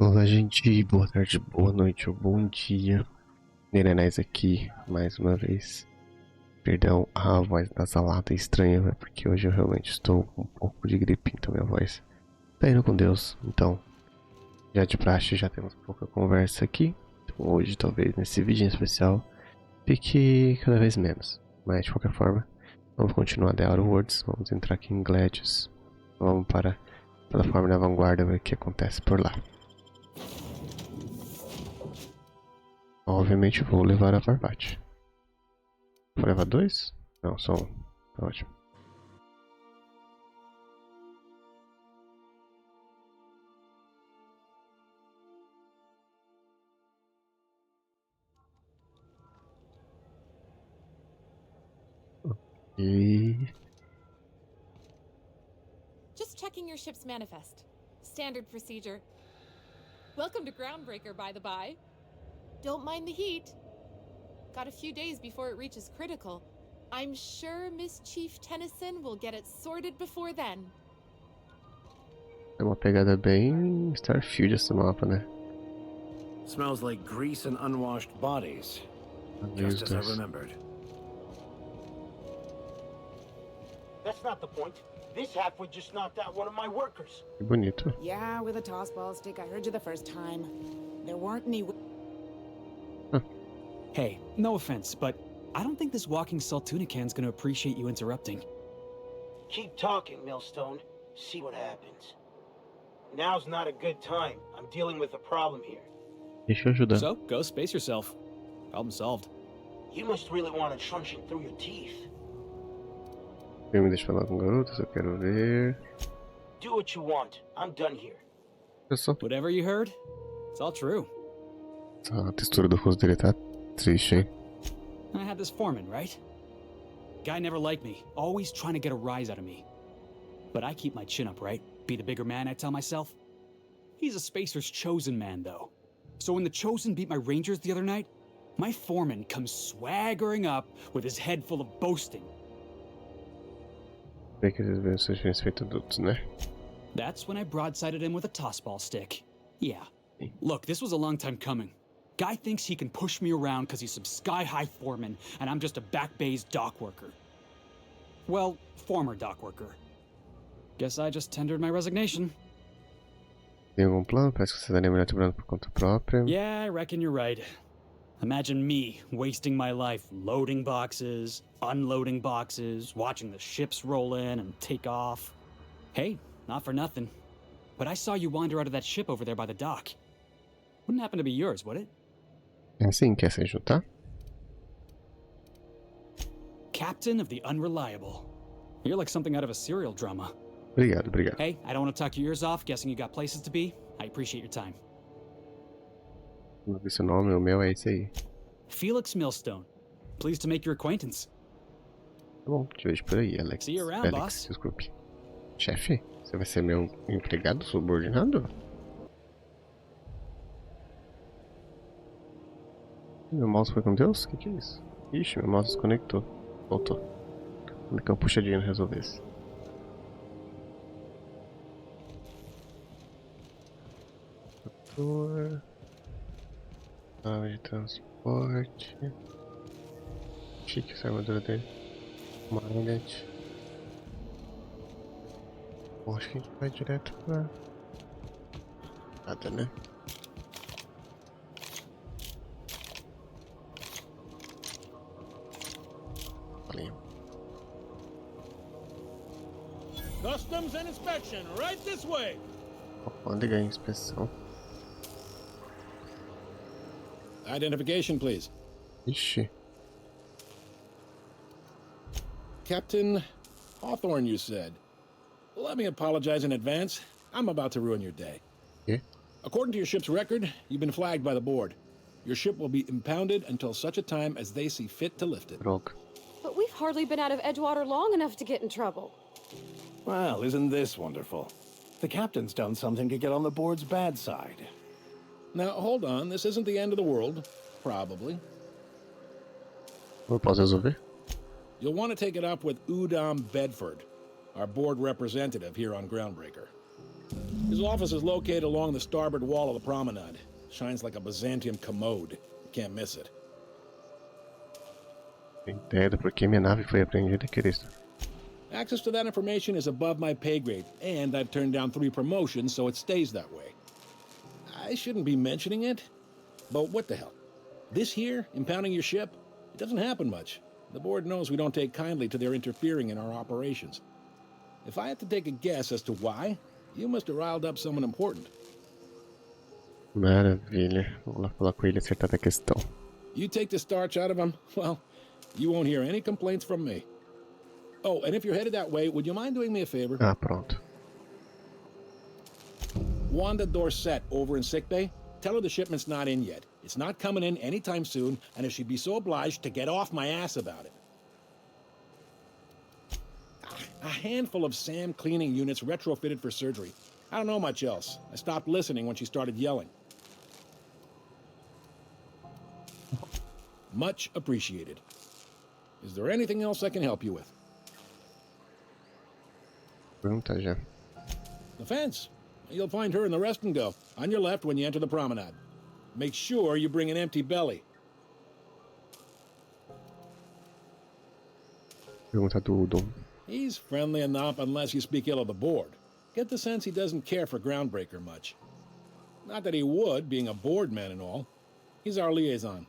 Olá, gente. Boa tarde, boa noite ou bom dia. Nerenés aqui, mais uma vez. Perdão a voz nasalada e estranha, é porque hoje eu realmente estou com um pouco de gripe, então minha voz tá indo com Deus. Então, já de praxe, já temos pouca conversa aqui. Então, hoje, talvez, nesse vídeo em especial, fique cada vez menos. Mas, de qualquer forma, vamos continuar The Outer Worlds. Vamos entrar aqui em Gladius. Vamos para a plataforma da vanguarda, ver o que acontece por lá. Obviamente vou levar a Parte. Vou levar dois? Não, só um. Tá ótimo. E... Just checking your ship's manifest. Standard procedure. Welcome to Groundbreaker, by the by. Don't mind the heat. Got a few days before it reaches critical. I'm sure Miss Chief Tennyson will get it sorted before then. É uma pegada bem Starfield esse mapa, né? Smells like grease and unwashed bodies. Just as I remembered. That's not the point. This halfway just knocked out one of my workers. Que bonito. Yeah, with a toss ball stick. I heard you the first time. There weren't any... Hey, no offense, but I don't think this walking Saltunican's gonna appreciate you interrupting. Keep talking, Millstone. See what happens. Now's not a good time. I'm dealing with a problem here. Deixa eu ajudar. So, go space yourself. Problem solved. You must really want it trunching through your teeth. Me deixa falar com garotas, eu quero ver. Do what you want. I'm done here. Pessoal, Whatever you heard, it's all true. a textura do rosto dele tá triste, hein? I had this foreman, right? Guy never liked me, always trying to get a rise out of me. But I keep my chin up, right? Be the bigger man, I tell myself. He's a Spacer's chosen man, though. So when the Chosen beat my Rangers the other night, my foreman comes swaggering up with his head full of boasting. Bem que eles veem os seus feitos adultos, né? That's when I broadsided him with a tossball stick. Yeah. Look, this was a long time coming. Guy thinks he can push me around because he's some sky-high foreman, and I'm just a back bay's dock worker. Well, former dock worker. Guess I just tendered my resignation. Tem algum plano? Parece que você estaria melhor trabalhando por conta própria. Yeah, I reckon you're right. Imagine me wasting my life loading boxes, unloading boxes, watching the ships roll in and take off. Hey, not for nothing, but I saw you wander out of that ship over there by the dock. Wouldn't happen to be yours, would it? É assim, quer se juntar? Captain of the Unreliable. You're like something out of a serial drama. Obrigado, obrigado. Hey, I don't want to talk your ears off, guessing you got places to be. I appreciate your time. Vamos ver seu nome, o meu é esse aí. Felix Millstone. Pleased to make your acquaintance. Tá bom, te vejo por aí, Alex. See you around, Felix, boss. desculpe. Chefe, você vai ser meu empregado subordinado? Meu mouse foi com Deus? O que é isso? Ixi, meu mouse desconectou. Voltou. Vamos dar uma puxadinha e resolver isso. Motor. Nave de transporte. Chique essa armadura dele. Magnet. Bom, acho que a gente vai direto pra... nada, né? Valeu. Customs and inspection, right this way. Pode ganhar inspeção. Identification, please. Ixi. Captain Hawthorne, you said. Let me apologize in advance. I'm about to ruin your day. Yeah. According to your ship's record, you've been flagged by the board. Your ship will be impounded until such a time as they see fit to lift it. Droga. But we've hardly been out of Edgewater long enough to get in trouble. Well, isn't this wonderful? The captain's done something to get on the board's bad side. Now, hold on. This isn't the end of the world. Probably. Eu posso resolver? You'll want to take it up with Udom Bedford, our board representative here on Groundbreaker. His office is located along the starboard wall of the promenade. Shines like a Byzantium commode. You can't miss it. Entendo porque minha nave foi apreendida, querido. Access to that information is above my pay grade, and I've turned down 3 promotions, so it stays that way. I shouldn't be mentioning it, but what the hell? This here, impounding your ship, it doesn't happen much. The board knows we don't take kindly to their interfering in our operations. If I had to take a guess as to why, you must have riled up someone important. Maravilha. Vamos lá falar com ele e acertar a questão. You take the starch out of him, well, you won't hear any complaints from me. Oh, and if you're headed that way, would you mind doing me a favor? Ah, pronto. Wanda Dorset over in sickbay, tell her the shipment's not in yet. It's not coming in anytime soon, and if she'd be so obliged to get off my ass about it. A handful of SAM cleaning units retrofitted for surgery. I don't know much else. I stopped listening when she started yelling. Much appreciated. Is there anything else I can help you with? Pergunta já. The fence. You'll find her in the rest and go, on your left when you enter the promenade. Make sure you bring an empty belly. Pergunta do Udon. He's friendly enough unless you speak ill of the board. Get the sense he doesn't care for Groundbreaker much. Not that he would, being a board man and all. He's our liaison.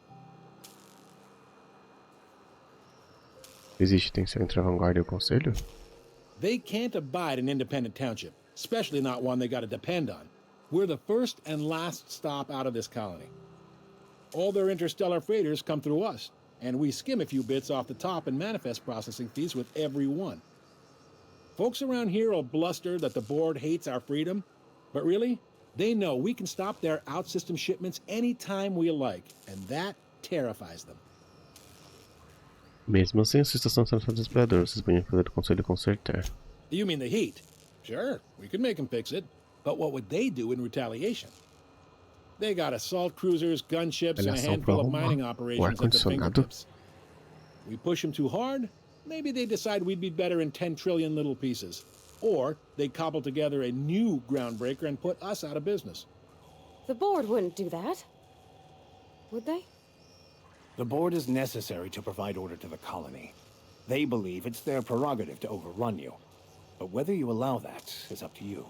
Existe tensão entre a vanguarda e o conselho? They can't abide an independent township, especially not one they gotta depend on. We're the first and last stop out of this colony. All their interstellar freighters come through us, and we skim a few bits off the top in manifest processing fees with every one. Folks around here will bluster that the board hates our freedom, but really, they know we can stop their out-system shipments anytime we like, and that terrifies them. Mesmo assim, essa estação sendo só desesperadora, vocês podiam fazer o conselho consertar. You mean the heat? Sure, we could make them fix it, but what would they do in retaliation? They got assault cruisers, gunships, and a handful of mining operations at their fingertips. We push them too hard, maybe they decide we'd be better in 10 trillion little pieces. Or they cobble together a new Groundbreaker and put us out of business. The board wouldn't do that. Would they? The board is necessary to provide order to the colony. They believe it's their prerogative to overrun you. But whether you allow that is up to you.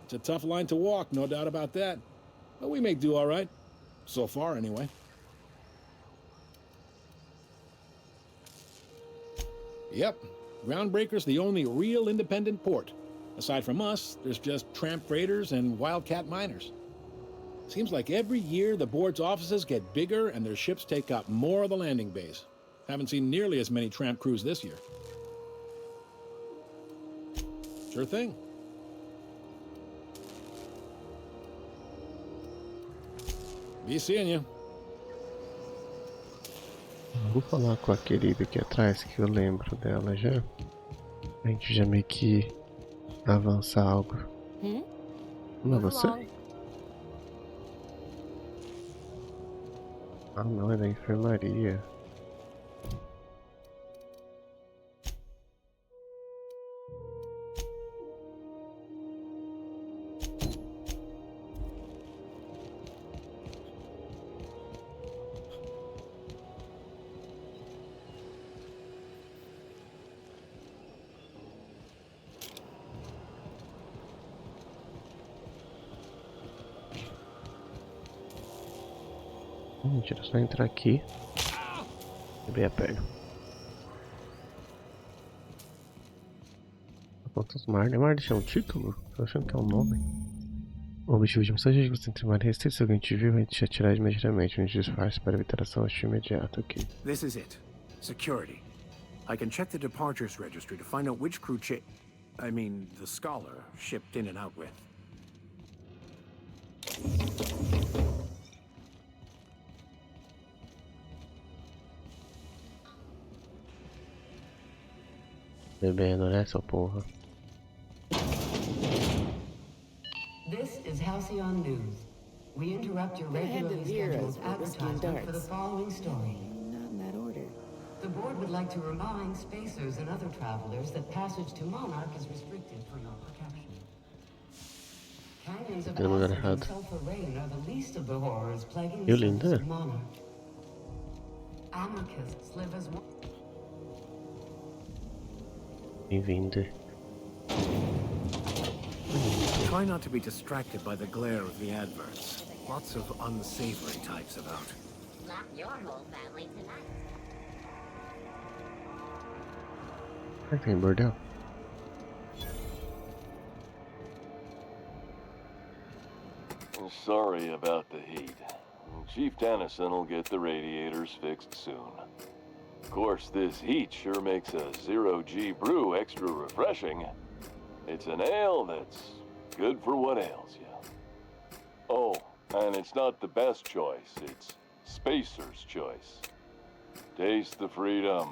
It's a tough line to walk, no doubt about that. But we make do all right. So far, anyway. Yep, Groundbreaker's the only real independent port. Aside from us, there's just tramp freighters and wildcat miners. Seems like every year the board's offices get bigger and their ships take up more of the landing bays. Haven't seen nearly as many tramp crews this year. Sure thing. Be seeing you. Vou falar com a querida aqui atrás, que eu lembro dela já. A gente já meio que avança algo. Não é você? Ah não, é da enfermaria. Mentira, é só entrar aqui e bem a pega. Quantos Marder? Marder é um título? Tô achando que é um nome. O objetivo de mensagem é que você entre Marder, se alguém te viu, a gente te atirar imediatamente um disfarce para evitar ação imediata, ok. This is it. Security. I can check the departures registry to find out which crew the scholar shipped in and out with. Bebendo, né, sua porra? This is Halcyon News. We interrupt your regularly scheduled advertisement for the following story. Not in that order. The board would like to remind spacers and other travelers that passage to Monarch is restricted for your protection. Canyons of Tem lugar acid and errado. sulfur rain are the least of the horrors plaguing Eu the surface linda. of Monarch. Anarchists live as one. Bem-vinda. Try not to be distracted by the glare of the adverts. Lots of unsavory types about. Lock your whole family tonight. Será que tem bordel? Sorry about the heat. Chief Tennyson will get the radiators fixed soon. Of course, this heat sure makes a zero-G brew extra refreshing. It's an ale that's good for what ails you. Oh, and it's not the best choice. It's Spacer's choice. Taste the freedom.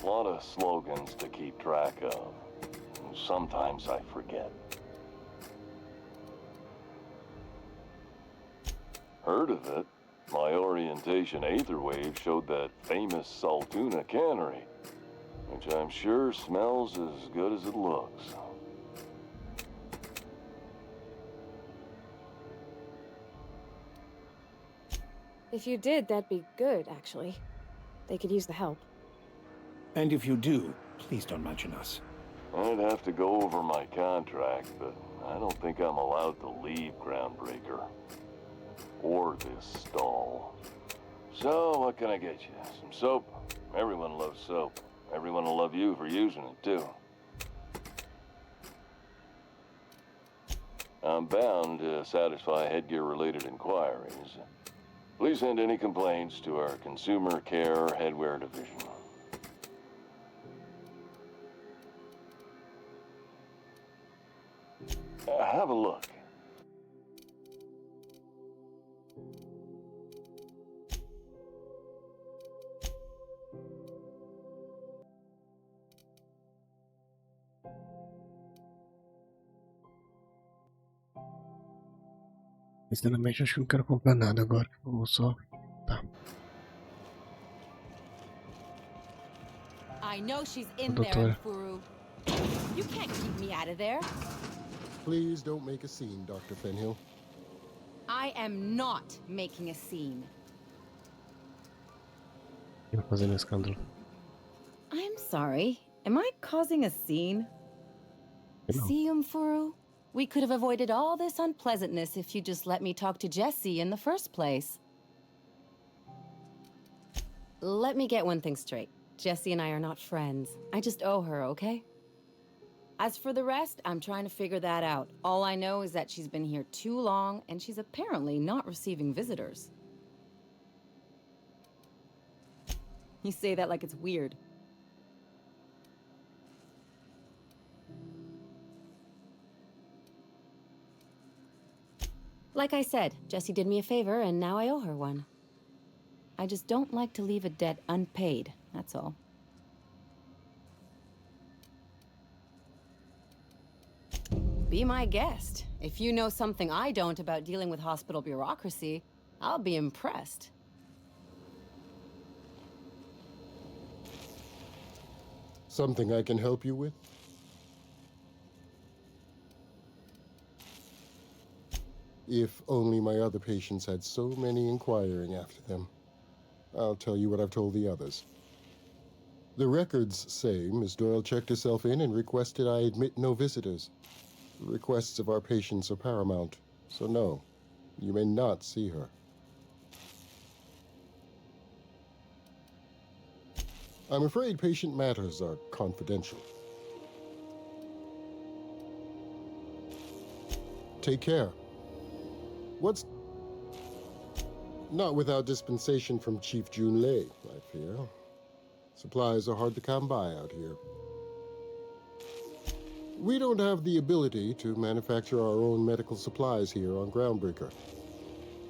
A lot of slogans to keep track of. Sometimes I forget. Heard of it? My orientation aether wave showed that famous Saltuna cannery, which I'm sure smells as good as it looks. If you did, that'd be good, actually. They could use the help. And if you do, please don't mention us. I'd have to go over my contract, but I don't think I'm allowed to leave Groundbreaker. Or this stall. So, what can I get you? Some soap? Everyone loves soap. Everyone will love you for using it, too. I'm bound to satisfy headgear-related inquiries. Please send any complaints to our Consumer Care Headwear Division. Have a look. Sinceramente, acho que não quero comprar nada agora. Vou só. Tá. I know she's in Doutora. there, Furu. You can't keep me out of there. Please don't make a scene, Dr. Fenhill. I am not making a scene. Eu fazendo escândalo. I'm sorry. Am I causing a scene? No. See, Furu? We could have avoided all this unpleasantness if you just let me talk to Jessie in the first place. Let me get one thing straight. Jessie and I are not friends. I just owe her, okay? As for the rest, I'm trying to figure that out. All I know is that she's been here too long, and she's apparently not receiving visitors. You say that like it's weird. Like I said, Jessie did me a favor, and now I owe her one. I just don't like to leave a debt unpaid, that's all. Be my guest. If you know something I don't about dealing with hospital bureaucracy, I'll be impressed. Something I can help you with? If only my other patients had so many inquiring after them. I'll tell you what I've told the others. The records say Miss Doyle checked herself in and requested I admit no visitors. The requests of our patients are paramount, so no, you may not see her. I'm afraid patient matters are confidential. Take care. What's... Not without dispensation from Chief Jun Lei, I fear. Supplies are hard to come by out here. We don't have the ability to manufacture our own medical supplies here on Groundbreaker.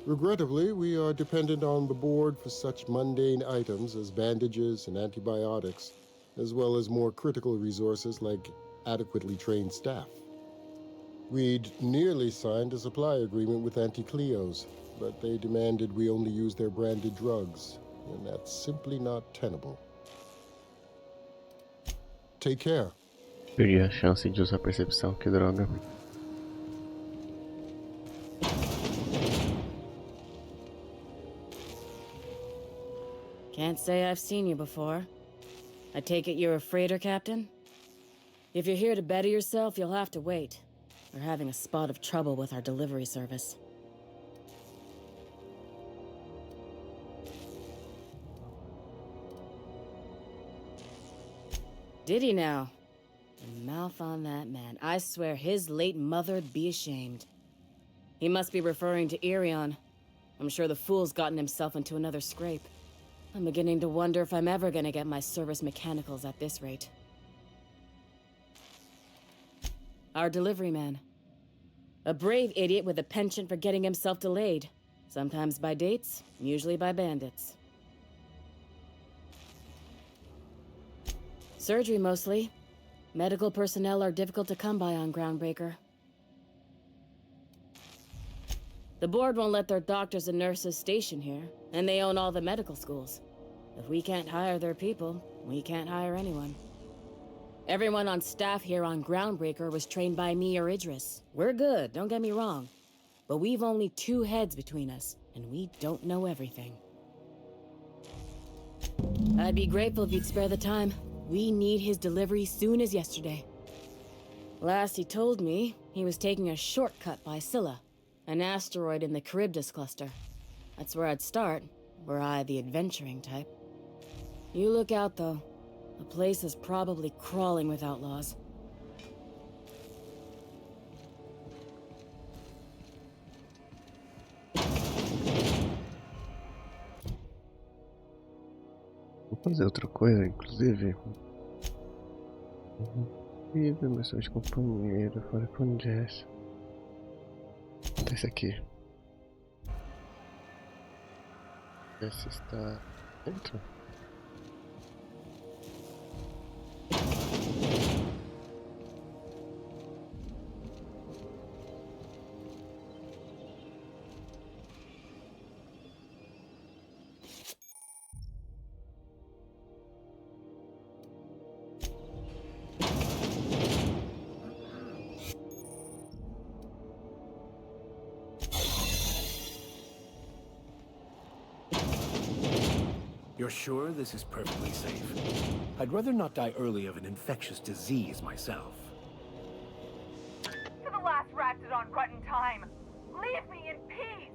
Regrettably, we are dependent on the board for such mundane items as bandages and antibiotics, as well as more critical resources like adequately trained staff. We'd nearly signed a supply agreement with Anti-Cleos, but they demanded we only use their branded drugs, and that's simply not tenable. Take care. Perdi a chance de usar percepção, que droga. Can't say I've seen you before. I take it you're a freighter captain? If you're here to better yourself, you'll have to wait. We're having a spot of trouble with our delivery service. Did he now? The mouth on that man. I swear his late mother'd be ashamed. He must be referring to Irion. I'm sure the fool's gotten himself into another scrape. I'm beginning to wonder if I'm ever gonna get my service mechanicals at this rate. Our delivery man. A brave idiot with a penchant for getting himself delayed. Sometimes by dates, usually by bandits. Surgery mostly. Medical personnel are difficult to come by on Groundbreaker. The board won't let their doctors and nurses station here, and they own all the medical schools. If we can't hire their people, we can't hire anyone. Everyone on staff here on Groundbreaker was trained by me or Idris. We're good, don't get me wrong. But we've only 2 heads between us, and we don't know everything. I'd be grateful if you'd spare the time. We need his delivery soon as yesterday. Last he told me, he was taking a shortcut by Scylla, an asteroid in the Charybdis cluster. That's where I'd start, were I the adventuring type. You look out, though. The place is probably crawling with outlaws. Vou fazer outra coisa, inclusive. Vida, missão de companheiro, fora com Jess. Esse aqui. Esse está dentro. You're sure this is perfectly safe? I'd rather not die early of an infectious disease myself. To the last ratchet on Rutton time, leave me in peace!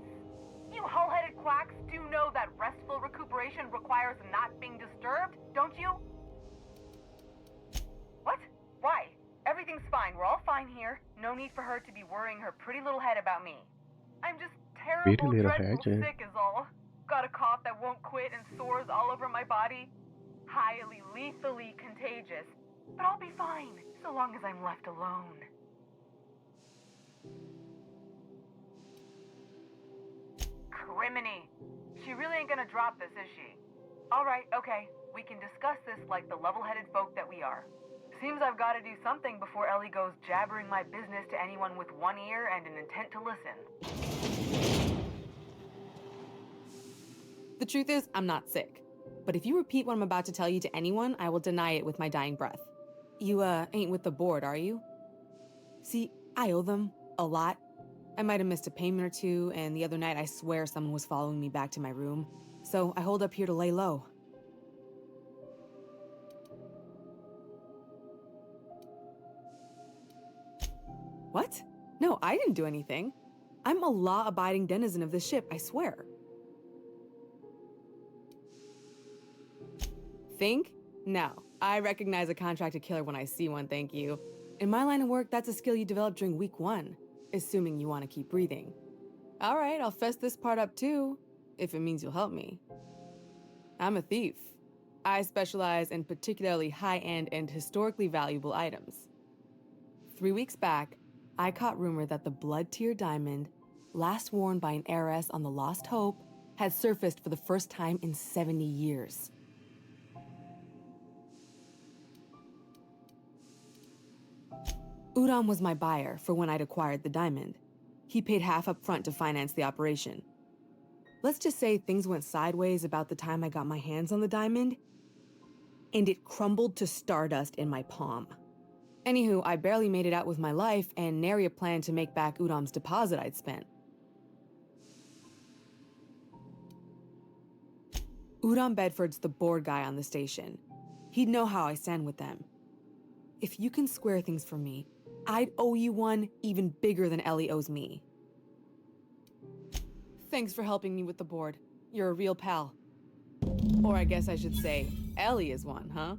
You hull-headed quacks do know that restful recuperation requires not being disturbed, don't you? What? Why? Everything's fine. We're all fine here. No need for her to be worrying her pretty little head about me. I'm just terrible, dreadful sick is all. Got a cough that won't quit and sores all over my body. Highly, lethally contagious. But I'll be fine, so long as I'm left alone. Criminy. She really ain't gonna drop this, is she? Alright, okay. We can discuss this like the level-headed folk that we are. Seems I've gotta do something before Ellie goes jabbering my business to anyone with one ear and an intent to listen. The truth is, I'm not sick. But if you repeat what I'm about to tell you to anyone, I will deny it with my dying breath. You, ain't with the board, are you? See, I owe them a lot. I might have missed a payment or two, and the other night I swear someone was following me back to my room. So I hold up here to lay low. What? No, I didn't do anything. I'm a law-abiding denizen of this ship, I swear. Think? No. I recognize a contracted killer when I see one, thank you. In my line of work, that's a skill you develop during week 1, assuming you want to keep breathing. All right, I'll fess this part up too, if it means you'll help me. I'm a thief. I specialize in particularly high-end and historically valuable items. 3 weeks back, I caught rumor that the blood-tier diamond, last worn by an heiress on the Lost Hope, had surfaced for the first time in 70 years. Udam was my buyer for when I'd acquired the diamond. He paid half up front to finance the operation. Let's just say things went sideways about the time I got my hands on the diamond, and it crumbled to stardust in my palm. Anywho, I barely made it out with my life, and nary a plan to make back Udam's deposit I'd spent. Udon Bedford's the board guy on the station. He'd know how I stand with them. If you can square things for me, I'd owe you one even bigger than Ellie owes me. Thanks for helping me with the board. You're a real pal. Or I guess I should say, Ellie is one, huh?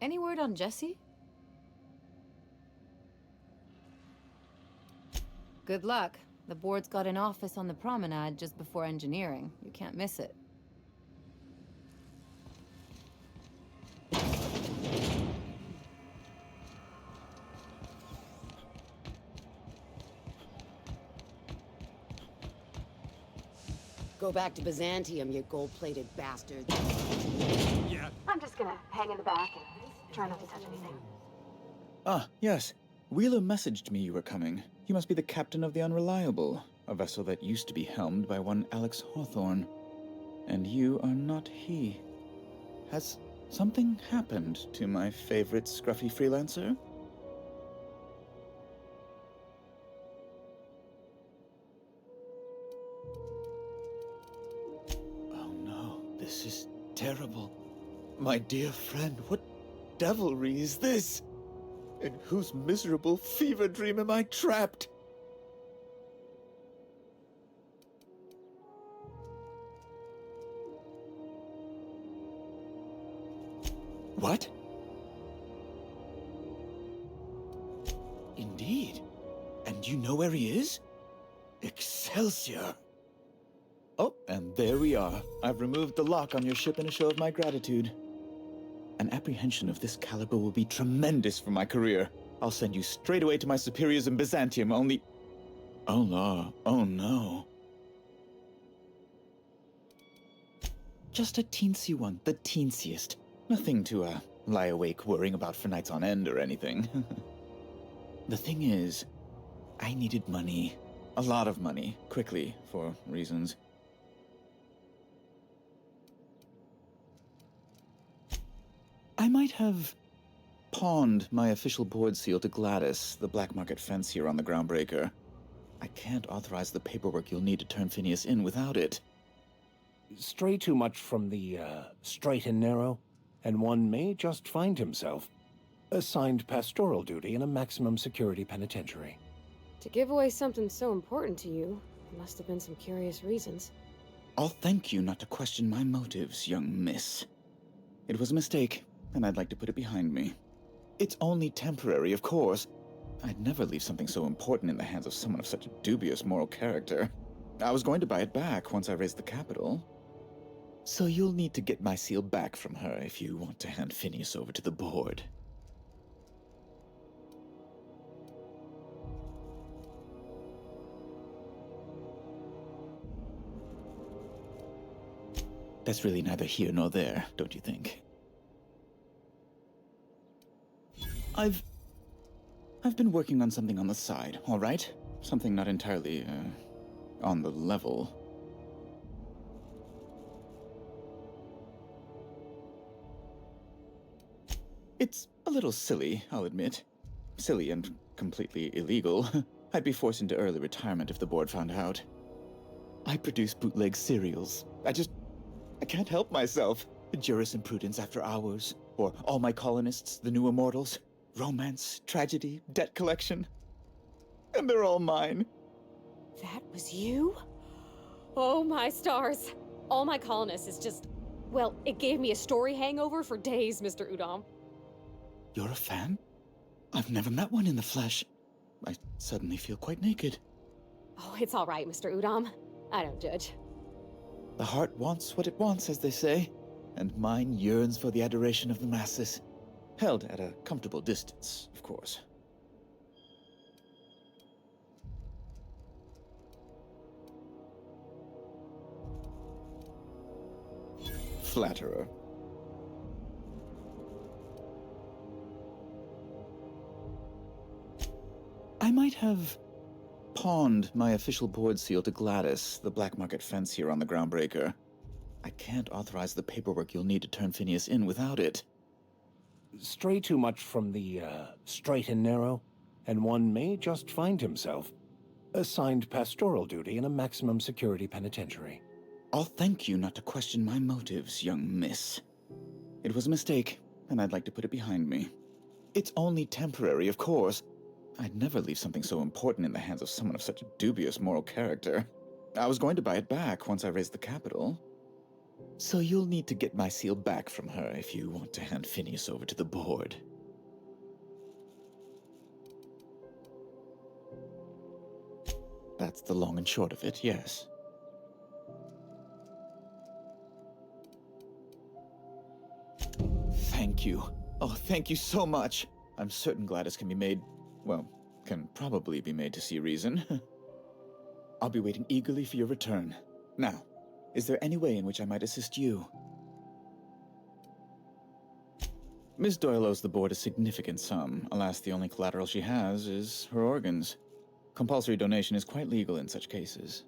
Any word on Jesse? Good luck. The board's got an office on the promenade just before engineering. You can't miss it. Go back to Byzantium, you gold-plated bastard. Yeah. I'm just gonna hang in the back and try not to touch anything. Ah, yes. Wheeler messaged me you were coming. You must be the captain of the Unreliable, a vessel that used to be helmed by one Alex Hawthorne. And you are not he. Has something happened to my favorite scruffy freelancer? Oh no, this is terrible. My dear friend, what devilry is this? In whose miserable fever dream am I trapped? What? Indeed. And you know where he is? Excelsior! Oh, and there we are. I've removed the lock on your ship in a show of my gratitude. An apprehension of this caliber will be tremendous for my career. I'll send you straight away to my superiors in Byzantium, only... Oh no, oh no. Just a teensy one, the teensiest. Nothing to, lie awake worrying about for nights on end or anything. The thing is, I needed money. A lot of money, quickly, for reasons. I might have pawned my official board seal to Gladys, the black market fancier on the Groundbreaker. I can't authorize the paperwork you'll need to turn Phineas in without it. Stray too much from the, straight and narrow, and one may just find himself assigned pastoral duty in a maximum security penitentiary. To give away something so important to you, there must have been some curious reasons. I'll thank you not to question my motives, young miss. It was a mistake, and I'd like to put it behind me. It's only temporary, of course. I'd never leave something so important in the hands of someone of such a dubious moral character. I was going to buy it back once I raised the capital. So you'll need to get my seal back from her if you want to hand Phineas over to the board. That's really neither here nor there, don't you think? I've been working on something on the side, all right? Something not entirely, on the level. It's a little silly, I'll admit. Silly and completely illegal. I'd be forced into early retirement if the board found out. I produce bootleg serials. I can't help myself. Jurisprudence After Hours, or All My Colonists, The New Immortals. Romance, tragedy, debt collection. And they're all mine. That was you? Oh my stars. All My Colonists is just... Well, it gave me a story hangover for days, Mr. Udom. You're a fan? I've never met one in the flesh. I suddenly feel quite naked. Oh, it's all right, Mr. Udom. I don't judge. The heart wants what it wants, as they say, and mine yearns for the adoration of the masses. Held at a comfortable distance, of course. Flatterer. might have pawned my official board seal to Gladys, the black market fence here on the Groundbreaker. I can't authorize the paperwork you'll need to turn Phineas in without it. Stray too much from the straight and narrow, and one may just find himself assigned pastoral duty in a maximum security penitentiary. I'll thank you not to question my motives, young miss. It was a mistake, and I'd like to put it behind me. It's only temporary, of course. I'd never leave something so important in the hands of someone of such dubious moral character. I was going to buy it back once I raised the capital. So you'll need to get my seal back from her if you want to hand Phineas over to the board. That's the long and short of it, yes. Thank you. Oh, thank you so much. I'm certain Gladys can be made, well, can probably be made to see reason. I'll be waiting eagerly for your return. Now, is there any way in which I might assist you? Miss Doyle owes the board a significant sum. Alas, the only collateral she has is her organs. Compulsory donation is quite legal in such cases.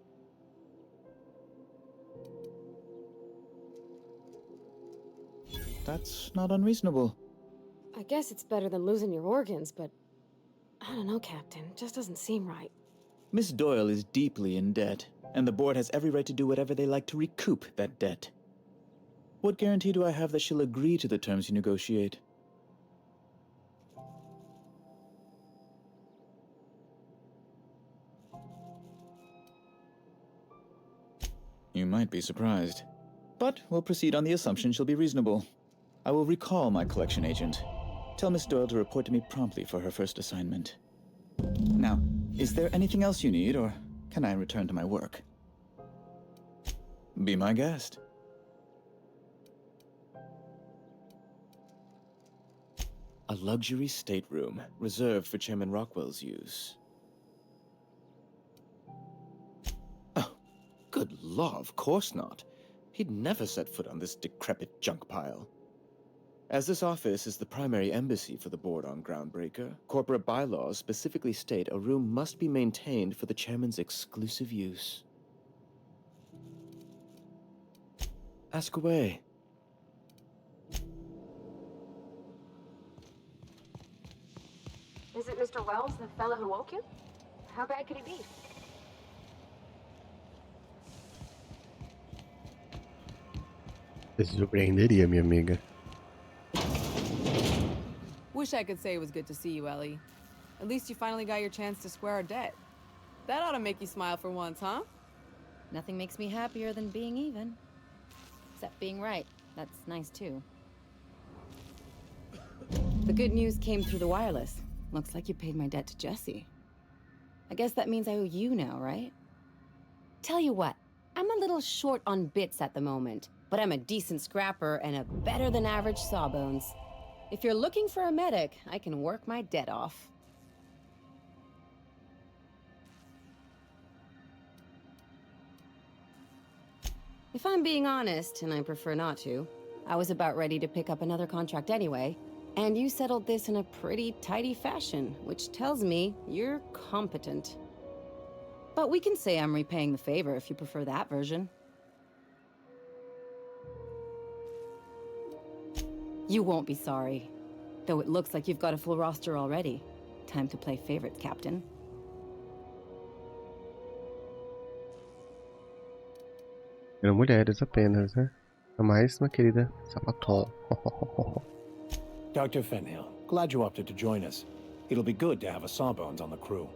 That's not unreasonable. I guess it's better than losing your organs, but I don't know, Captain. It just doesn't seem right. Miss Doyle is deeply in debt, and the board has every right to do whatever they like to recoup that debt. What guarantee do I have that she'll agree to the terms you negotiate? You might be surprised. But we'll proceed on the assumption she'll be reasonable. I will recall my collection agent. Tell Miss Doyle to report to me promptly for her first assignment. Now, is there anything else you need, or can I return to my work? Be my guest. A luxury stateroom, reserved for Chairman Rockwell's use. Oh, good law, of course not. He'd never set foot on this decrepit junk pile. As this office is the primary embassy for the board on Groundbreaker, corporate bylaws specifically state a room must be maintained for the chairman's exclusive use. Ask away. Is it Mr. Wells, the fellow who woke you? How bad could he be? Se surpreenderia, minha amiga. Wish I could say it was good to see you, Ellie. At least you finally got your chance to square our debt. That ought to make you smile for once, huh? Nothing makes me happier than being even. Except being right. That's nice, too. The good news came through the wireless. Looks like you paid my debt to Jesse. I guess that means I owe you now, right? Tell you what, I'm a little short on bits at the moment, but I'm a decent scrapper and a better-than-average sawbones. If you're looking for a medic, I can work my debt off. If I'm being honest, and I prefer not to, I was about ready to pick up another contract anyway, and you settled this in a pretty tidy fashion, which tells me you're competent. But we can say I'm repaying the favor if you prefer that version. You won't be sorry. Though it looks like you've got a full roster already. Time to play favorites, Captain. Eram mulheres apenas, né? A mais uma querida sapatol. Dr. Fenhill, glad you opted to join us. It'll be good to have a Sawbones on the crew.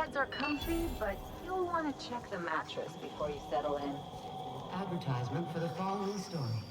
beds are comfy, but you'll want to check the mattress before you settle in. Advertisement for the following story.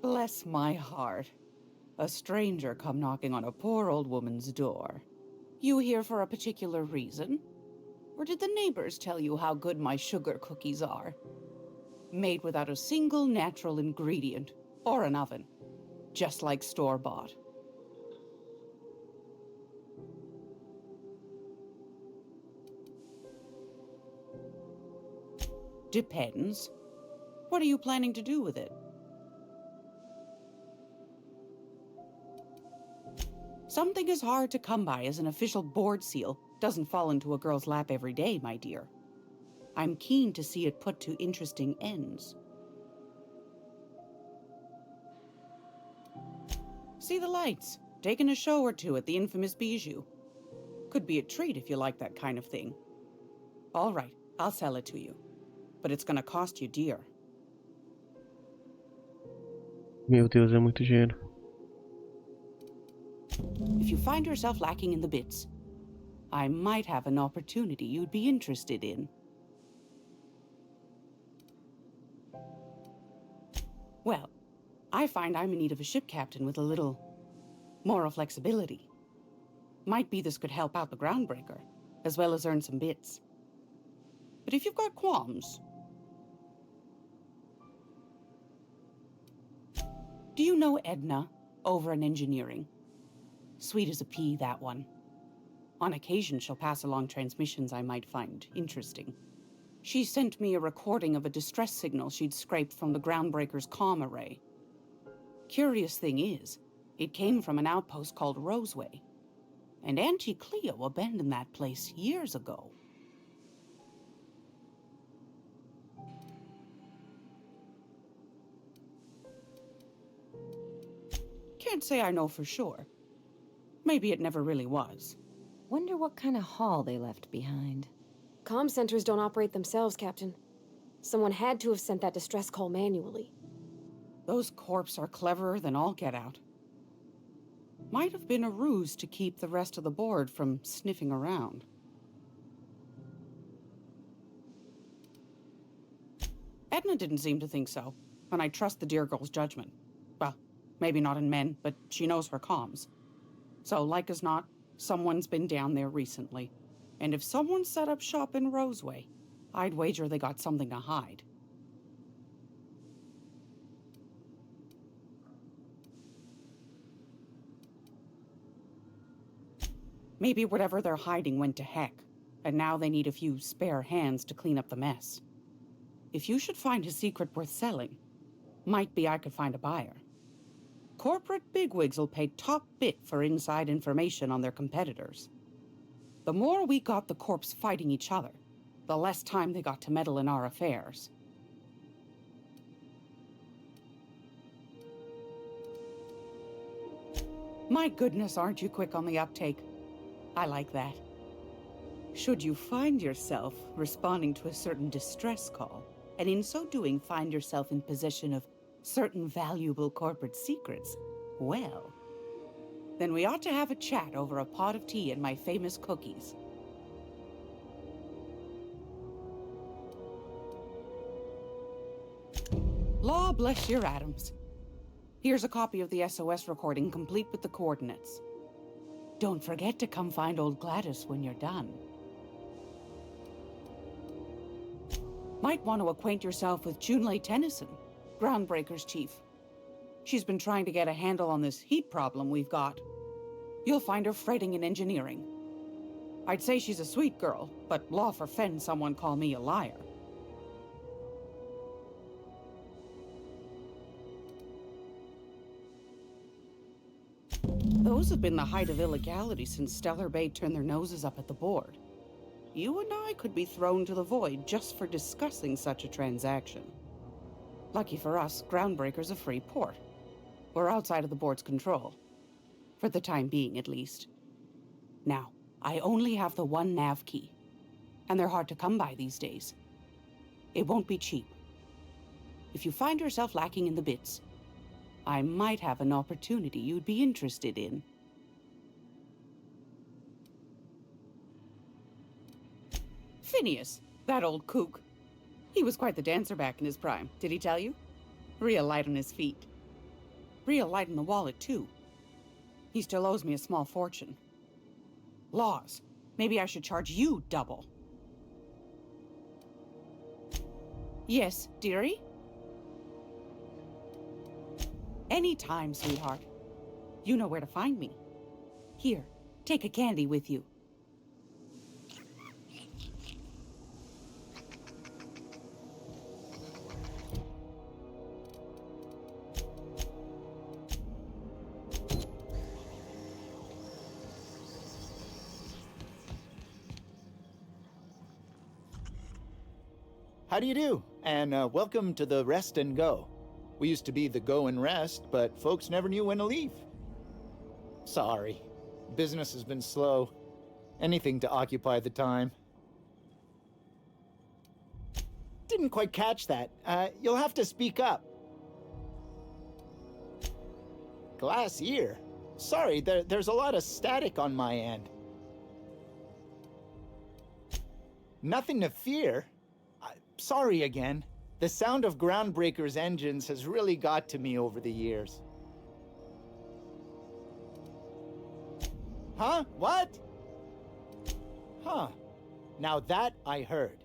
Bless my heart. A stranger come knocking on a poor old woman's door. You here for a particular reason? Or did the neighbors tell you how good my sugar cookies are? Made without a single natural ingredient, or an oven. Just like store-bought. Depends. What are you planning to do with it? Something as hard to come by as an official board seal doesn't fall into a girl's lap every day, my dear. I'm keen to see it put to interesting ends. See the lights, taking a show or two at the infamous Bijou. Could be a treat if you like that kind of thing. All right, I'll sell it to you. But it's gonna cost you dear. Meu Deus, é muito dinheiro. If you find yourself lacking in the bits, I might have an opportunity you'd be interested in. Well, I find I'm in need of a ship captain with a little moral flexibility. Might be this could help out the groundbreaker, as well as earn some bits. But if you've got qualms... Do you know Edna, over in engineering? Sweet as a pea, that one. On occasion, she'll pass along transmissions I might find interesting. She sent me a recording of a distress signal she'd scraped from the groundbreaker's comm array. Curious thing is, it came from an outpost called Roseway. And Auntie Cleo abandoned that place years ago. Can't say I know for sure. Maybe it never really was. Wonder what kind of haul they left behind. Comm centers don't operate themselves, Captain. Someone had to have sent that distress call manually. Those corps are cleverer than all get out. Might have been a ruse to keep the rest of the board from sniffing around. Edna didn't seem to think so, and I trust the dear girl's judgment. Well, maybe not in men, but she knows her comms. So, like as not, someone's been down there recently. And if someone set up shop in Roseway, I'd wager they got something to hide. Maybe whatever they're hiding went to heck, and now they need a few spare hands to clean up the mess. If you should find a secret worth selling, might be I could find a buyer. Corporate bigwigs will pay top bit for inside information on their competitors. The more we got the corps fighting each other, the less time they got to meddle in our affairs. My goodness, aren't you quick on the uptake? I like that. Should you find yourself responding to a certain distress call, and in so doing find yourself in possession of certain valuable corporate secrets, well, then we ought to have a chat over a pot of tea and my famous cookies. Law bless your atoms. Here's a copy of the SOS recording, complete with the coordinates. Don't forget to come find old Gladys when you're done. Might want to acquaint yourself with Junlei Tennyson, Groundbreaker's chief. She's been trying to get a handle on this heat problem we've got. You'll find her fretting in engineering. I'd say she's a sweet girl, but law forfend someone call me a liar. Those have been the height of illegality since Stellar Bay turned their noses up at the board. You and I could be thrown to the void just for discussing such a transaction. Lucky for us, Groundbreaker's a free port. We're outside of the board's control. For the time being, at least. Now, I only have the one nav key. And they're hard to come by these days. It won't be cheap. If you find yourself lacking in the bits, I might have an opportunity you'd be interested in. Phineas, that old kook. He was quite the dancer back in his prime, did he tell you? Real light on his feet. Real light in the wallet, too. He still owes me a small fortune. Laws. Maybe I should charge you double. Yes, dearie? Anytime, sweetheart. You know where to find me. Here, take a candy with you. How do you do? And welcome to the Rest and Go. We used to be the Go and Rest, but folks never knew when to leave. Sorry. Business has been slow. Anything to occupy the time. Didn't quite catch that. You'll have to speak up. Glass ear? Sorry, there's a lot of static on my end. Nothing to fear. Sorry again. The sound of Groundbreaker's engines has really got to me over the years. Huh? What? Huh. Now that I heard.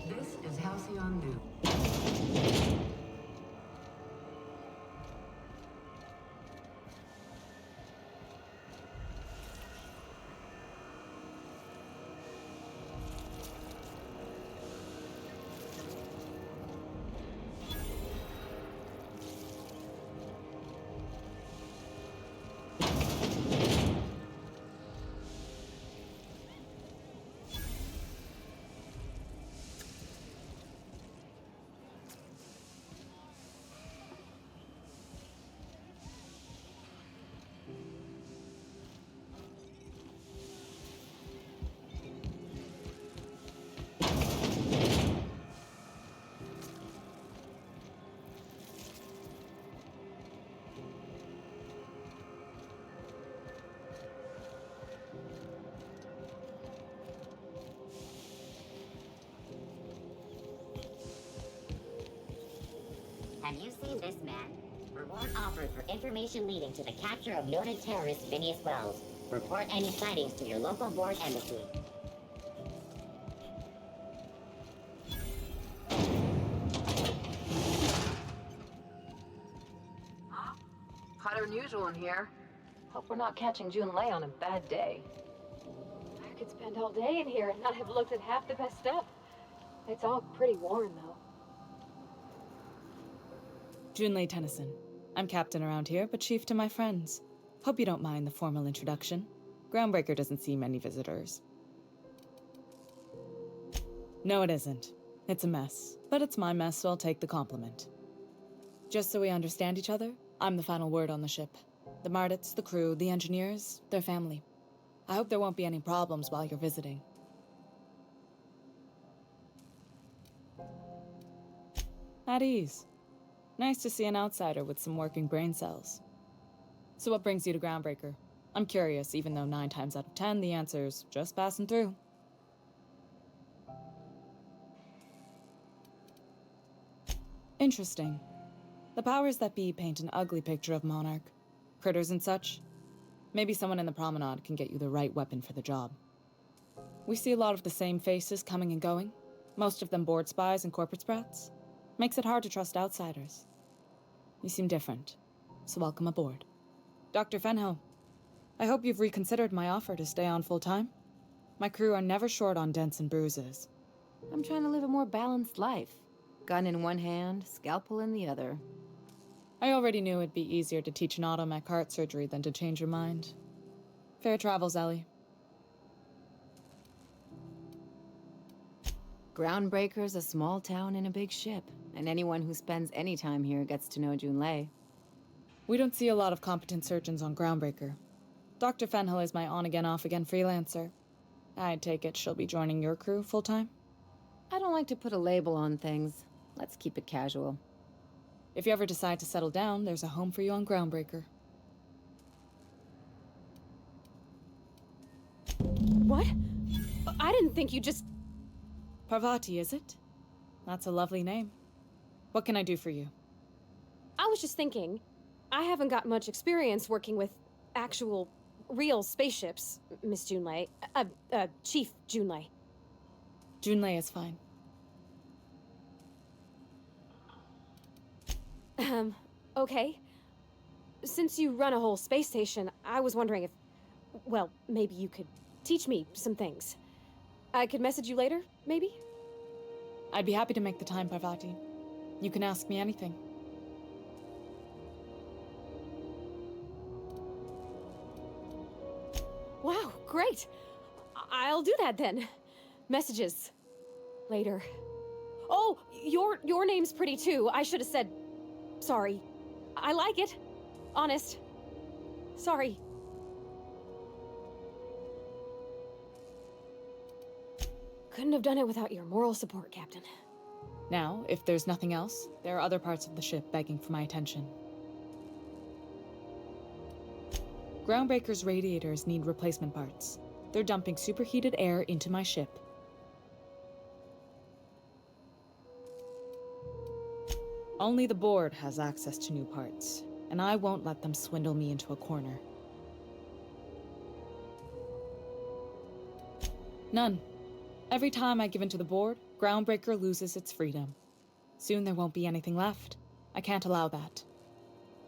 This is Halcyon News. Have you seen this man? Reward offered for information leading to the capture of noted terrorist Phineas Wells. Report any sightings to your local board embassy. Hotter than usual in here. Hope we're not catching Junlei on a bad day. I could spend all day in here and not have looked at half the best stuff. It's all pretty worn, though. Junlei Tennyson. I'm captain around here, but chief to my friends. Hope you don't mind the formal introduction. Groundbreaker doesn't see many visitors. No, it isn't. It's a mess. But it's my mess, so I'll take the compliment. Just so we understand each other, I'm the final word on the ship. The Mardits, the crew, the engineers, their family. I hope there won't be any problems while you're visiting. At ease. Nice to see an outsider with some working brain cells. So what brings you to Groundbreaker? I'm curious, even though 9 times out of 10 the answer's just passing through. Interesting. The powers that be paint an ugly picture of Monarch. Critters and such. Maybe someone in the promenade can get you the right weapon for the job. We see a lot of the same faces coming and going. Most of them board spies and corporate sprats. Makes it hard to trust outsiders. You seem different, so welcome aboard. Dr. Fenho, I hope you've reconsidered my offer to stay on full-time. My crew are never short on dents and bruises. I'm trying to live a more balanced life. Gun in one hand, scalpel in the other. I already knew it'd be easier to teach an automech heart surgery than to change your mind. Fair travels, Ellie. Groundbreaker's a small town in a big ship, and anyone who spends any time here gets to know Junlei. We don't see a lot of competent surgeons on Groundbreaker. Dr. Fenhill is my on-again, off-again freelancer. I take it she'll be joining your crew full-time? I don't like to put a label on things. Let's keep it casual. If you ever decide to settle down, there's a home for you on Groundbreaker. What? I didn't think you just... Parvati, is it? That's a lovely name. What can I do for you? I was just thinking, I haven't got much experience working with actual, real spaceships, Miss Junlei. Chief Junlei. Junlei is fine. Okay. Since you run a whole space station, I was wondering if, well, maybe you could teach me some things. I could message you later, maybe? I'd be happy to make the time, Parvati. You can ask me anything. Wow, great. I'll do that then. Messages. Later. Oh, your name's pretty too. I should have said... Sorry. I like it. Honest. Sorry. Couldn't have done it without your moral support, Captain. Now, if there's nothing else, there are other parts of the ship begging for my attention. Groundbreaker's radiators need replacement parts. They're dumping superheated air into my ship. Only the board has access to new parts, and I won't let them swindle me into a corner. None. Every time I give in to the board, Groundbreaker loses its freedom. Soon there won't be anything left. I can't allow that.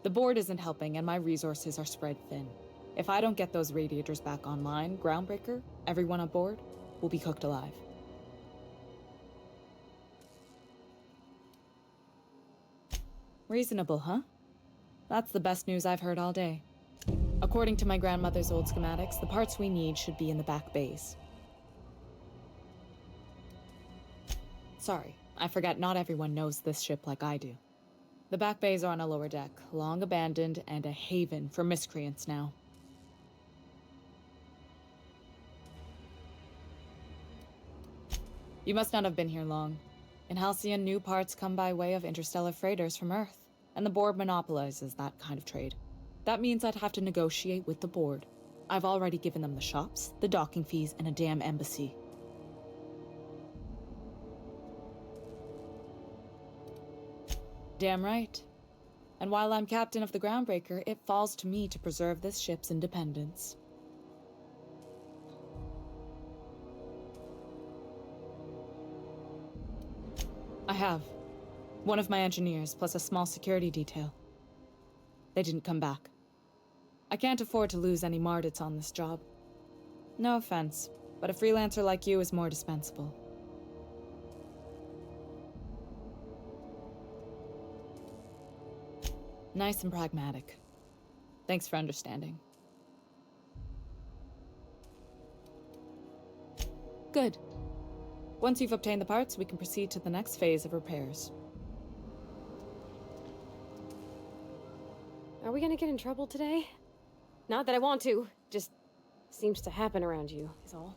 The board isn't helping, and my resources are spread thin. If I don't get those radiators back online, Groundbreaker, everyone on board, will be cooked alive. Reasonable, huh? That's the best news I've heard all day. According to my grandmother's old schematics, the parts we need should be in the back bays. Sorry, I forget not everyone knows this ship like I do. The back bays are on a lower deck, long abandoned and a haven for miscreants now. You must not have been here long. In Halcyon, new parts come by way of interstellar freighters from Earth, and the board monopolizes that kind of trade. That means I'd have to negotiate with the board. I've already given them the shops, the docking fees, and a damn embassy. Damn right. And while I'm captain of the Groundbreaker, it falls to me to preserve this ship's independence. I have. One of my engineers, plus a small security detail. They didn't come back. I can't afford to lose any Mardits on this job. No offense, but a freelancer like you is more dispensable. Nice and pragmatic. Thanks for understanding. Good. Once you've obtained the parts, we can proceed to the next phase of repairs. Are we gonna get in trouble today? Not that I want to, just seems to happen around you, is all.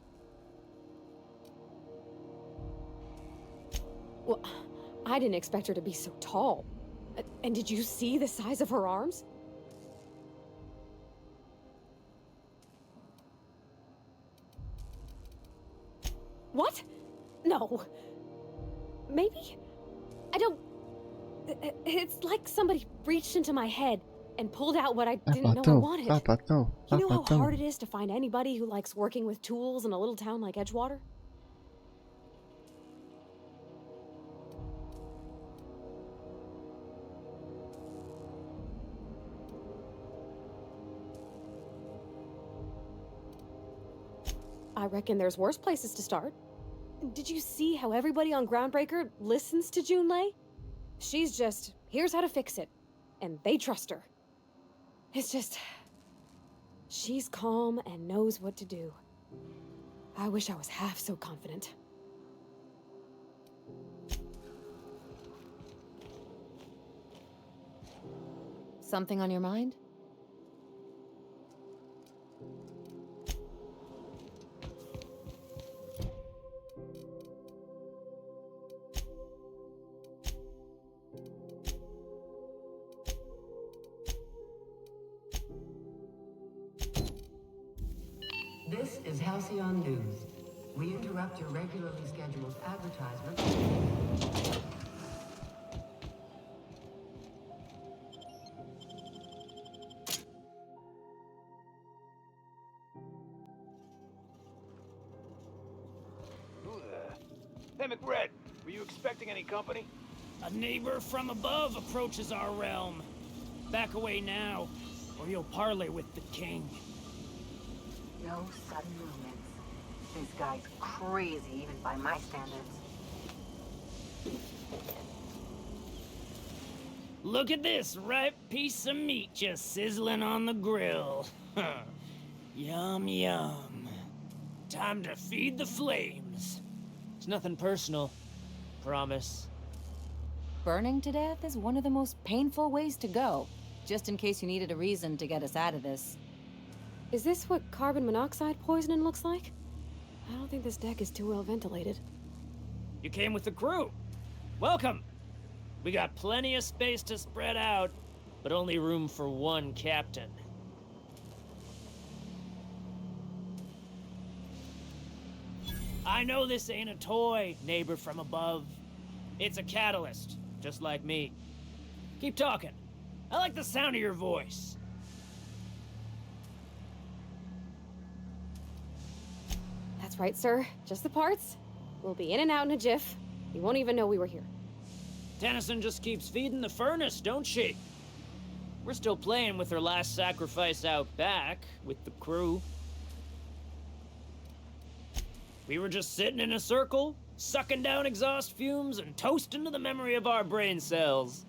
Well, I didn't expect her to be so tall. And did you see the size of her arms? What? No. Maybe? I don't... It's like somebody reached into my head and pulled out what I didn't know I wanted. You know how hard it is to find anybody who likes working with tools in a little town like Edgewater? I reckon there's worse places to start. Did you see how everybody on Groundbreaker listens to Junlei? She's just, here's how to fix it. And they trust her. It's just... she's calm and knows what to do. I wish I was half so confident. Something on your mind? This is Halcyon News. We interrupt your regularly scheduled advertisement. Who there? Hey, McRed, were you expecting any company? A neighbor from above approaches our realm. Back away now, or you'll parley with the king. No sudden movements. This guy's crazy, even by my standards. Look at this ripe piece of meat just sizzling on the grill. Yum, yum. Time to feed the flames. It's nothing personal. Promise. Burning to death is one of the most painful ways to go, just in case you needed a reason to get us out of this. Is this what carbon monoxide poisoning looks like? I don't think this deck is too well ventilated. You came with the crew. Welcome. We got plenty of space to spread out, but only room for one captain. I know this ain't a toy, neighbor from above. It's a catalyst, just like me. Keep talking. I like the sound of your voice. That's right, sir. Just the parts. We'll be in and out in a jiff. You won't even know we were here. Tennyson just keeps feeding the furnace, don't she? We're still playing with her last sacrifice out back, with the crew. We were just sitting in a circle, sucking down exhaust fumes and toasting to the memory of our brain cells,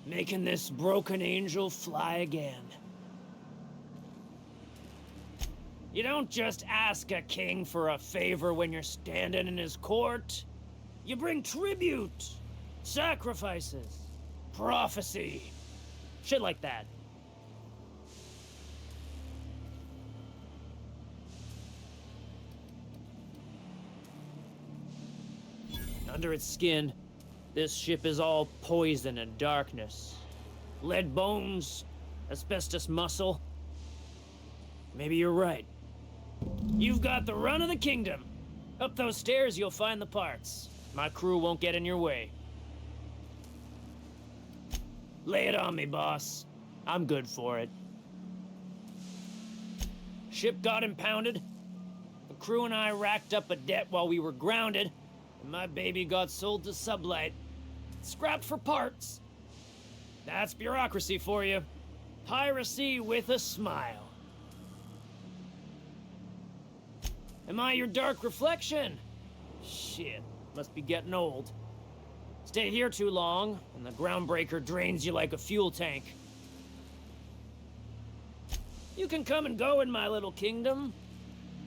making this broken angel fly again. You don't just ask a king for a favor when you're standing in his court. You bring tribute, sacrifices, prophecy, shit like that. Under its skin, this ship is all poison and darkness. Lead bones, asbestos muscle. Maybe you're right. You've got the run of the kingdom. Up those stairs, you'll find the parts. My crew won't get in your way. Lay it on me, boss. I'm good for it. Ship got impounded. The crew and I racked up a debt while we were grounded, and my baby got sold to Sublight. Scrapped for parts. That's bureaucracy for you. Piracy with a smile. Am I your dark reflection? Shit, must be getting old. Stay here too long, and the groundbreaker drains you like a fuel tank. You can come and go in my little kingdom.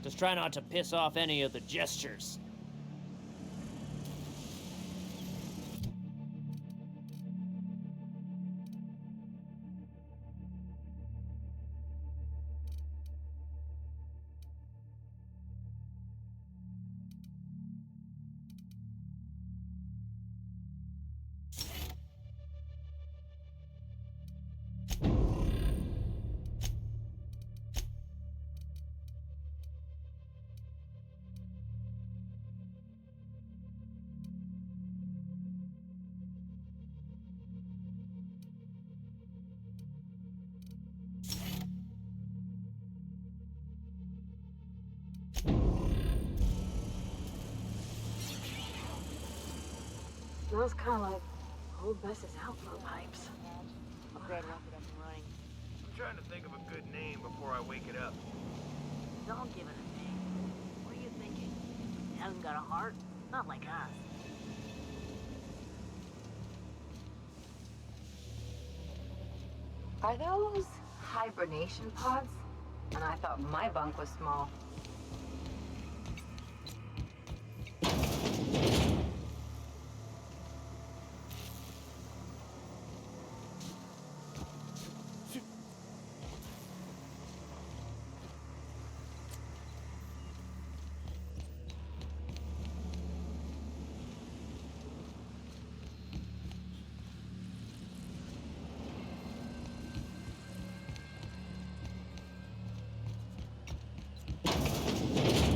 Just try not to piss off any of the gestures. Smells kind of like old Bess's outflow pipes. I'm glad we'll get up and running. I'm trying to think of a good name before I wake it up. Don't give it a name. What are you thinking? It hasn't got a heart? Not like us. Are those hibernation pods? And I thought my bunk was small.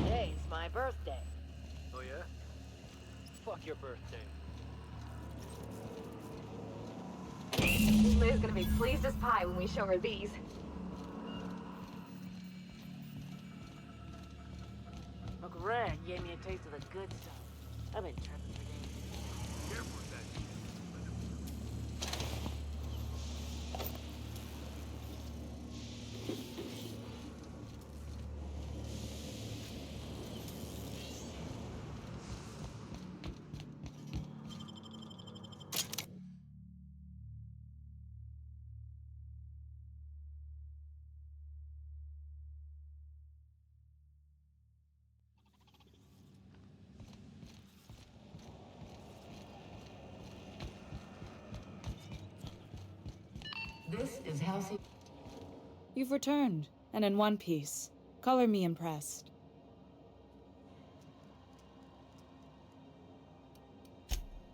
Today's my birthday. Oh yeah? Fuck your birthday. Liz gonna be pleased as pie when we show her these. Uncle Red gave me a taste of the good stuff. I've been tripping for days. Careful with that shit. This is Halsey. You've returned, and in one piece. Color me impressed.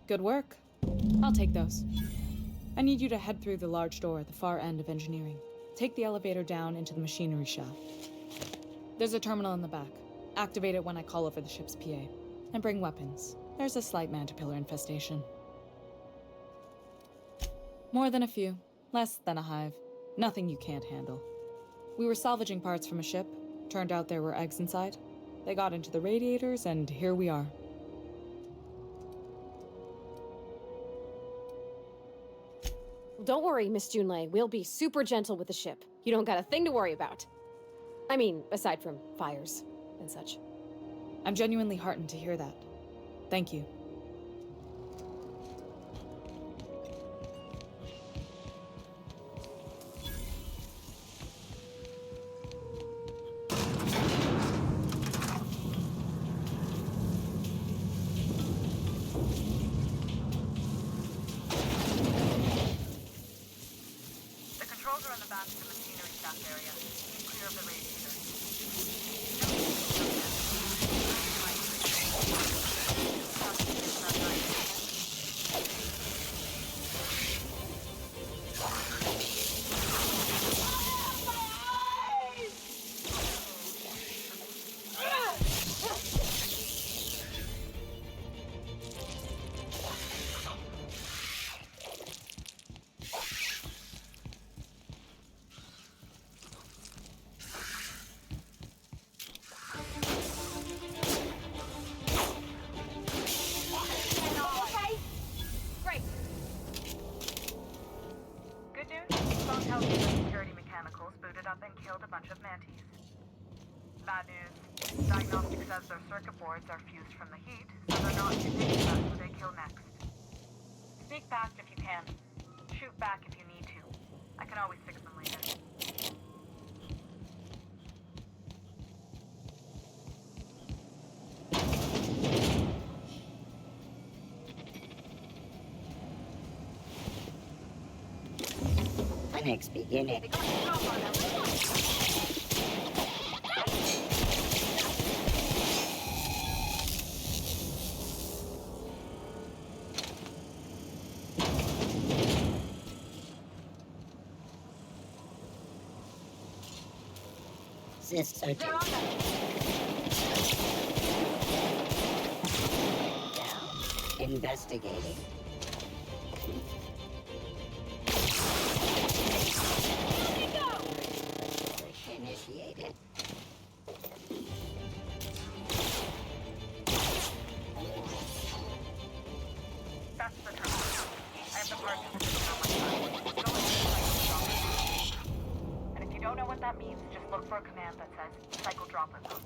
Good work. I'll take those. I need you to head through the large door at the far end of engineering. Take the elevator down into the machinery shaft. There's a terminal in the back. Activate it when I call over the ship's PA. And bring weapons. There's a slight mantipillar infestation. More than a few. Less than a hive. Nothing you can't handle. We were salvaging parts from a ship. Turned out there were eggs inside. They got into the radiators, and here we are. Don't worry, Miss Junlei. We'll be super gentle with the ship. You don't got a thing to worry about. I mean, aside from fires and such. I'm genuinely heartened to hear that. Thank you. The controls are in the back of the machinery shaft area. Keep clear of the radiator. Killed a bunch of mantis. Bad news. Diagnostic says their circuit boards are fused from the heat, so they're not too picky about who they kill next. Sneak past if you can. Shoot back if you need to. I can always fix them later. Clinics beginning. Cysts are down. Investigating. Initiated. That's means just look for a command that says cycle droplet pumps.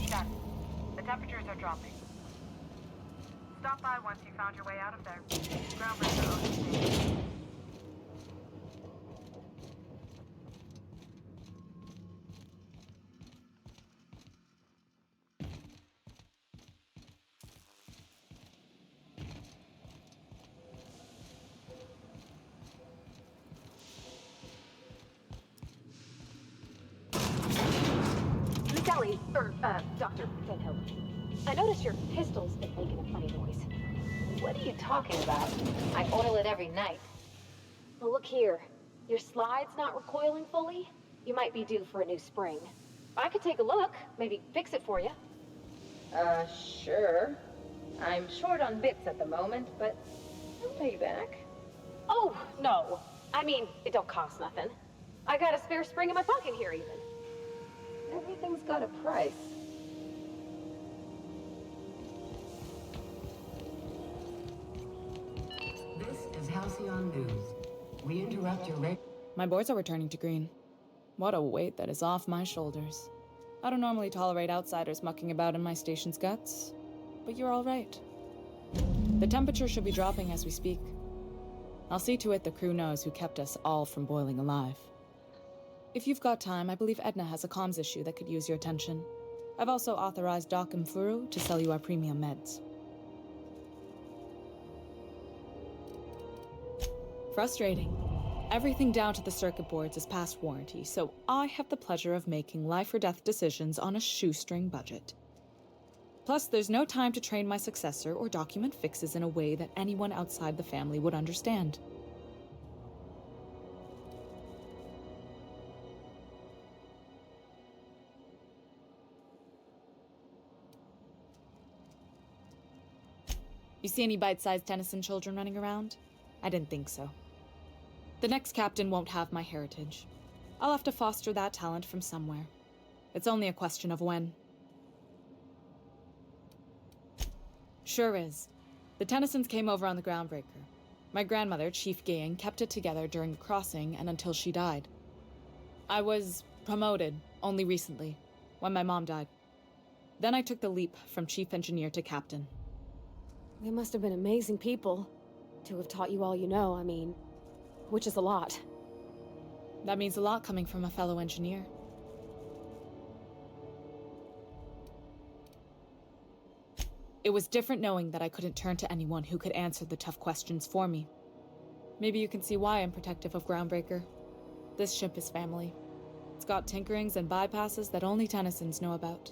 Done. The temperatures are dropping. Stop by once you found your way out of there. Groundbreaker OTC. Sally, Dr. Van Hill. I noticed your pistol's been making a funny noise. What are you talking about? I oil it every night. Well, look here. Your slide's not recoiling fully. You might be due for a new spring. I could take a look, maybe fix it for you. Sure. I'm short on bits at the moment, but I'll pay you back. Oh, no. I mean, it don't cost nothing. I got a spare spring in my pocket here, even. Everything's got a price. This is Halcyon News. We interrupt your My boards are returning to green. What a weight that is off my shoulders. I don't normally tolerate outsiders mucking about in my station's guts, but you're all right. The temperature should be dropping as we speak. I'll see to it the crew knows who kept us all from boiling alive. If you've got time, I believe Edna has a comms issue that could use your attention. I've also authorized Doc and Furu to sell you our premium meds. Frustrating. Everything down to the circuit boards is past warranty, so I have the pleasure of making life or death decisions on a shoestring budget. Plus, there's no time to train my successor or document fixes in a way that anyone outside the family would understand. You see any bite-sized Tennyson children running around? I didn't think so. The next captain won't have my heritage. I'll have to foster that talent from somewhere. It's only a question of when. Sure is. The Tennysons came over on the Groundbreaker. My grandmother, Chief Gaying, kept it together during the crossing and until she died. I was promoted only recently, when my mom died. Then I took the leap from chief engineer to captain. They must have been amazing people to have taught you all you know, I mean, which is a lot. That means a lot coming from a fellow engineer. It was different knowing that I couldn't turn to anyone who could answer the tough questions for me. Maybe you can see why I'm protective of Groundbreaker. This ship is family. It's got tinkerings and bypasses that only Tennysons know about.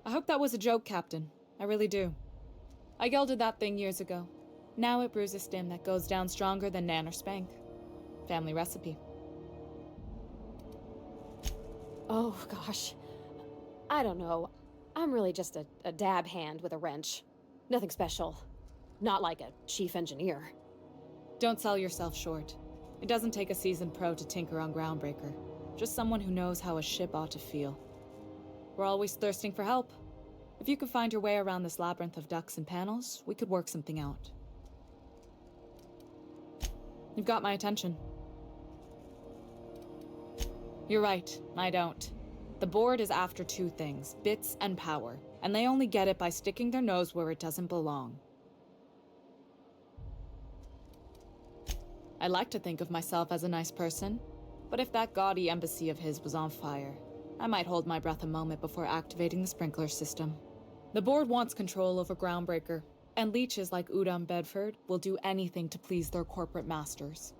I hope that was a joke, Captain. I really do. I gelded that thing years ago. Now it brews a stem that goes down stronger than Nan or Spank. Family recipe. Oh, gosh. I don't know. I'm really just a dab hand with a wrench. Nothing special. Not like a chief engineer. Don't sell yourself short. It doesn't take a seasoned pro to tinker on Groundbreaker. Just someone who knows how a ship ought to feel. We're always thirsting for help. If you could find your way around this labyrinth of ducts and panels, we could work something out. You've got my attention. You're right, I don't. The board is after two things, bits and power, and they only get it by sticking their nose where it doesn't belong. I like to think of myself as a nice person, but if that gaudy embassy of his was on fire, I might hold my breath a moment before activating the sprinkler system. The board wants control over Groundbreaker, and leeches like Udom Bedford will do anything to please their corporate masters.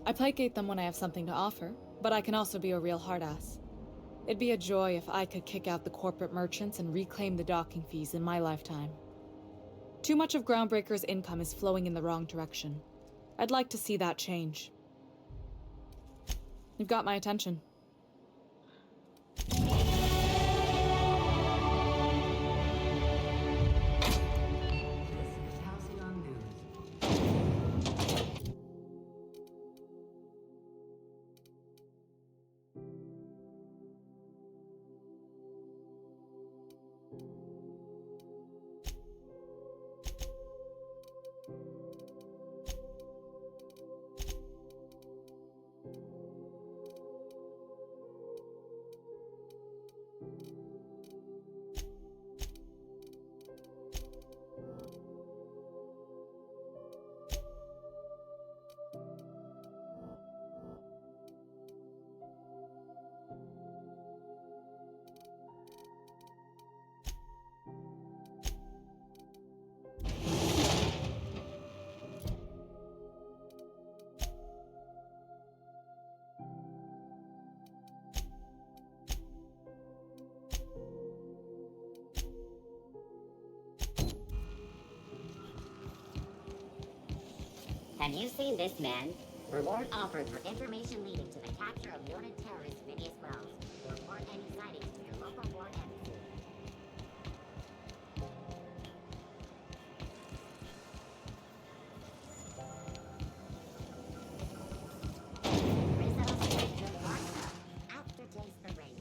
I placate them when I have something to offer, but I can also be a real hard-ass. It'd be a joy if I could kick out the corporate merchants and reclaim the docking fees in my lifetime. Too much of Groundbreaker's income is flowing in the wrong direction. I'd like to see that change. You've got my attention. Have you seen this man? Reward offered for information leading to the capture of noted terrorist Phineas Wells. Report any sightings to your local board embassy. Aftertaste of rainbow.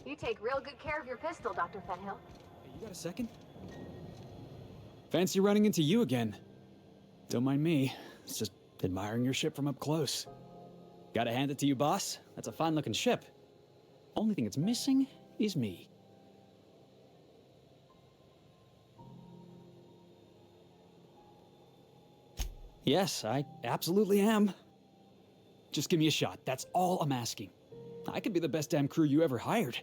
You take real good care of your pistol, Dr. Fenhill. Hey, you got a second? Fancy running into you again. Don't mind me. It's just admiring your ship from up close. Gotta hand it to you, boss. That's a fine-looking ship. Only thing it's missing is me. Yes, I absolutely am. Just give me a shot. That's all I'm asking. I could be the best damn crew you ever hired.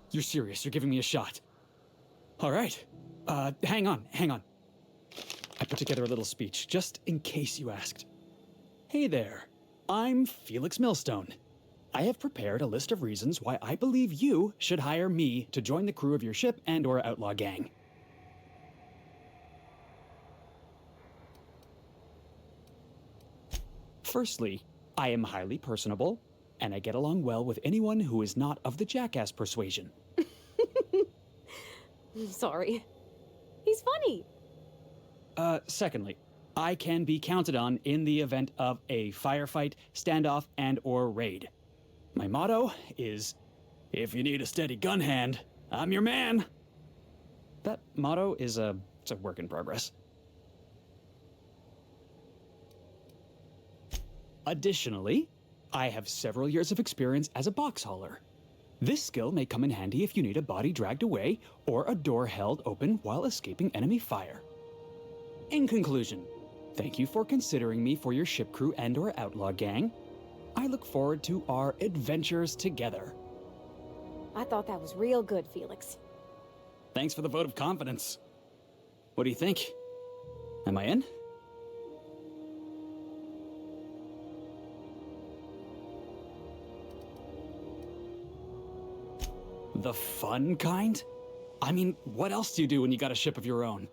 You're serious, you're giving me a shot. All right. Hang on. I put together a little speech, just in case you asked. Hey there, I'm Felix Millstone. I have prepared a list of reasons why I believe you should hire me to join the crew of your ship and/or outlaw gang. Firstly, I am highly personable, and I get along well with anyone who is not of the jackass persuasion. I'm sorry. He's funny. Secondly, I can be counted on in the event of a firefight, standoff, and/or raid. My motto is, if you need a steady gun hand, I'm your man. That motto is it's a work in progress. Additionally, I have several years of experience as a box hauler. This skill may come in handy if you need a body dragged away or a door held open while escaping enemy fire. In conclusion, thank you for considering me for your ship crew and/or outlaw gang. I look forward to our adventures together. I thought that was real good, Felix. Thanks for the vote of confidence. What do you think? Am I in? The fun kind? I mean, what else do you do when you got a ship of your own?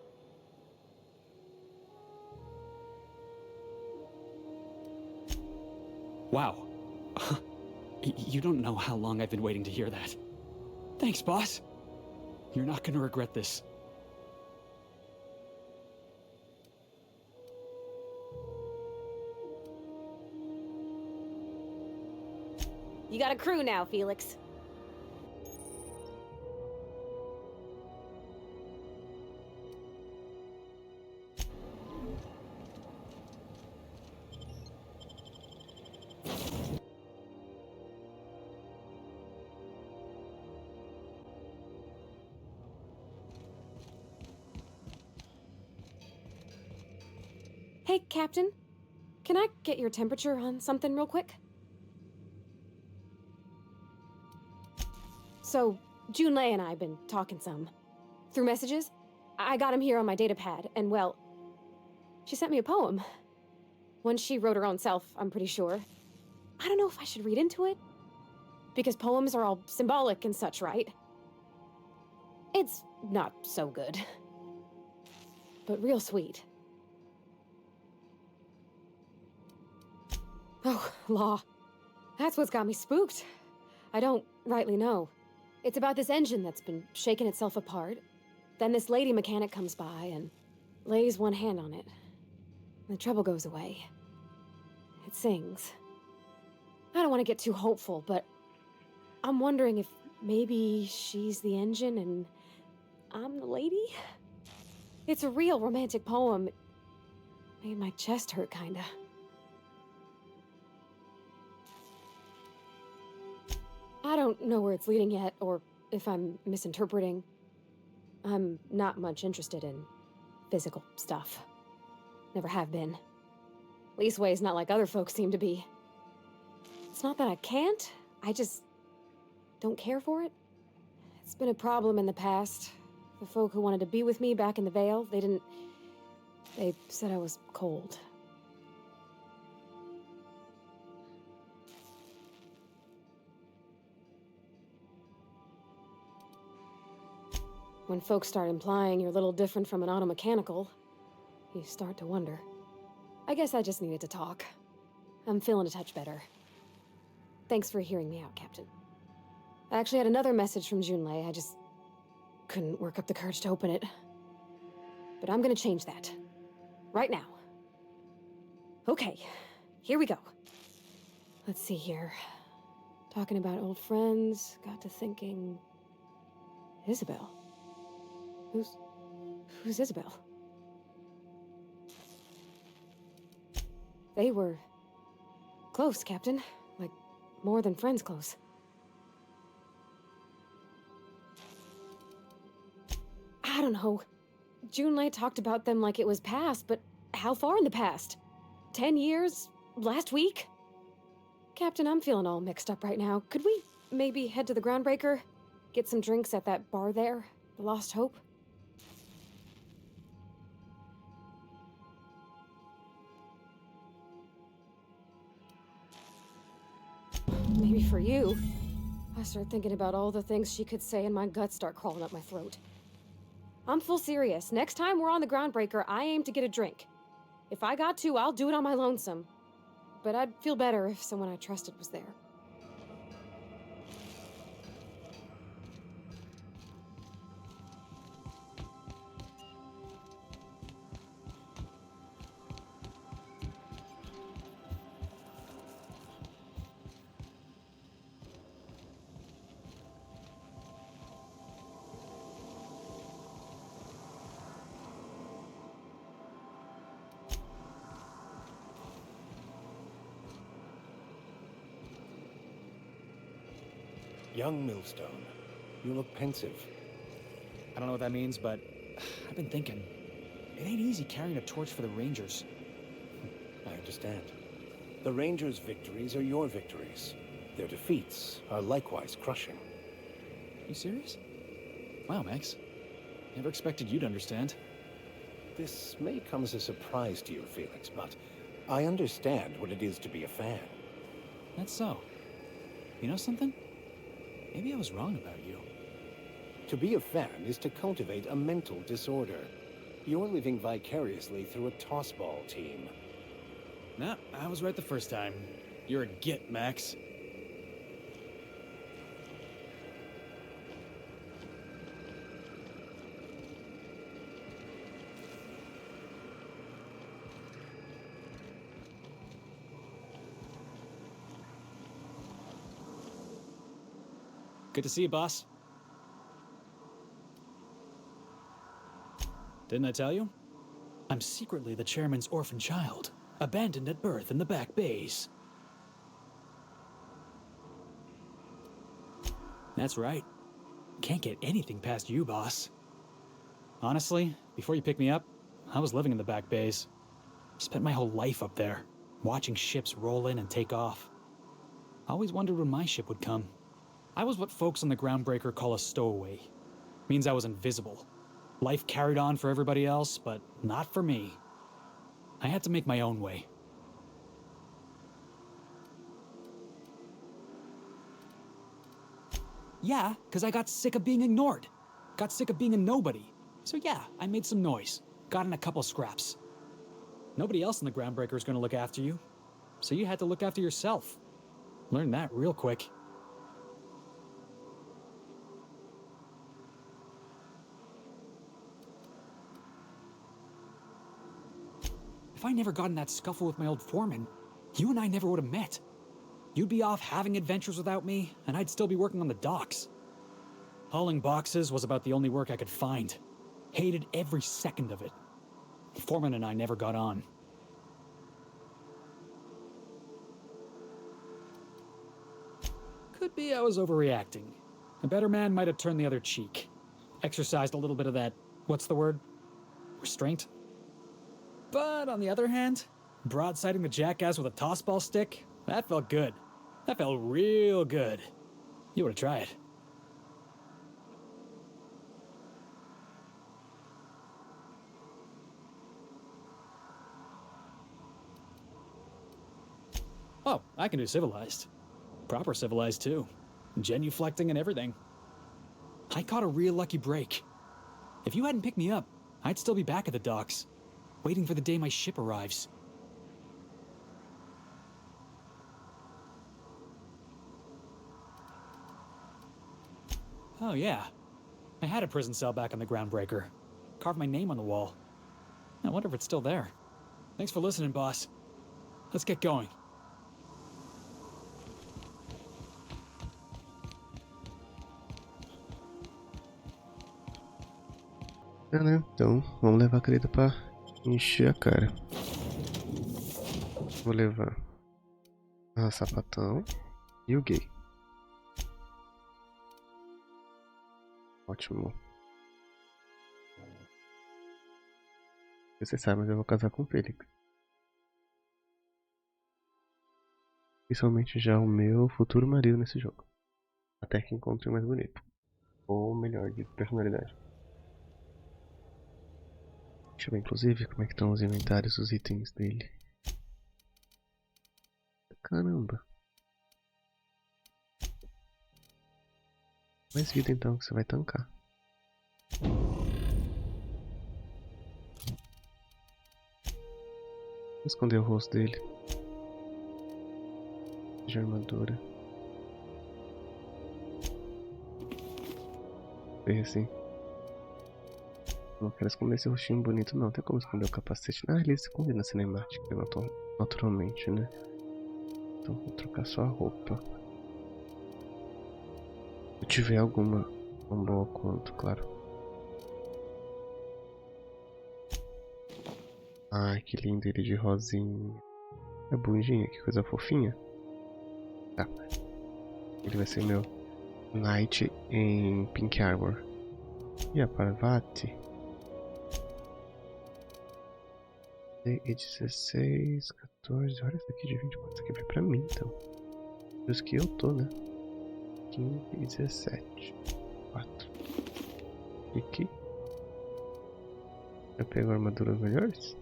Wow. You don't know how long I've been waiting to hear that. Thanks, boss. You're not gonna regret this. You got a crew now, Felix. Hey, Captain. Can I get your temperature on something real quick? So, Junlei and I have been talking some. Through messages. I got him here on my datapad, and well, she sent me a poem. One she wrote her own self, I'm pretty sure. I don't know if I should read into it. Because poems are all symbolic and such, right? It's not so good. But real sweet. Oh, law. That's what's got me spooked. I don't rightly know. It's about this engine that's been shaking itself apart. Then this lady mechanic comes by and lays one hand on it. The trouble goes away. It sings. I don't want to get too hopeful, but I'm wondering if maybe she's the engine and I'm the lady? It's a real romantic poem. Made my chest hurt, kinda. I don't know where it's leading yet, or if I'm misinterpreting. I'm not much interested in physical stuff. Never have been. Leastways not like other folks seem to be. It's not that I can't, I just don't care for it. It's been a problem in the past, The folk who wanted to be with me back in the Vale, they said I was cold. When folks start implying you're a little different from an automechanical, you start to wonder. I guess I just needed to talk. I'm feeling a touch better. Thanks for hearing me out, Captain. I actually had another message from Junlei. I just couldn't work up the courage to open it. But I'm gonna change that. Right now. Okay, here we go. Let's see here. Talking about old friends, got to thinking... Isabel. Who's Isabel? They were... close, Captain. Like, more than friends close. I don't know. Junlei talked about them like it was past, but how far in the past? 10 years? Last week? Captain, I'm feeling all mixed up right now. Could we maybe head to the Groundbreaker? Get some drinks at that bar there? The Lost Hope? Maybe for you. I start thinking about all the things she could say and my guts start crawling up my throat. I'm full serious. Next time we're on the Groundbreaker, I aim to get a drink. If I got to, I'll do it on my lonesome. But I'd feel better if someone I trusted was there. Young Millstone, you look pensive. I don't know what that means, but I've been thinking. It ain't easy carrying a torch for the Rangers. I understand. The Rangers' victories are your victories. Their defeats are likewise crushing. You serious? Wow, Max. Never expected you to understand. This may come as a surprise to you, Felix, but I understand what it is to be a fan. That's so. You know something? Maybe I was wrong about you. To be a fan is to cultivate a mental disorder. You're living vicariously through a tossball team. Nah, I was right the first time. You're a git, Max. Good to see you, boss. Didn't I tell you? I'm secretly the chairman's orphan child, abandoned at birth in the back bays. That's right. Can't get anything past you, boss. Honestly, before you picked me up, I was living in the back bays. Spent my whole life up there, watching ships roll in and take off. Always wondered when my ship would come. I was what folks on the Groundbreaker call a stowaway. Means I was invisible. Life carried on for everybody else, but not for me. I had to make my own way. Yeah, because I got sick of being ignored. Got sick of being a nobody. So yeah, I made some noise. Got in a couple scraps. Nobody else in the Groundbreaker is going to look after you. So you had to look after yourself. Learned that real quick. If I never got in that scuffle with my old foreman, you and I never would have met. You'd be off having adventures without me, and I'd still be working on the docks. Hauling boxes was about the only work I could find. Hated every second of it. Foreman and I never got on. Could be I was overreacting. A better man might have turned the other cheek. Exercised a little bit of that, what's the word? Restraint? But on the other hand, broadsiding the jackass with a tossball stick, that felt good. That felt real good. You ought to try it. Oh, I can do civilized. Proper civilized, too. Genuflecting and everything. I caught a real lucky break. If you hadn't picked me up, I'd still be back at the docks, waiting for the day my ship arrives. Oh, yeah. I had a prison cell back on the Groundbreaker. Carved my name on the wall. I wonder if it's still there. Thanks for listening, boss. Let's get going. Né? Então, vamos levar a querida pra encher a cara. Vou levar a sapatão e o gay. Ótimo. Você sabe, mas eu vou casar com o Felix. Principalmente já o meu futuro marido nesse jogo. Até que encontre o mais bonito. Ou melhor, de personalidade. Deixa eu ver, inclusive, como é que estão os inventários, os itens dele. Caramba. Mais vida então, que você vai tancar. Vou esconder o rosto dele. De armadura. Ver assim. Não quero esconder esse rostinho bonito não. Tem como esconder o capacete? Ah, ele se esconde na cinemática naturalmente, né? Então vou trocar só a roupa. Se tiver alguma tão boa quanto, claro. Ai, que lindo ele de rosinha. É bundinha, que coisa fofinha. Tá. Ele vai ser meu Knight em Pink Armor. E a Parvati? E 16, 14, olha isso aqui de 24, isso aqui vai pra mim então. Por isso que eu tô, né? 15 e 17. 4. E aqui? Eu pego armaduras melhores?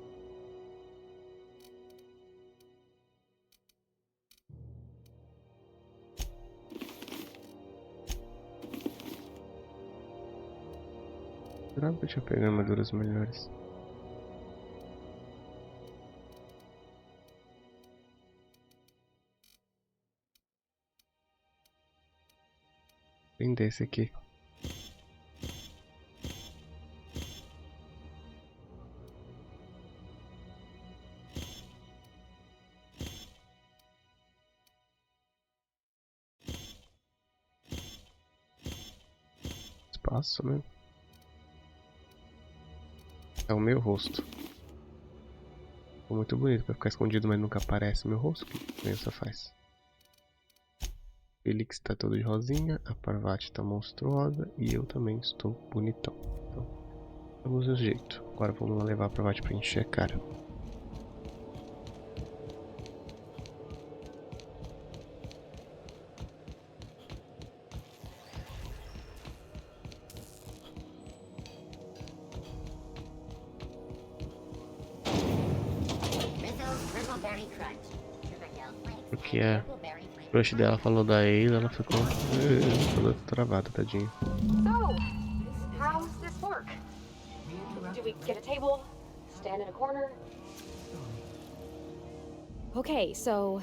Jurava que eu tinha pegado armaduras melhores. Vem desse aqui. Espaço, né? É o meu rosto. Ficou muito bonito pra ficar escondido, mas nunca aparece o meu rosto. O que a criança faz? Felix tá todo de rosinha, a Parvati tá monstruosa e eu também estou bonitão. Então, vamos do jeito. Agora vamos lá levar a Parvati pra encher a cara. Porque a crush dela falou da ex, ela ficou toda travada, tadinha. So, how's this work? Do we get a table? Stand in a corner? Okay, so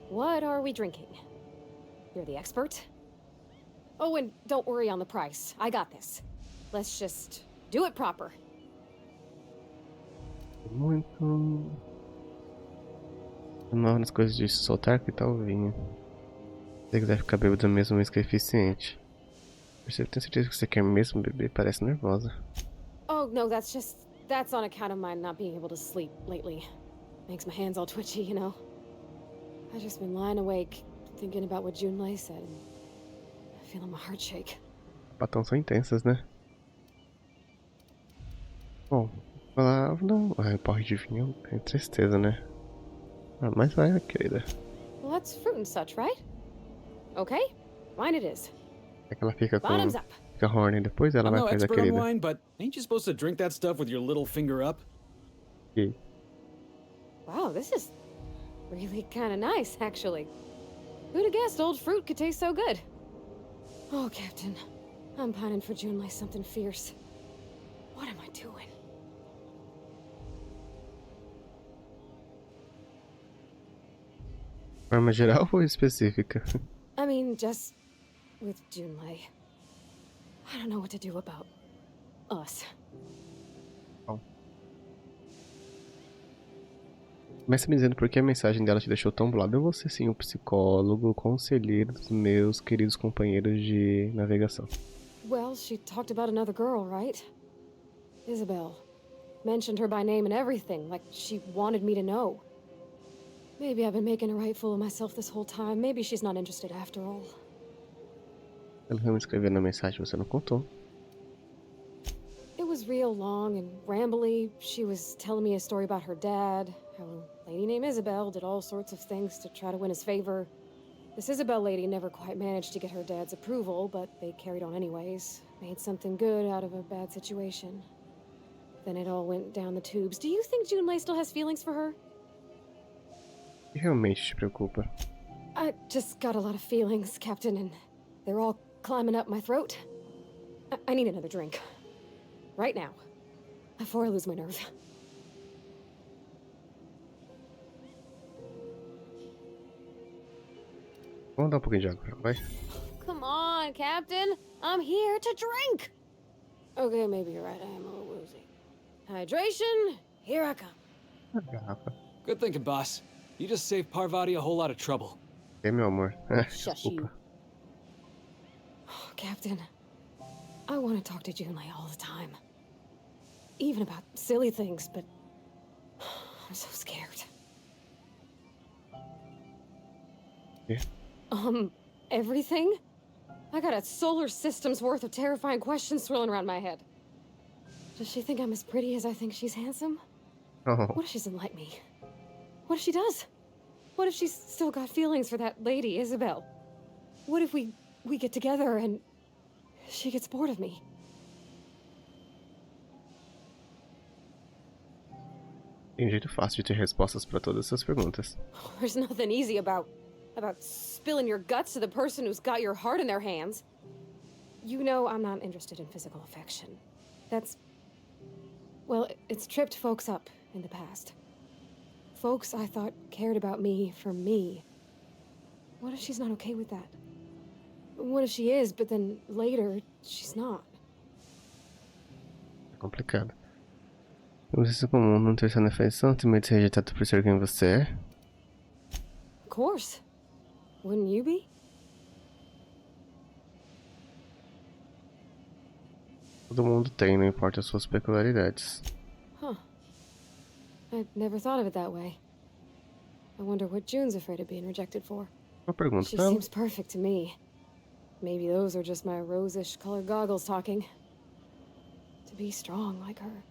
what are we drinking? You're the expert? Oh, and don't worry on the price. I got this. Let's just do it proper. Muito mal nas coisas de soltar que tá o vinho. Se você quiser ficar bêbado mesmo, isso que é eficiente. Eu tenho certeza que você quer mesmo beber, parece nervosa. Oh, no, that's on account of my not being able to sleep lately. Makes my hands all twitchy, you know. I've just been lying awake, thinking about what Junlei said, and feeling my heart shake. Patão são intensas, né? Bom, falar não. Ai, porre de vinho é tristeza, né? Ah, mas vai, querida. Well, that's fruit and such, right? Okay, wine it is. É que ela fica com... Bottoms up. Fica horny, depois ela vai I'm no atrás da expert on querida. wine, but ain't you supposed to drink that stuff with your little finger up? E... Wow, this is really kind of nice, actually. Who'd have guessed old fruit could taste so good? Oh, Captain. I'm pining for June like something fierce. What am I doing? Forma geral ou específica? I mean, just with Junlei. I don't know what to do about us. Começa me dizendo por que a mensagem dela te deixou tão bolado. Eu vou ser sim o psicólogo, o conselheiro dos meus queridos companheiros de navegação. Well, she talked about another girl, right? Isabel. Mentioned her by name and everything, like she wanted me to know. Maybe I've been making a right fool of myself this whole time. Maybe she's not interested after all. Ela realmente escreveu na mensagem, você não contou. It was real long and rambly. She was telling me a story about her dad, how a lady named Isabel did all sorts of things to try to win his favor. This Isabel lady never quite managed to get her dad's approval, but they carried on anyways. Made something good out of a bad situation. Then it all went down the tubes. Do you think Junlei still has feelings for her? O que realmente te preocupa? I just got a lot of feelings, Captain, and they're all climbing up my throat. I need another drink. Right now. Before I lose my nerve. Vamos dar um pouquinho de água, vai. Come on, Captain. I'm here to drink. Okay, maybe you're right. I am a little woozy. Hydration, here I come. Garrafa. Good thinking, boss. You just saved Parvati a whole lot of trouble. É, meu amor. Shush you. Oh, Captain, I want to talk to Junlei all the time. Even about silly things, but I'm so scared. Yeah. Everything? I got a solar system's worth of terrifying questions swirling around my head. Does she think I'm as pretty as I think she's handsome? Oh. What if she doesn't like me? What if she does? What if she's still got feelings for that lady, Isabel? What if we get together and she gets bored of me? Tem um jeito fácil de ter respostas para todas essas perguntas. There's nothing easy about spilling your guts to the person who's got your heart in their hands. You know I'm not interested in physical affection. That's... well, it's tripped folks up in the past. Folks I thought cared about me for me. What if she's not okay with that? What if she is, but then later, she's not? É complicado. Não sei se é comum não ter essa afeição, ter medo de ser rejeitado por ser quem você é. Of course. Wouldn't you be? Todo mundo tem, não importa as suas peculiaridades. Huh. I'd never thought of it that way. I wonder what June's afraid of being rejected for. Uma pergunta She pra ela. seems perfect to me. Maybe those are just my rosish colored goggles talking. To be strong like her.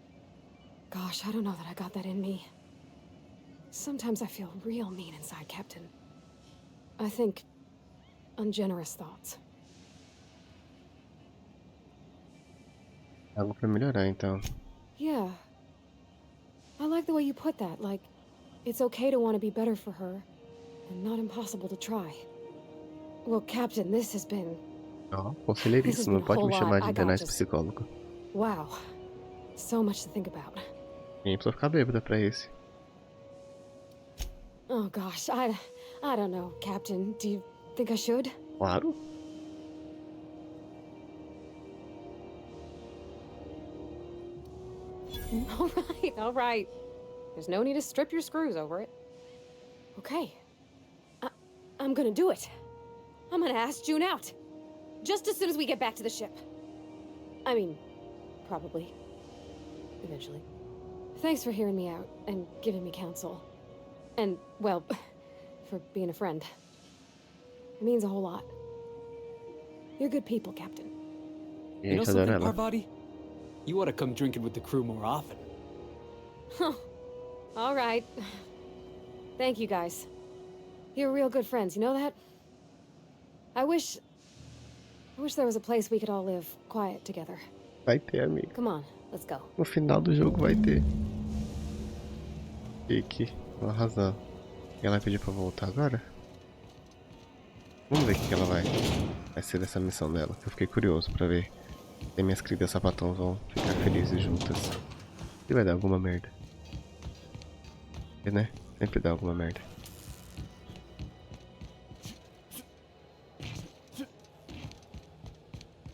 Gosh, I don't know that I got that in me. Sometimes I feel real mean inside, Captain. I think ungenerous thoughts. Algo pra melhorar, então. Yeah. I like the way you put that, like, it's okay to want to be better for her, and not impossible to try. Well, Captain, this has been... Ó, conselheiríssimo, pode me chamar de Denais psicólogo. Wow. So much to think about. Nem precisa ficar bêbada pra esse. Oh gosh, I don't know, Captain. Do you think I should? Claro. All right. There's no need to strip your screws over it. Okay. I'm gonna do it. I'm gonna ask June out. Just as soon as we get back to the ship. I mean, probably. Eventually. Thanks for hearing me out and giving me counsel. And, well, for being a friend. It means a whole lot. You're good people, Captain. You know something, Parvati? You ought to come drinking with the crew more often. Huh. All right. Thank you, guys. You're real good friends, you know that? I wish there was a place we could all live quiet together. Vai ter, amigo. Come on, let's go. No final do jogo vai ter. Fique, vou arrasar. Ela vai pedir pra voltar agora? Vamos ver o que ela vai ser dessa missão dela. Eu fiquei curioso pra ver se minhas queridas sapatões vão ficar felizes juntas. E vai dar alguma merda. Né? Sempre dá alguma merda.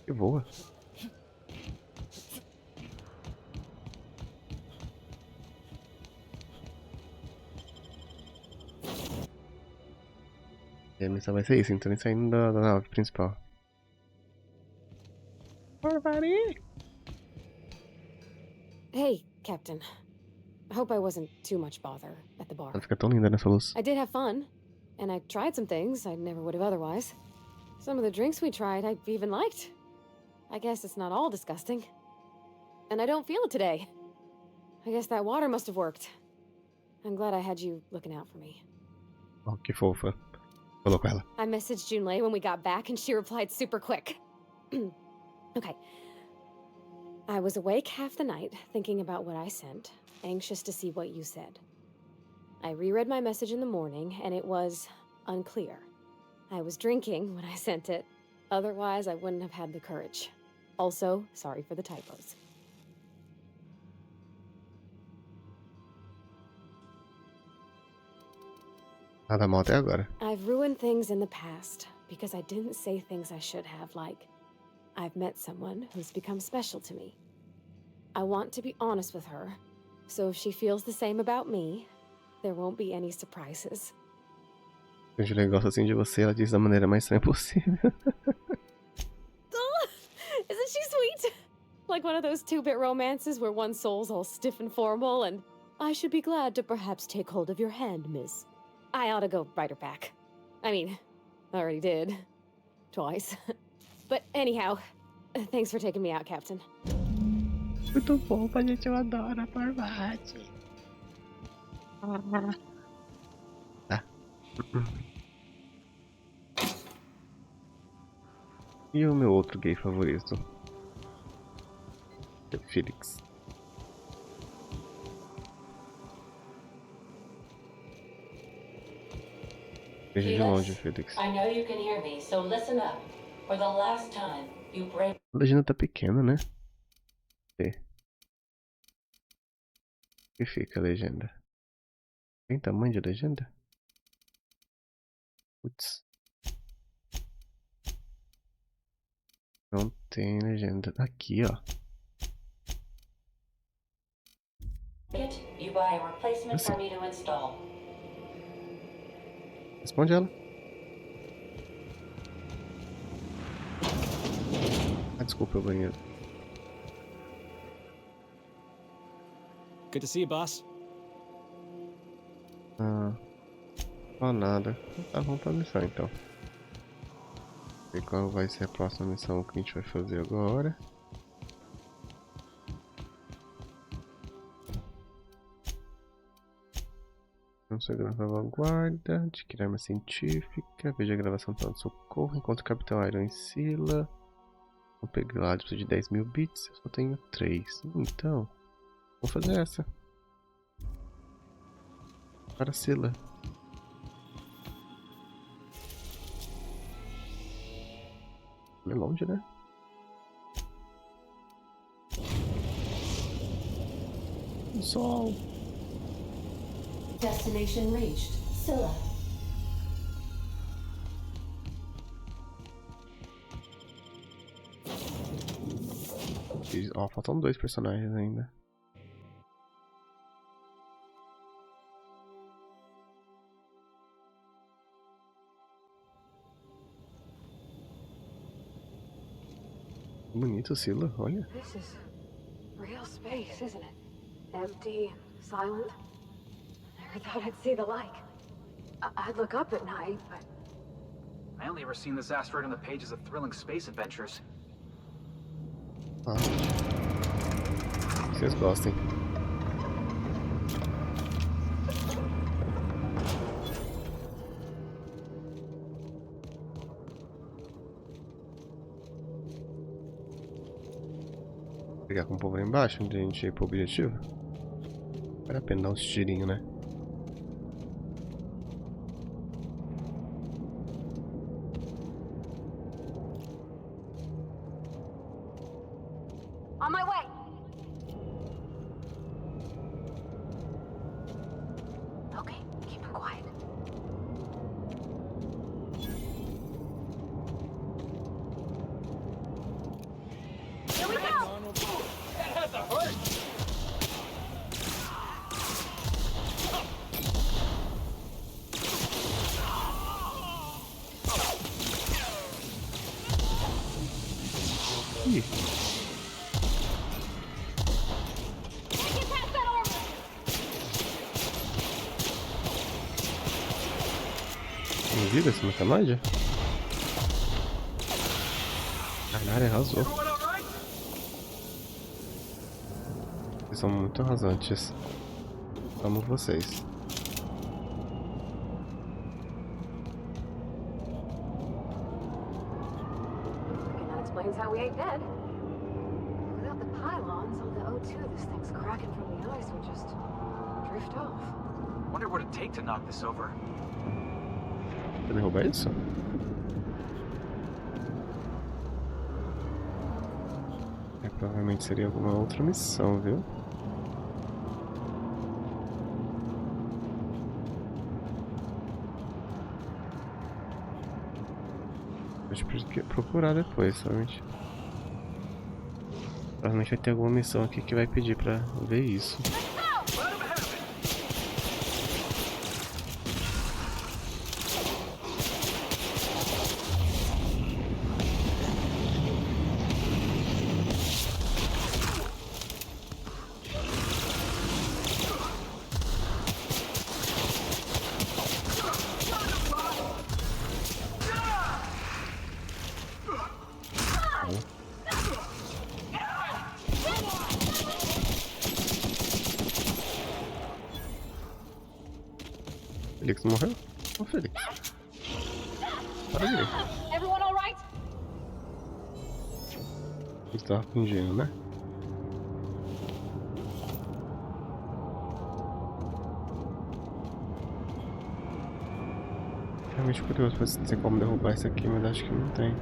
Que voa. E a missão vai ser isso, então saindo da nave principal. Hey, Captain. I hope I wasn't too much bother at the bar. Ela fica tão linda nessa luz. I did have fun, and I tried some things I never would have otherwise. Some of the drinks we tried I even liked. I guess it's not all disgusting. And I don't feel it today. I guess that water must have worked. I'm glad I had you looking out for me. Oh, que fofa. Falou com ela. I messaged Junlei when we got back, and she replied super quick. Okay. I was awake half the night, thinking about what I sent, anxious to see what you said. I reread my message in the morning, and it was unclear. I was drinking when I sent it. Otherwise, I wouldn't have had the courage. Also, sorry for the typos. Nada mal até agora. I've ruined things in the past because I didn't say things I should have, like, I've met someone who's become special to me. I want to be honest with her, so if she feels the same about me, there won't be any surprises. A gente gosta assim de você, ela diz da maneira mais estranha possível. Oh, isn't she sweet? Like one of those two-bit romances where one soul's all stiff and formal and, I should be glad to perhaps take hold of your hand, miss. I ought to go write her back. I mean, I already did. Twice. But anyhow, thanks for taking me out, Captain. Muito bom, gente, eu adoro a Parte. Tá. E o meu outro gay favorito? É Felix. Veja de longe, Felix. I know you can hear me, so listen up. For the last time, you break. A legenda tá pequena, né? Que fica a legenda? Tem tamanho de legenda? Putz. Não tem legenda. Aqui, ó. You buy a replacement for me to install. Responde ela. Ah, desculpa, o banheiro. Good to see you, boss. Ah, não nada. Tá, vamos pra missão então. E qual vai ser a próxima missão que a gente vai fazer agora? Não sei, grava vanguarda, adquirir arma científica, veja a gravação do plano de socorro, encontre o Capitão Iron em Sila. Vou pegar lá, preciso de 10.000 bits, eu só tenho 3. Então, vou fazer essa. Para Sila. É longe, né? O sol. Destination reached. Scylla. Ó, faltam 2 personagens ainda. Bonito, Sila, olha. This is real space, isn't it? Empty, silent. Never thought I'd see the like. I'd look up at night, but... I only ever seen this asteroid on the pages of thrilling space adventures. Ah. Vocês gostem. Pegar com o povo lá embaixo, onde a gente ir pro objetivo. Vale a pena dar uns tirinhos, né? On my way. Okay, keep it quiet. Here we go! That had to hurt! Ih. Tem vida esse matamage? Caralho, arrasou. Vocês são muito arrasantes. Amo vocês. That explains how we ain't dead. Without the pylons, all the O2 this thing's cracking from the ice would just drift off. Wonder what it'd take to knock this over. Pra derrubar isso? Provavelmente seria alguma outra missão, viu? Pode procurar depois, somente. Provavelmente vai ter alguma missão aqui que vai pedir pra ver isso. Felix morreu? Ô, Felix. Para aí. Everyone all right? Ele tava fingindo, né? Realmente curioso pra se tem como derrubar isso aqui, mas acho que não tem.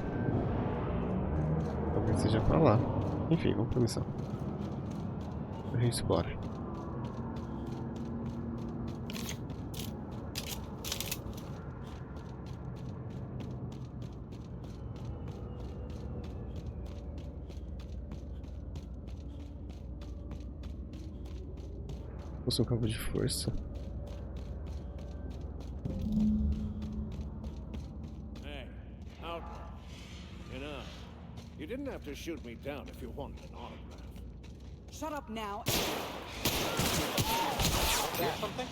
Talvez seja pra lá. Enfim, vamos pra missão. A gente explora. Usa um campo de força. Hey, Outlaw. You know, you didn't have to shoot me down if you wanted an autograph. Shut up now. Got something?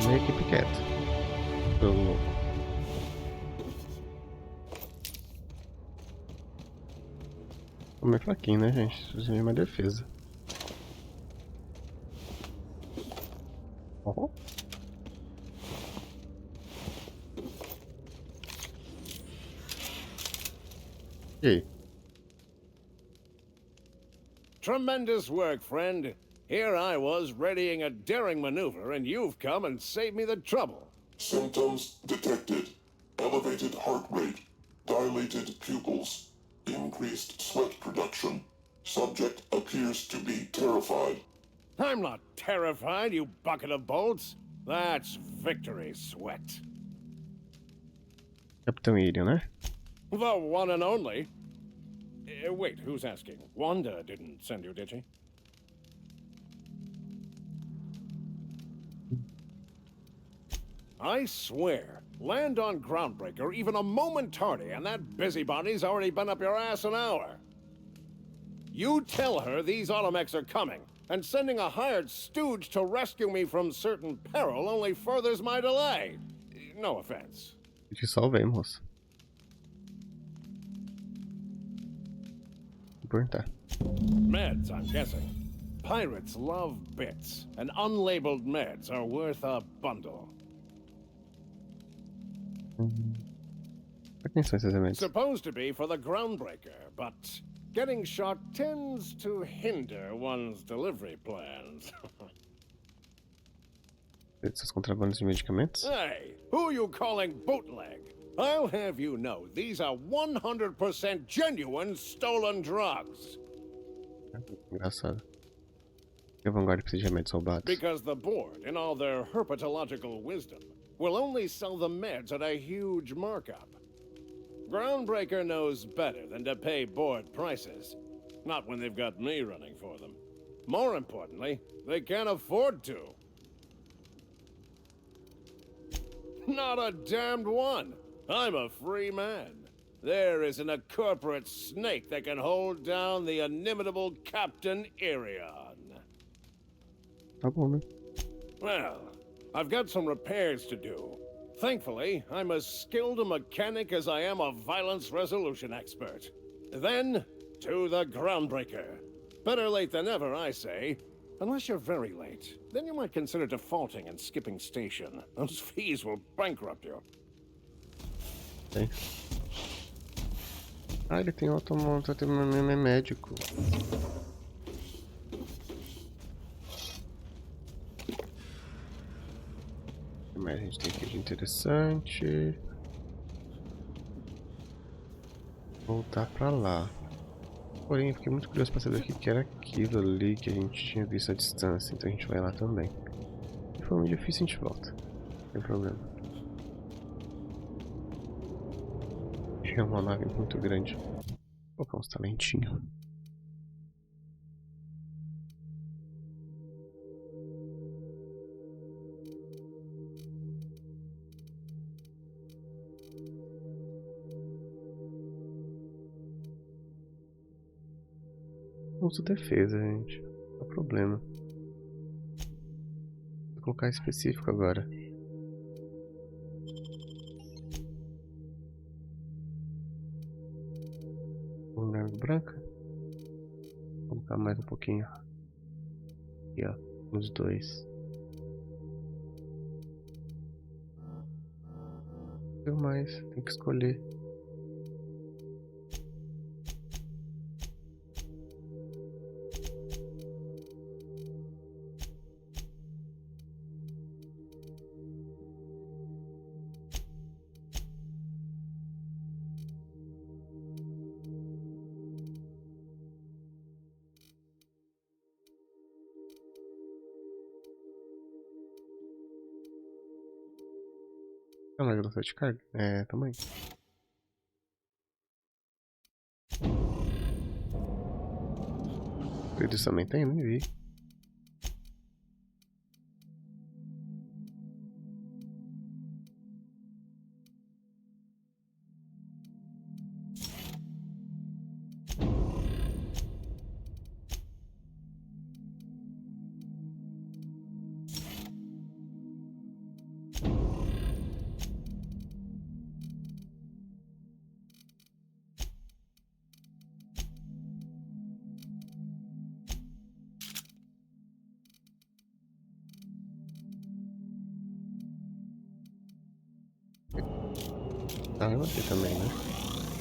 Minha equipe quieta. Pelo louco. Como é fraquinho, né, gente? Isso é uma defesa. Oh. E aí? Tremendous work, friend. Here I was readying a daring maneuver, and you've come and saved me the trouble. Symptoms detected. Elevated heart rate, dilated pupils, increased sweat production. Subject appears to be terrified. I'm not terrified, you bucket of bolts. That's victory sweat. Capitão Irion, né? The one and only. Wait, who's asking? Wanda didn't send you, did she? I swear, land on Groundbreaker even a moment tardy, and that busybody's already been up your ass an hour. You tell her these automechs are coming, and sending a hired stooge to rescue me from certain peril only furthers my delay. No offense. Eu te salvei, moça. Vou perguntar. Meds, I'm guessing. Pirates love bits, and unlabeled meds are worth a bundle. Pra quem são esses remédios? Supposed to be for the groundbreaker, but getting shot tends to hinder one's delivery plans. Esses contrabandos de medicamentos? Hey, who are you calling bootleg? I'll have you know, these are 100% genuine stolen drugs. Engraçado. E a vanguarda precisa de remédios roubados? Because the board, in all their herpetological wisdom, will only sell the meds at a huge markup. Groundbreaker knows better than to pay board prices. Not when they've got me running for them. More importantly, they can't afford to. Not a damned one. I'm a free man. There isn't a corporate snake that can hold down the inimitable Captain Irion. Tá bom, né? Well, I've got some repairs to do. Thankfully, I'm as skilled a mechanic as I am a violence resolution expert. Then, to the groundbreaker. Better late than never, I say. Unless you're very late. Then you might consider defaulting and skipping station. Those fees will bankrupt you. Tem. Ah, ele tem automóvel, tem um médico. O que mais a gente tem aqui de interessante? Voltar pra lá. Porém, eu fiquei muito curioso pra saber o que era aquilo ali que a gente tinha visto à distância. Então a gente vai lá também. Se for muito difícil, a gente volta. Não tem problema. É uma nave muito grande. Vou colocar uns talentinhos. Uso defesa, gente. Não é problema. Vou colocar específico agora. Branca. Vou colocar mais um pouquinho. Aqui, ó. Nos dois. Não mais. Tem que escolher. É uma velocidade de carga? É, também. Isso também tem, nem vi. Ah, eu aqui também, né?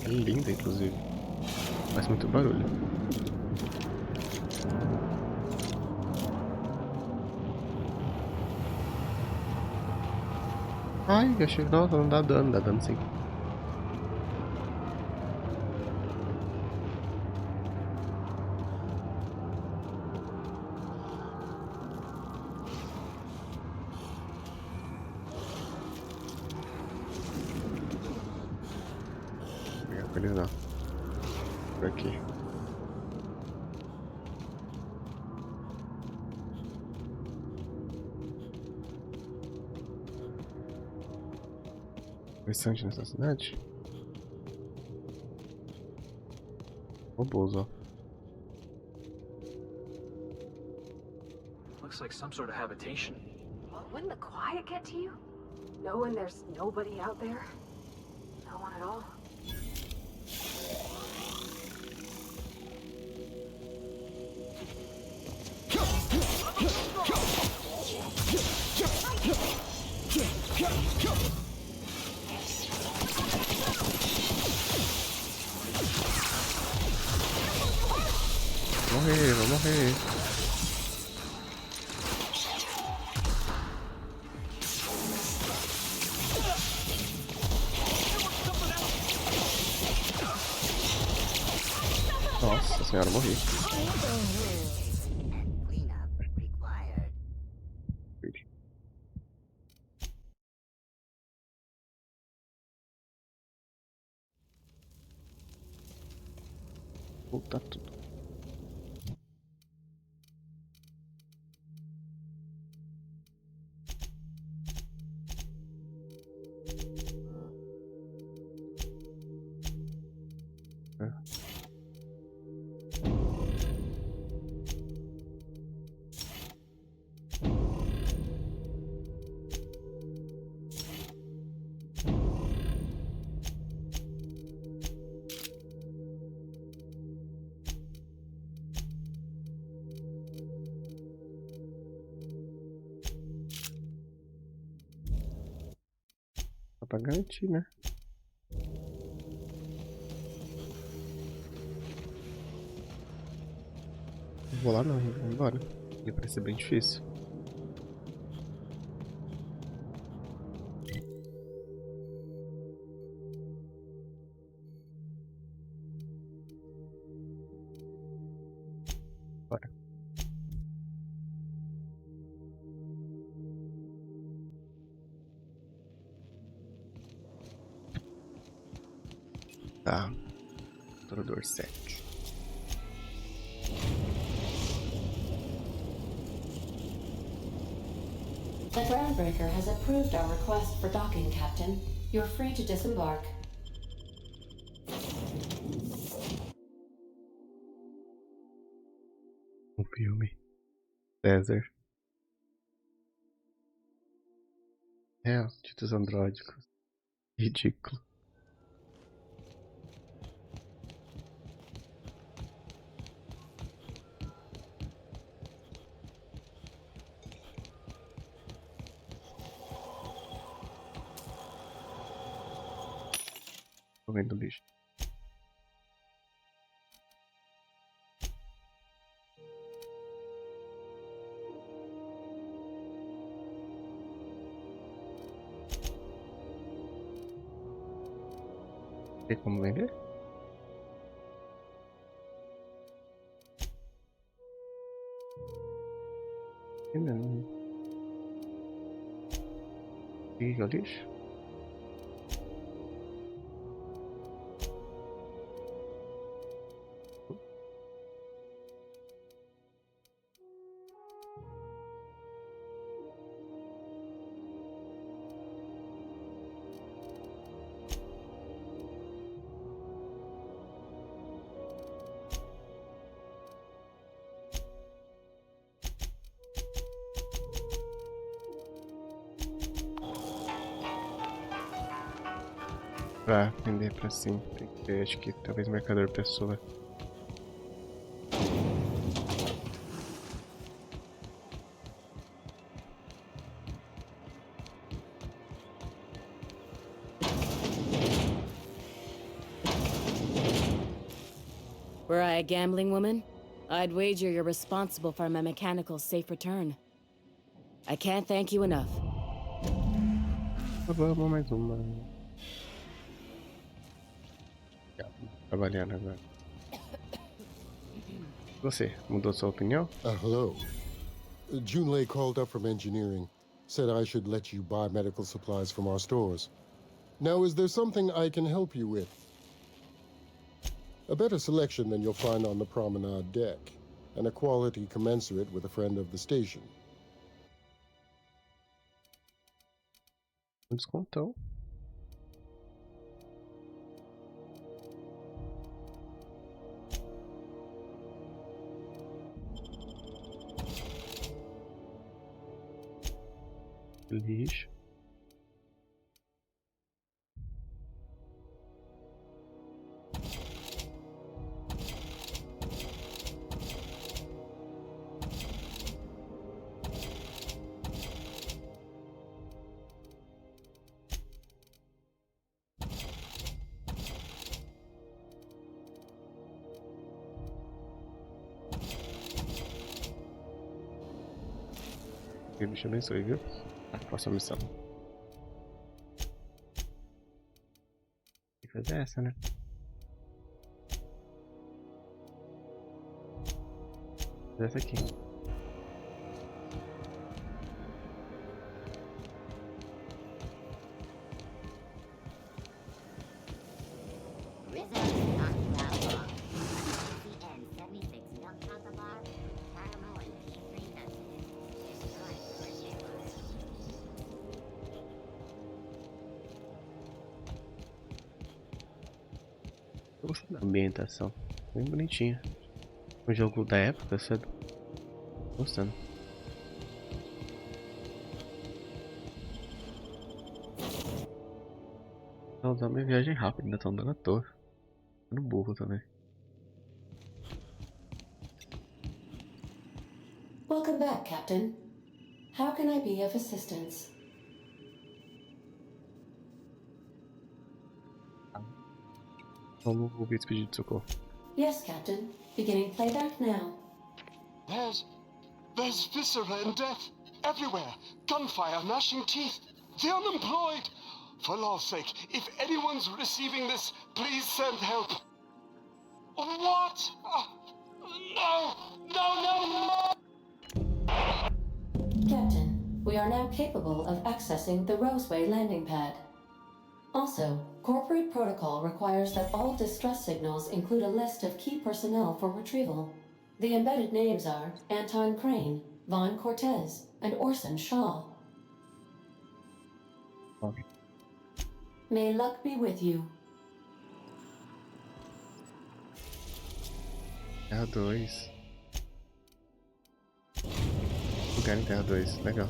É linda, inclusive. Faz muito barulho. Ai, achei que não dá dano sim. Eles não. Por aqui. Interessante nessa cidade. Robôs, ó. Looks like some sort of habitation. Wouldn't the quiet get to you? Knowing there's nobody out there? No one at all? morrer, vou morrer. Nossa senhora, morri. Voltar tudo. Pra garantir, né? Não vou lá não, vou embora. Ia parecer bem difícil. Bora. Tá. Motorador 7. The groundbreaker has approved our request for docking, Captain. You're free to disembark. Um filme. César. É, títulos andróidicos. Ridículo. Tô vendo lixo. Tem como vender? Ainda não. E o lixo? Pra vender pra sim, tem que ter, acho que talvez marcador pessoa. Were I a gambling woman, I'd wager you're responsible for my mechanical safe return. I can't thank you enough. Vamos mais uma. Trabalhando agora. Você, mudou sua opinião? Hello. Junlei called up from engineering. Said I should let you buy medical supplies from our stores. Now, is there something I can help you with? A better selection than you'll find on the promenade deck, and a quality commensurate with a friend of the station. Descontão. Lixo. Deus te abençoe, viu? Próxima missão. Tem que fazer essa, né? Fazer essa aqui. Eu gostei da ambientação, bem bonitinha. Um jogo da época, sabe? Gostando. Vou usar minha viagem rápida, ainda tô andando à toa. No burro também. Welcome back, Captain. How can I be of assistance? Vamos ouvir esse pedido de socorro. Yes, Captain. Beginning playback now. There's viscera and death everywhere. Gunfire, gnashing teeth. The unemployed. For law's sake, if anyone's receiving this, please send help. What? No! No, no, no! Captain, we are now capable of accessing the Roseway landing pad. Also, corporate protocol requires that all distress signals include a list of key personnel for retrieval. The embedded names are Anton Crane, Vaughn Cortez, and Orson Shaw. Okay. May luck be with you. Terra 2. Lugar em Terra 2, legal.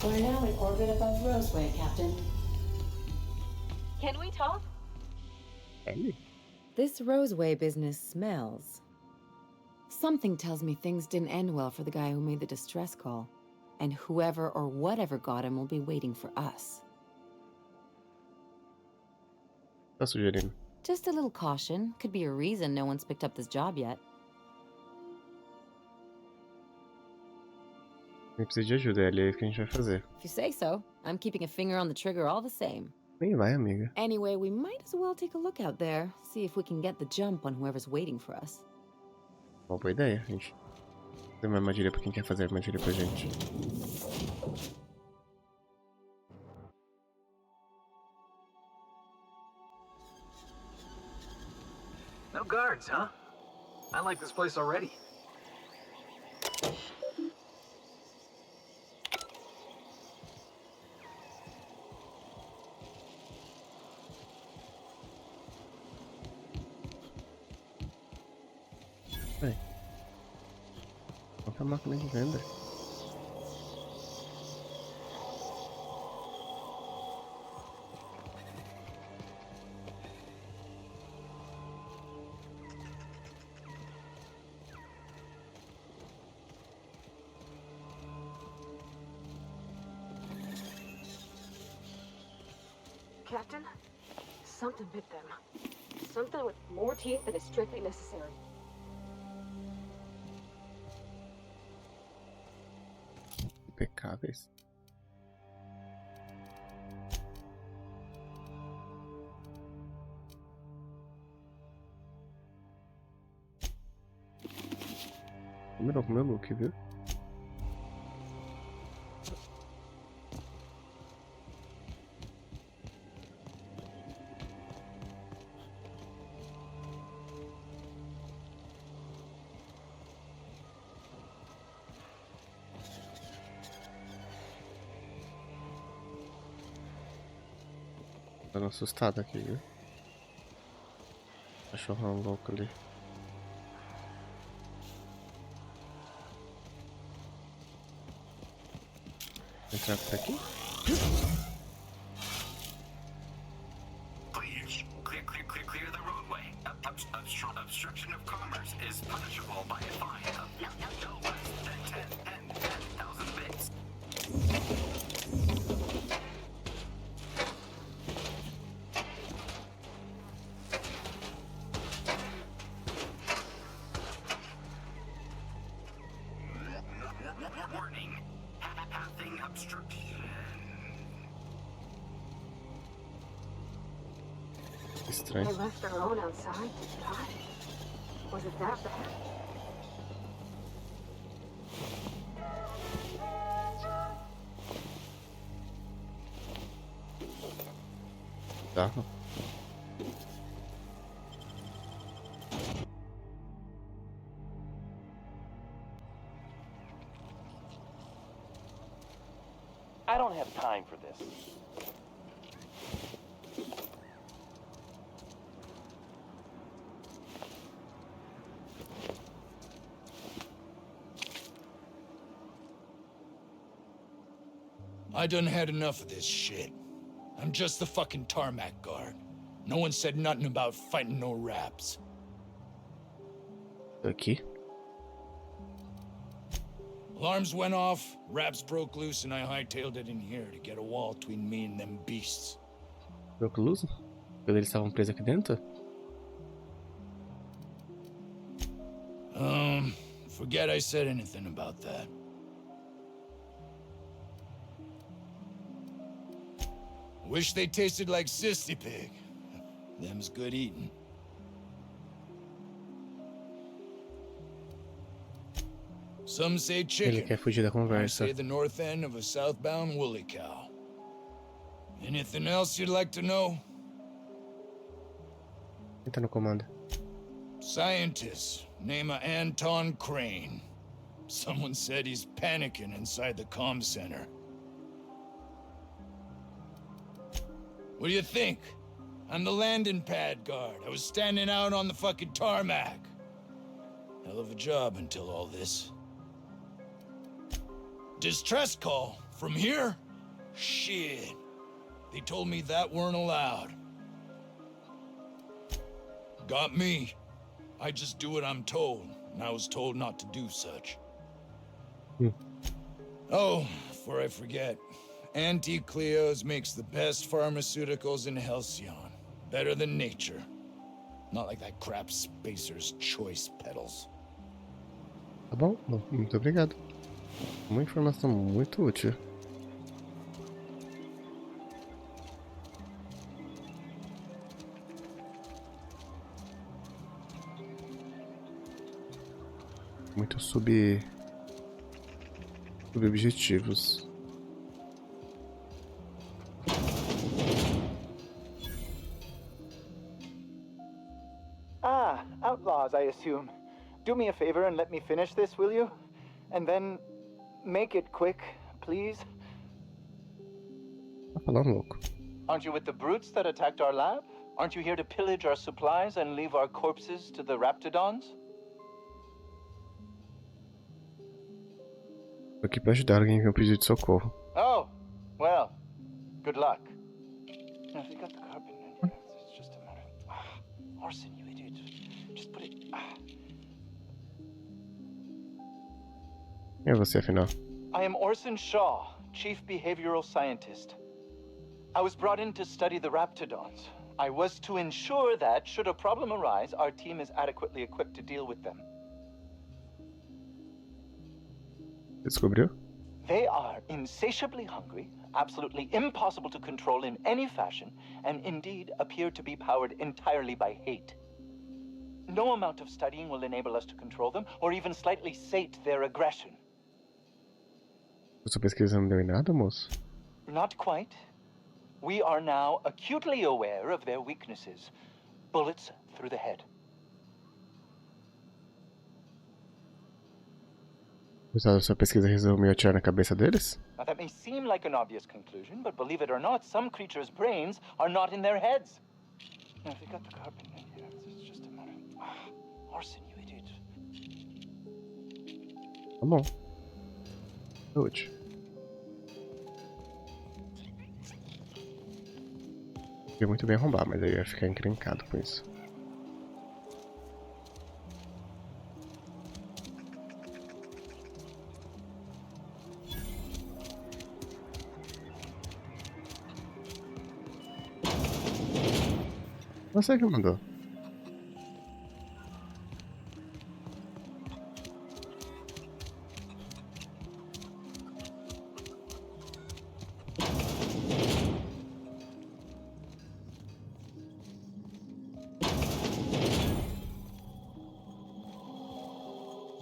We're now in orbit above Roseway, Captain. Can we talk? Hey. This Roseway business smells. Something tells me things didn't end well for the guy who made the distress call. And whoever or whatever got him will be waiting for us. Tá sugerindo. Just a little caution. Could be a reason no one's picked up this job yet. Eu preciso de ajuda, é isso que a gente vai fazer. If you say so. I'm keeping a finger on the trigger all the same. Nem vai, amiga. Anyway, we might as well take a look out there. See if we can get the jump on whoever's waiting for us. Uma boa ideia, gente. Tem uma armadilha pra quem quer fazer armadilha pra gente. No guards, huh? I like this place already. Bem. Qual é a máquina de venda? Captain, something bit them. Something with more teeth than is strictly necessary. Impecáveis. Combinou com o meu look, viu? Dando assustado aqui, viu? Cachorrão louco ali. Entrar por aqui? Please, clear the roadway. Obstruction of commerce is punishable by a fine of no less than 10,000 bits. estranho. They left her alone outside. God, was it that bad? Tá. I don't have time for this. I done had enough of this shit. I'm just the fucking tarmac guard. No one said nothing about fighting no raps. Aqui. Alarms went off, raps broke loose, and I hightailed it in here to get a wall between me and them beasts. Broke loose? Quando eles estavam presos aqui dentro? Forget I said anything about that. Wish they tasted like Sissy Pig. Them's good eating. Some say chicken. Ele quer fugir da I conversa. say the north end of a southbound woolly cow. Anything else you'd like to know? Quem tá no comando? Scientist, name of Anton Crane. Someone said he's panicking inside the comm center. What do you think? I'm the landing pad guard. I was standing out on the fucking tarmac. Hell of a job until all this. Distress call? From here? Shit. They told me that weren't allowed. Got me. I just do what I'm told, and I was told not to do such. Oh, before I forget, Auntie Cleo's makes the best pharmaceuticals in Halcyon. Better than nature. Not like that crap Spacer's Choice pedals. Tá bom? Muito obrigado. Uma informação muito útil. Muito subobjetivos. Ah, outlaws, I assume. Do me a favor and let me finish this, will you? And then make it quick, please. Tá falando louco. Aren't you with the brutes that attacked our lab? Aren't you here to pillage our supplies and leave our corpses to the raptidons? Tô aqui pra ajudar alguém que eu pedido de socorro. Oh, well, good luck. Now, if you got the carpet in here, it's just a matter of... Orson, you idiot. Just put it... Quem é você, afinal? I am Orson Shaw, Chief Behavioral Scientist. I was brought in to study the raptidons. I was to ensure that, should a problem arise, our team is adequately equipped to deal with them. Descobriu? They are insatiably hungry, absolutely impossible to control in any fashion, and indeed appear to be powered entirely by hate. No amount of studying will enable us to control them, or even slightly sate their aggression. Sua pesquisa não deu em nada, moço? Not quite. We are now acutely aware of their weaknesses. Bullets through the head. O resultado da sua pesquisa resumiu atirar na cabeça deles? Now that may seem like an obvious conclusion, but believe it or not, some creatures' brains are not in their heads. Now if you got the carpet in here, it's just a matter of... Orson, you idiot. Tá bom. Saúde. Podia muito bem arrombar, mas eu ia ficar encrencado com isso. Você que mandou.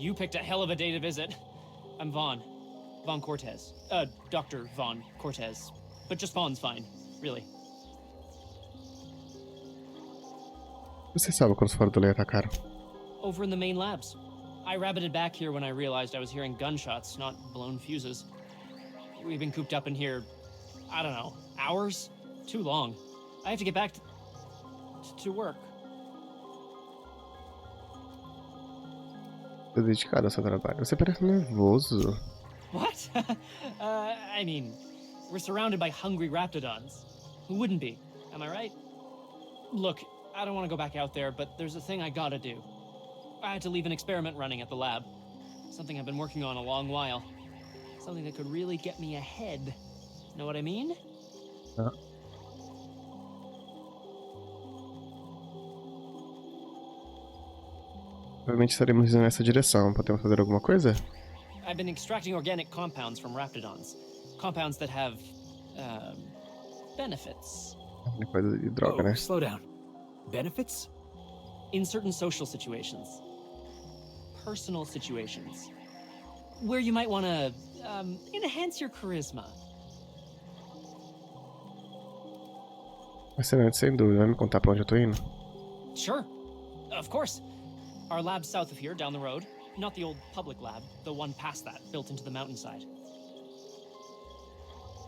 You picked a hell of a day to visit. I'm Vaughn. Vaughn Cortez. Dr. Vaughn Cortez. But just Vaughn's fine, really. Você sabe quando os Fordolei atacaram? Over in the main labs. I rabbited back here when I realized I was hearing gunshots, not blown fuses. We've been cooped up in here, I don't know, hours? Too long. I have to get back to work. Tô dedicado ao seu trabalho. Você parece nervoso. What? I mean, we're surrounded by hungry raptidons. Who wouldn't be? Am I right? Look, I don't want to go back out there, but there's a thing I gotta do. I had to leave an experiment running at the lab. Something I've been working on a long while. Something that could really get me ahead. Know what I mean? Provavelmente estaremos indo nessa direção. Podemos fazer alguma coisa? I've been extracting organic compounds from raptidons. Compounds that have, benefits. É coisa de droga, né? Slow down. Benefits? In certain social situations. Personal situations. Where you might want to, enhance your charisma. Excelente, sem dúvida. Vai me contar pra onde eu tô indo? Sure. Of course. Our lab's south of here, down the road. Not the old public lab, the one past that, built into the mountainside.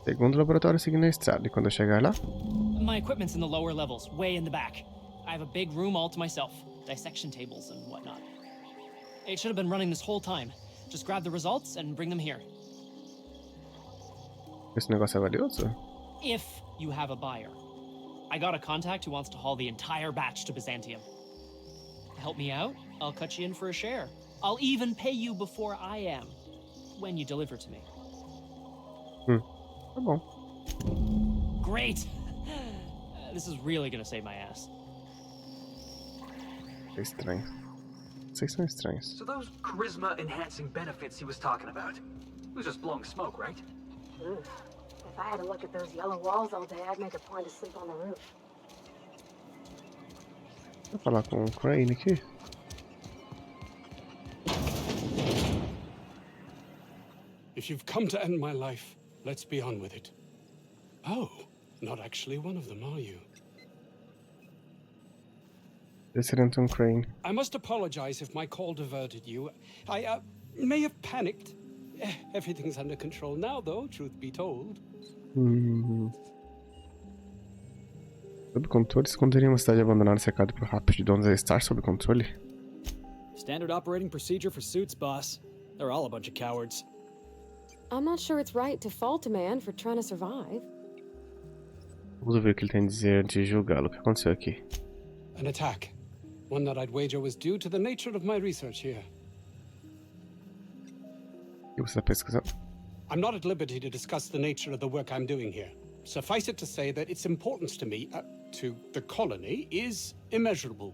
Segundo laboratório seguindo a estrada. E quando eu chegar lá? My equipment's in the lower levels, way in the back. I have a big room all to myself. Dissection tables and whatnot. It should have been running this whole time. Just grab the results and bring them here. Esse negócio é valioso? If you have a buyer. I got a contact who wants to haul the entire batch to Byzantium. Help me out, I'll cut you in for a share. I'll even pay you before I am, when you deliver to me. Tá bom. Great! This is really gonna save my ass. É estranho. Vocês são estranhos. So those charisma-enhancing benefits he was talking about, it was just blowing smoke, right? If I had to look at those yellow walls all day, I'd make a point to sleep on the roof. Vou falar com o Crane aqui. If you've come to end my life, let's be on with it. Oh, not actually one of them, are you? President Crane. I must apologize if my call diverted you. I may have panicked. Everything's under control now, though, truth be told. Sob controle, esconderia uma cidade abandonada cercada por raptidons a estar sob controle? Standard operating procedure for suits, boss. They're all a bunch of cowards. I'm not sure it's right to fault a man for trying to survive. Vamos ouvir o que ele tem a dizer antes de julgá-lo. O que aconteceu aqui? An attack. One that I'd wager was due to the nature of my research here. O que você está pesquisando? I'm not at liberty to discuss the nature of the work I'm doing here. Suffice it to say that its importance to me, to the colony, is immeasurable.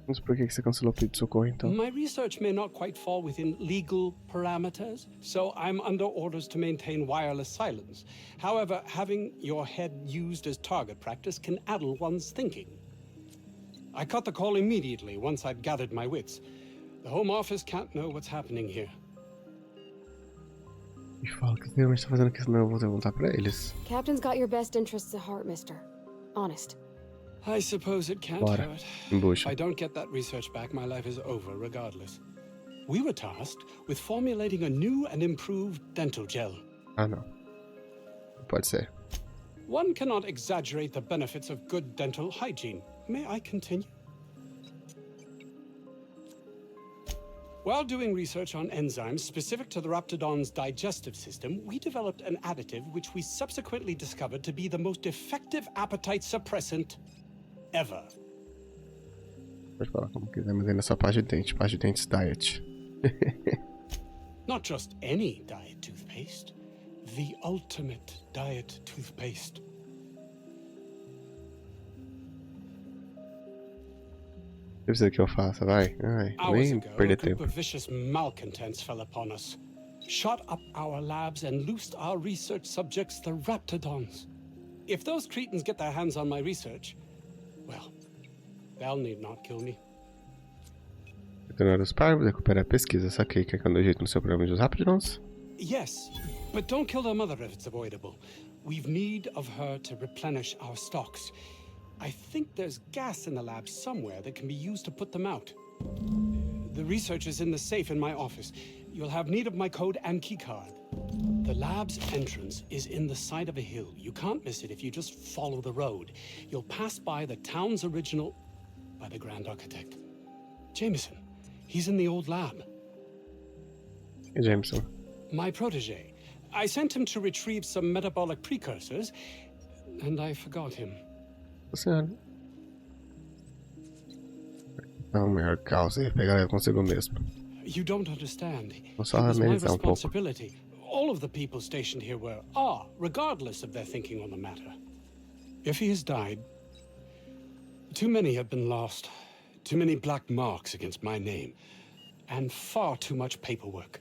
Mas por que você cancelou o pedido de socorro, então? My research may not quite fall within legal parameters, so I'm under orders to maintain wireless silence. However, having your head used as target practice can addle one's thinking. I cut the call immediately once I'd gathered my wits. The Home Office can't know what's happening here. Me fala o que você realmente está fazendo aqui, senão eu vou perguntar pra eles. Captain's got your best interests at heart, mister. Honest. I suppose it can't Bora. hurt. Embucha. If I don't get that research back, my life is over regardless. We were tasked with formulating a new and improved dental gel. Ah, não. Pode ser. One cannot exaggerate the benefits of good dental hygiene. May I continue? While doing research on enzymes specific to the raptidon's digestive system, we developed an additive which we subsequently discovered to be the most effective appetite suppressant ever. Pode falar como quiser, mas aí na sua página de dentes diet. Not just any diet toothpaste, the ultimate diet toothpaste. O que precisa que eu faça? Vai. Ai, Hours nem ago, a perder group tempo. of vicious malcontents fell upon us, shot up our labs and loosed our research subjects, the raptidons. If those cretins get their hands on my research, well, they'll need not kill me. Tornar os parvos, recuperar a pesquisa. Saquei. Quer que eu dê jeito no seu programa de os Rapidons? Yes, but don't kill their mother if it's avoidable. We've need of her to replenish our stocks. I think there's gas in the lab somewhere that can be used to put them out. The research is in the safe in my office. You'll have need of my code and keycard. The lab's entrance is in the side of a hill. You can't miss it if you just follow the road. You'll pass by the town's original by the grand architect. Jameson, he's in the old lab. Jameson. My protege. I sent him to retrieve some metabolic precursors, and I forgot him. Senhora. Não, maior caos. Ia pegar ele consigo mesmo. You don't understand. Vou só It was my amenizar pouco. responsibility. All of the people stationed here are, regardless of their thinking on the matter. If he has died, too many have been lost. Too many black marks against my name. And far too much paperwork.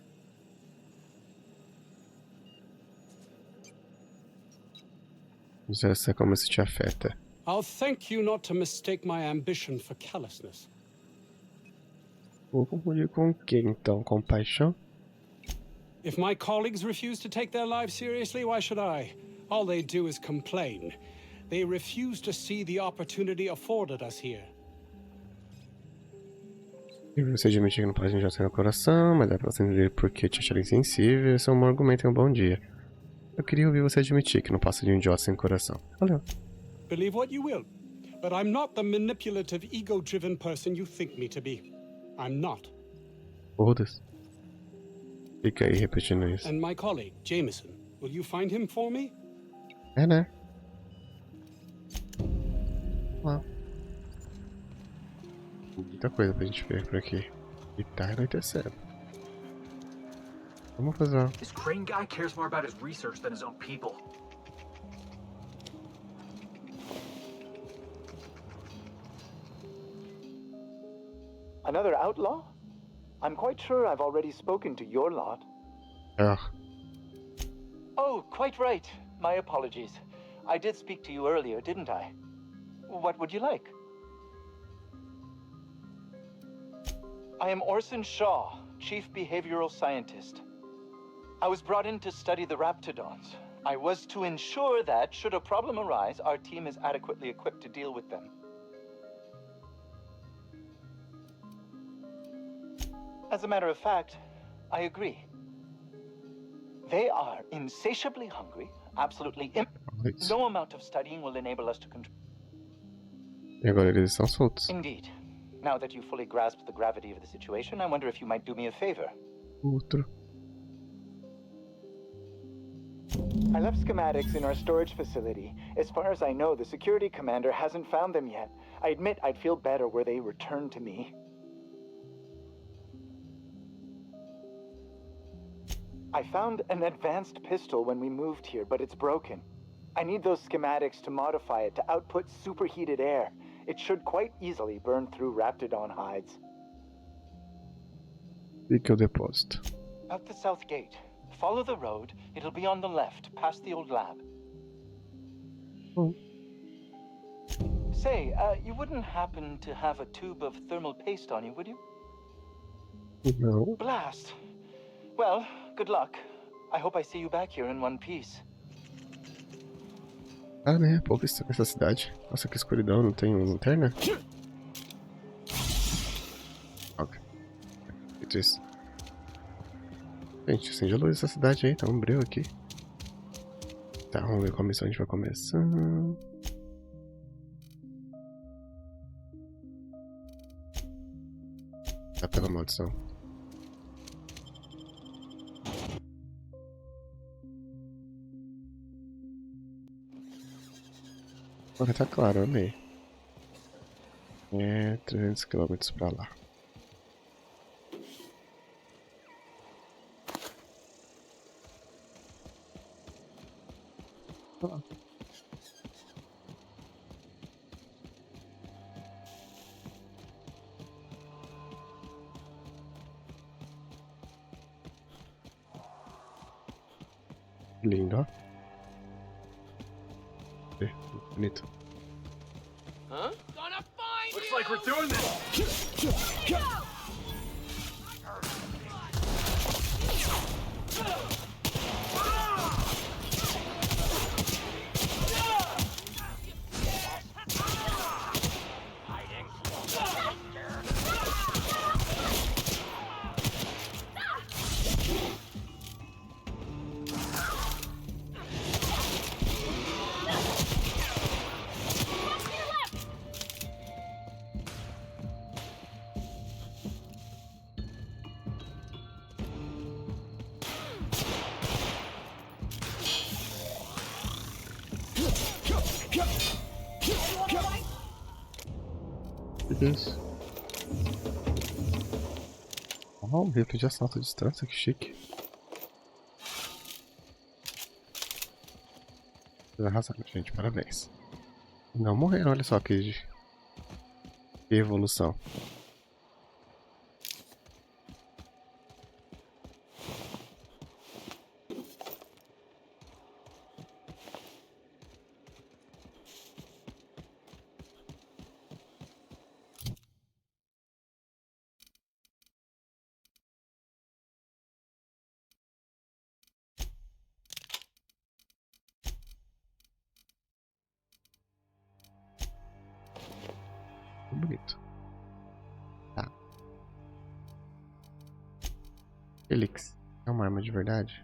Não sei se é como isso te afeta. I'll thank you not to mistake my ambition for callousness. Vou confundir com o que então? Com paixão? If my colleagues refuse to take their lives seriously, why should I? All they do is complain. They refuse to see the opportunity afforded us here. E você admitir que não pode injetar no coração, mas dá pra você entender por que te achar insensível. Esse é um bom argumento e um bom dia. Eu queria ouvir você admitir que não passa de um idiota sem coração. Valeu. Believe what you will, but I'm not the manipulative, ego-driven person you think me to be. I'm not. Foda-se. Fica aí repetindo isso. And my colleague, Jameson, will you find him for me? É, né? Lá. Muita coisa pra gente ver por aqui. E tá anoitecendo. Vamos fazer uma... This Crane guy cares more about his research than his own people. Another outlaw? I'm quite sure I've already spoken to your lot. Ugh. Oh, quite right. My apologies. I did speak to you earlier, didn't I? What would you like? I am Orson Shaw, Chief Behavioral Scientist. I was brought in to study the Raptidons. I was to ensure that, should a problem arise, our team is adequately equipped to deal with them. As a matter of fact, I agree. They are insatiably hungry, absolutely no amount of studying will enable us to control. E agora eles estão soltos. Indeed. Now that you fully grasp the gravity of the situation, I wonder if you might do me a favor. Outro. I left schematics in our storage facility. As far as I know, the security commander hasn't found them yet. I admit I'd feel better were they returned to me. I found an advanced pistol when we moved here, but it's broken. I need those schematics to modify it to output superheated air. It should quite easily burn through Raptidon hides. Fica o depósito. Out the south gate. Follow the road. It'll be on the left, past the old lab. Oh. Say, you wouldn't happen to have a tube of thermal paste on you, would you? No. Blast. Well, good luck. I hope I see you back here in one piece. Ah, né? Pouco estranho essa cidade. Nossa, que escuridão. Não tem uma lanterna? Ok. Feito isso. Gente, acende a luz dessa cidade aí. Tá um breu aqui. Tá, vamos ver qual missão a gente vai começar. Tá pela maldição. Agora tá claro, amei. É 300 km pra lá. Ah. Lindo, ó. Bonito. Huh? Looks like we're doing this! Que é isso? Oh, um rifle de assalto à distância, que chique. Vocês arrasaram, gente, parabéns. Não morreram, olha só que evolução. Bonito. Tá. Felix, é uma arma de verdade?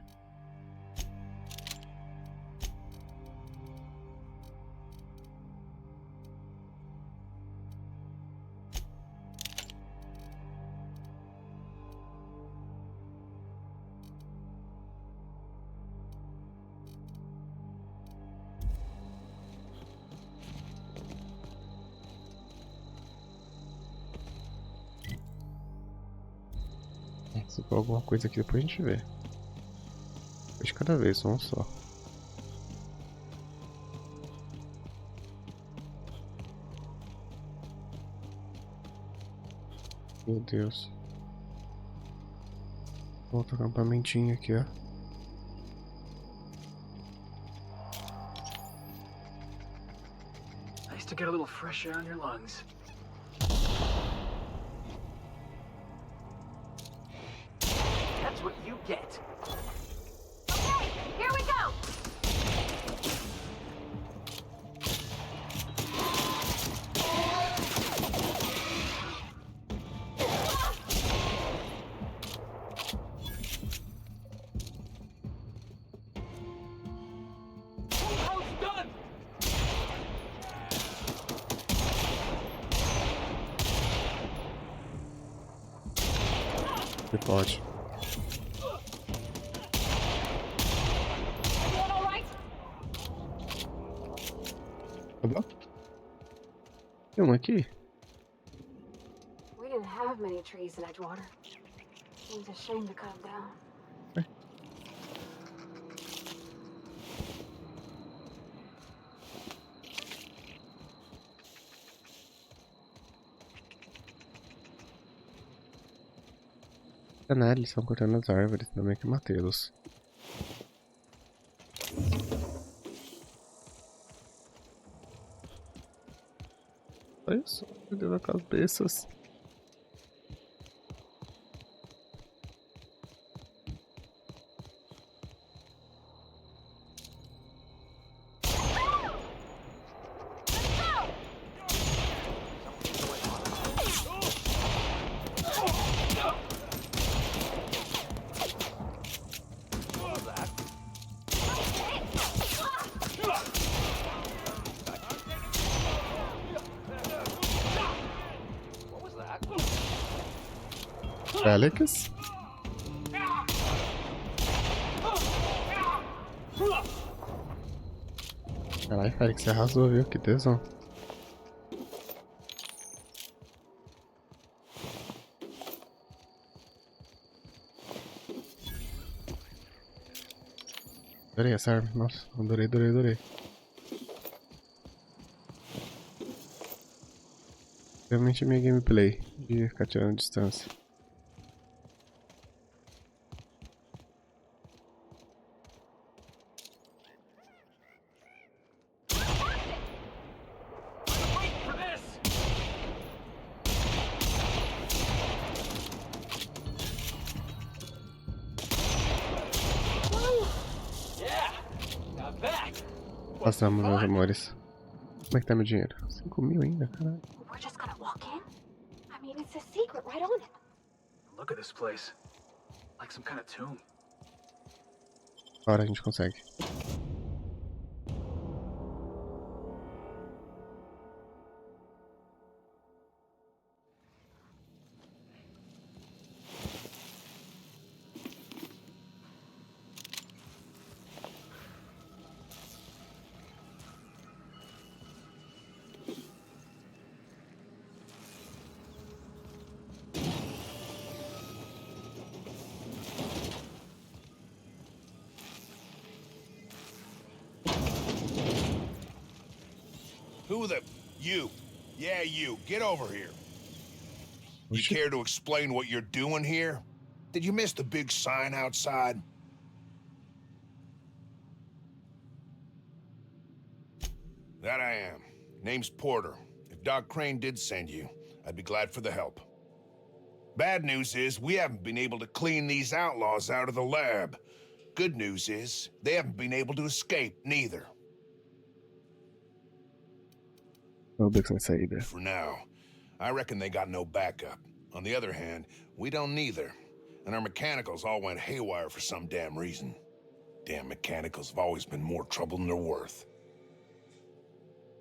Se for alguma coisa aqui, depois a gente vê. De cada vez, um só. Meu Deus. Outro acampamentinho aqui, ó. Nice to get a little fresh air on your lungs. That's what you get. Okay, here we go. Você pode. Tá bom? Tem um aqui? We didn't have many trees in Edgewater. Seems a shame to cut them down. Canal, eles estão cortando as árvores, também que matê-los. Olha só, perdendo as cabeças. Felix? Caralho, Felix, você arrasou, viu? Que tesão. Adorei essa arma, nossa, adorei, adorei, adorei. Realmente minha gameplay de ficar tirando distância. Passamos, meus amores. Como é que tá meu dinheiro? 5.000 ainda, caralho. We're just gonna walk in? I mean, it's a secret right on it. Look at this place. Like some kind of tomb. Agora a gente consegue. Who the... You. Yeah, you. Get over here. You care to explain what you're doing here? Did you miss the big sign outside? That I am. Name's Porter. If Doc Crane did send you, I'd be glad for the help. Bad news is, we haven't been able to clean these outlaws out of the lab. Good news is, they haven't been able to escape, neither. For now. I reckon they got no backup. On the other hand, we don't neither. And our mechanicals all went haywire for some damn reason. Damn mechanicals have always been more trouble than they're worth.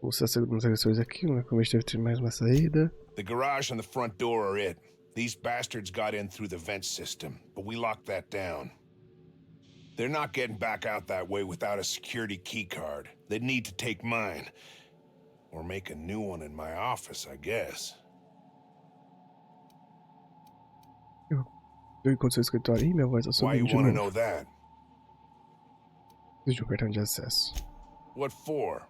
Vamos as segundas agressões aqui, né? Como a gente deve ter mais uma saída. The garage and the front door are it. These bastards got in through the vent system, but we locked that down. They're not getting back out that way without a security key card. They'd need to take mine. Or make a new one in my office, I guess. Eu encontro seu escritório e minha voz é Why you de want to novo. know that? Preciso de cartão de acesso. What for?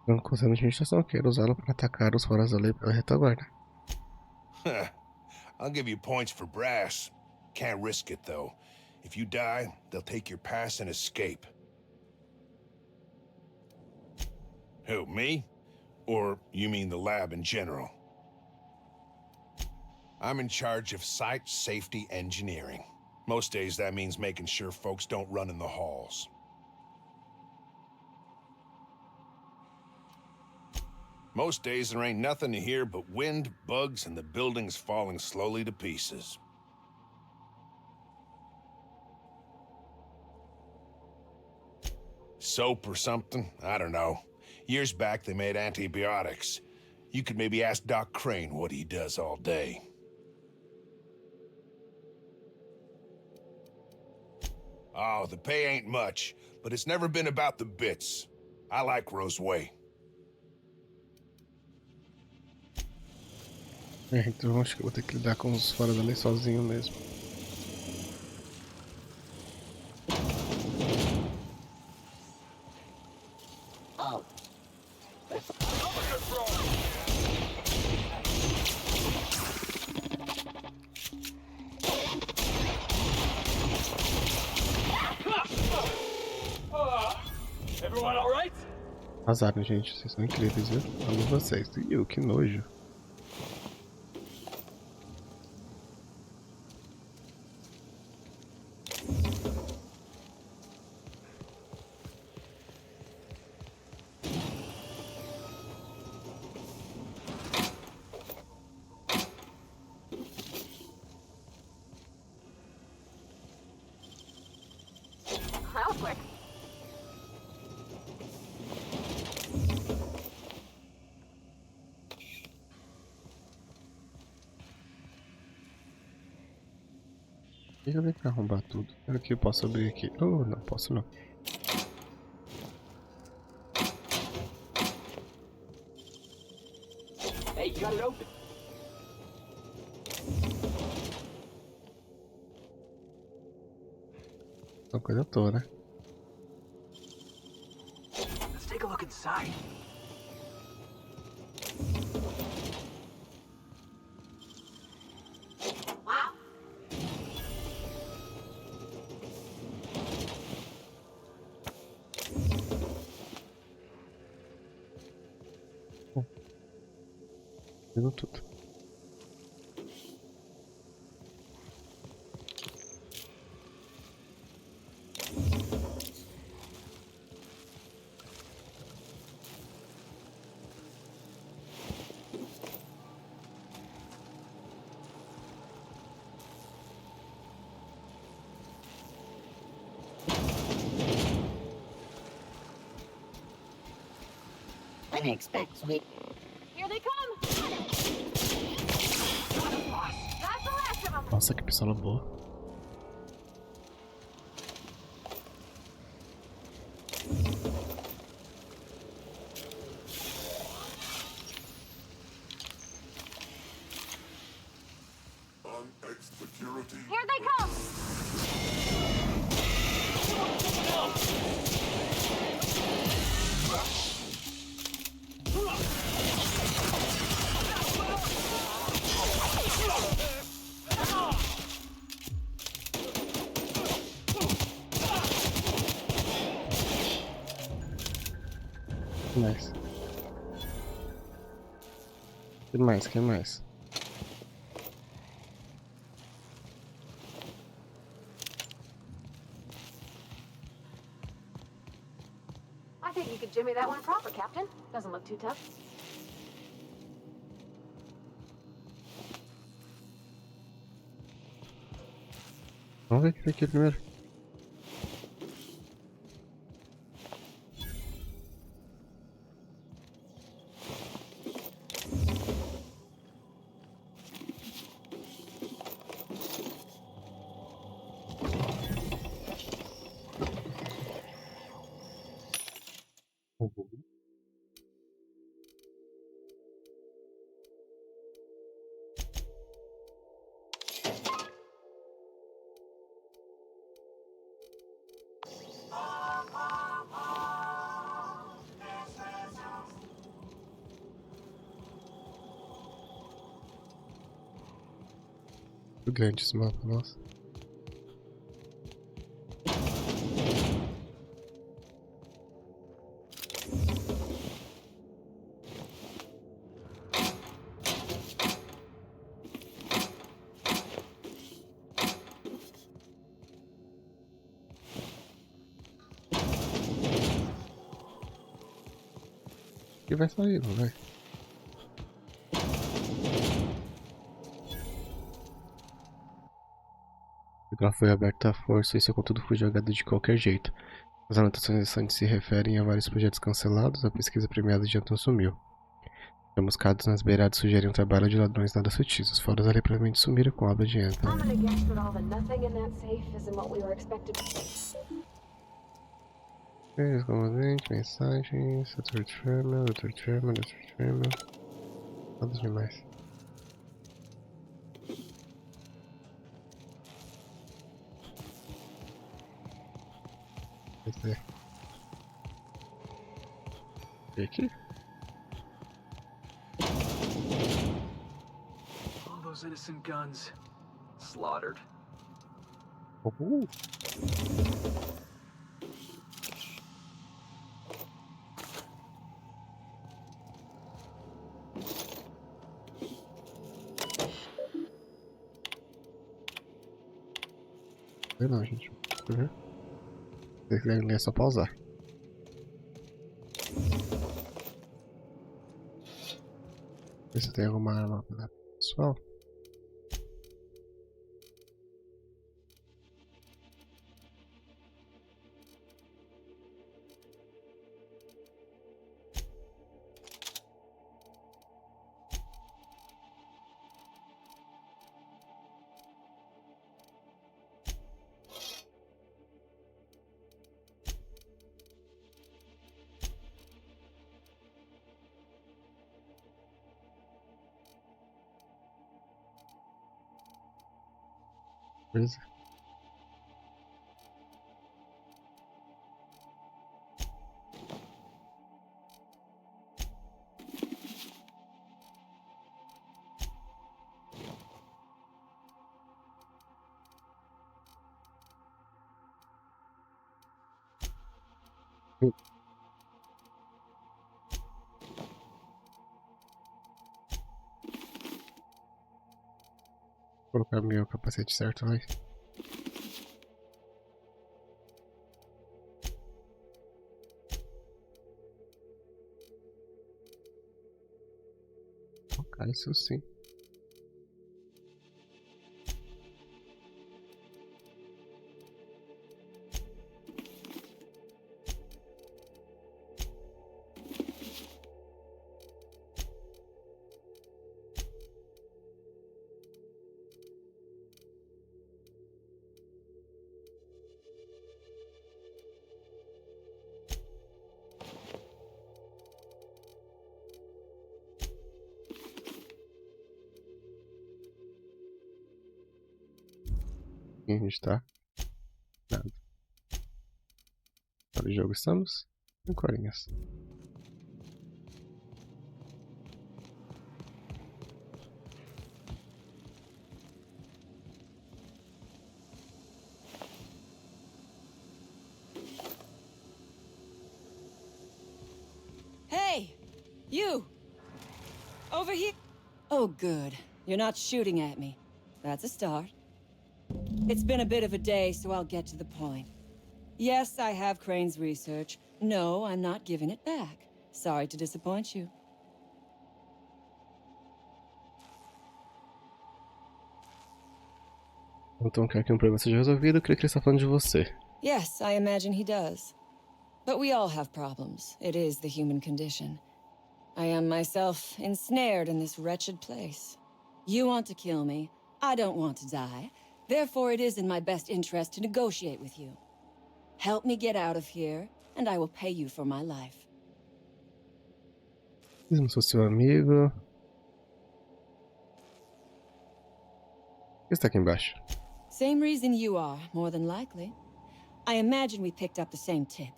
Não conselho de administração, quero usá-lo para atacar os foras da lei pela retaguarda. I'll give you points for brass. Can't risk it, though. If you die, they'll take your pass and escape. Who, me? Or you mean the lab in general? I'm in charge of site safety engineering. Most days that means making sure folks don't run in the halls. Most days there ain't nothing to hear but wind, bugs, and the buildings falling slowly to pieces. Soap or something? I don't know. Years back, they made antibiotics. You could maybe ask Doc Crane what he does all day. Oh, the pay ain't much, but it's never been about the bits. I like Roseway. Então acho que eu vou ter que lidar com os fora da lei sozinho mesmo. Everyone all right? Azaram, gente, vocês são incríveis, viu? Amo vocês. E eu, que nojo. That was quick. Eu venho pra arrombar tudo. Aqui eu posso abrir aqui. Oh, não posso não. Hey, you got it open. Uma coisa toda, né? Let's take a look inside. Wow. Pegou tudo. I expect we... Here they come! That's the last of them! Nossa, que pistola boa. Here they come! Mais. Que mais? Que mais? I think you could jimmy that one proper, Captain. Doesn't look too tough. Vamos ver o que tem aqui primeiro. Muito grande esse mapa, nossa. E vai sair, não vai? O grau foi aberto à força e seu conteúdo foi jogado de qualquer jeito. As anotações restantes se referem a vários projetos cancelados, a pesquisa premiada de Então sumiu. Chamuscados nas beiradas sugerem um trabalho de ladrões nada sutis. Os foras alegadamente sumiram com a obra de Então. I'm gonna guess that all the nothing in that safe isn't what we were expected to... Comandante, mensagens, Dr. Tremel, Dr. Tremel, Dr. Tremel. Nada demais. Esse é. E aqui? All those innocent guns slaughtered. Não, gente. Uhum. Se quiser ler, é só pausar. Ver se tem alguma arma para pessoal. Beleza. Vou colocar meu capacete certo, vai. Colocar isso sim. a gente tá? Nada. Para o jogo estamos? 5 horinhas. Hey! You! Over here! Oh, good. You're not shooting at me. That's a start. It's been a bit of a day, so I'll get to the point. Yes, I have Crane's research. No, I'm not giving it back. Sorry to disappoint you. Então quer que um problema seja resolvido, eu creio que ele está falando de você. Yes, I imagine he does. But we all have problems. It is the human condition. I am myself ensnared in this wretched place. You want to kill me. I don't want to die. Therefore, it is in my best interest to negotiate with you. Help me get out of here, and I will pay you for my life. Mesmo sou seu amigo. O que está aqui embaixo? Same reason you are, more than likely. I imagine we picked up the same tip.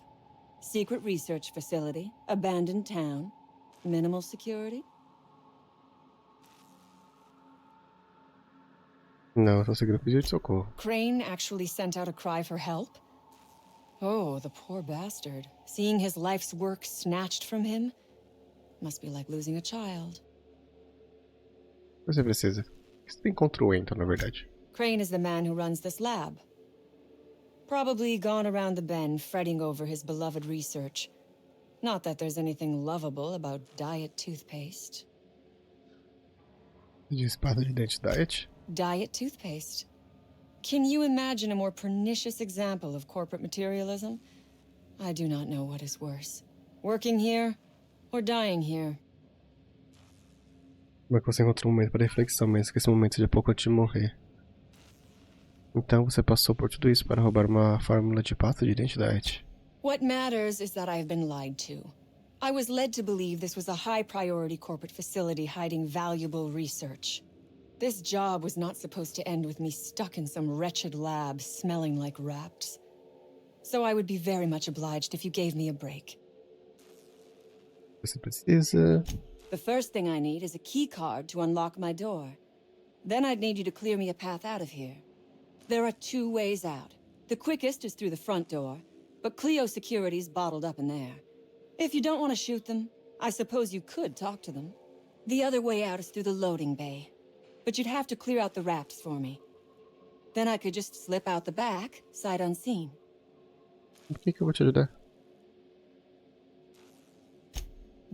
Secret research facility, abandoned town, minimal security. Não, só segui o pedido de socorro. Crane actually sent out a cry for help? Oh, the poor bastard. Seeing his life's work snatched from him must be like losing a child. Você precisa. O que você tem contra o Então, na verdade? Crane is the man who runs this lab. Probably gone around the bend fretting over his beloved research. Not that there's anything lovable about diet toothpaste. De espada de dente diet? Diet toothpaste. Can you imagine a more pernicious example of corporate materialism? I do not know what is worse. Working here or dying here. Como é que você encontrou um momento para reflexão, mesmo que esse momento seja pouco antes de morrer? Então você passou por tudo isso para roubar uma fórmula de pasta de identidade. What matters is that I have been lied to. I was led to believe this was a high-priority corporate facility hiding valuable research. This job was not supposed to end with me stuck in some wretched lab smelling like rats. So I would be very much obliged if you gave me a break. Você precisa... The first thing I need is a key card to unlock my door. Then I'd need you to clear me a path out of here. There are 2 ways out. The quickest is through the front door, but Clio security's bottled up in there. If you don't want to shoot them, I suppose you could talk to them. The other way out is through the loading bay. But you'd have to clear out the rafts for me. Then I could just slip out the back, sight unseen. Por que eu vou te ajudar?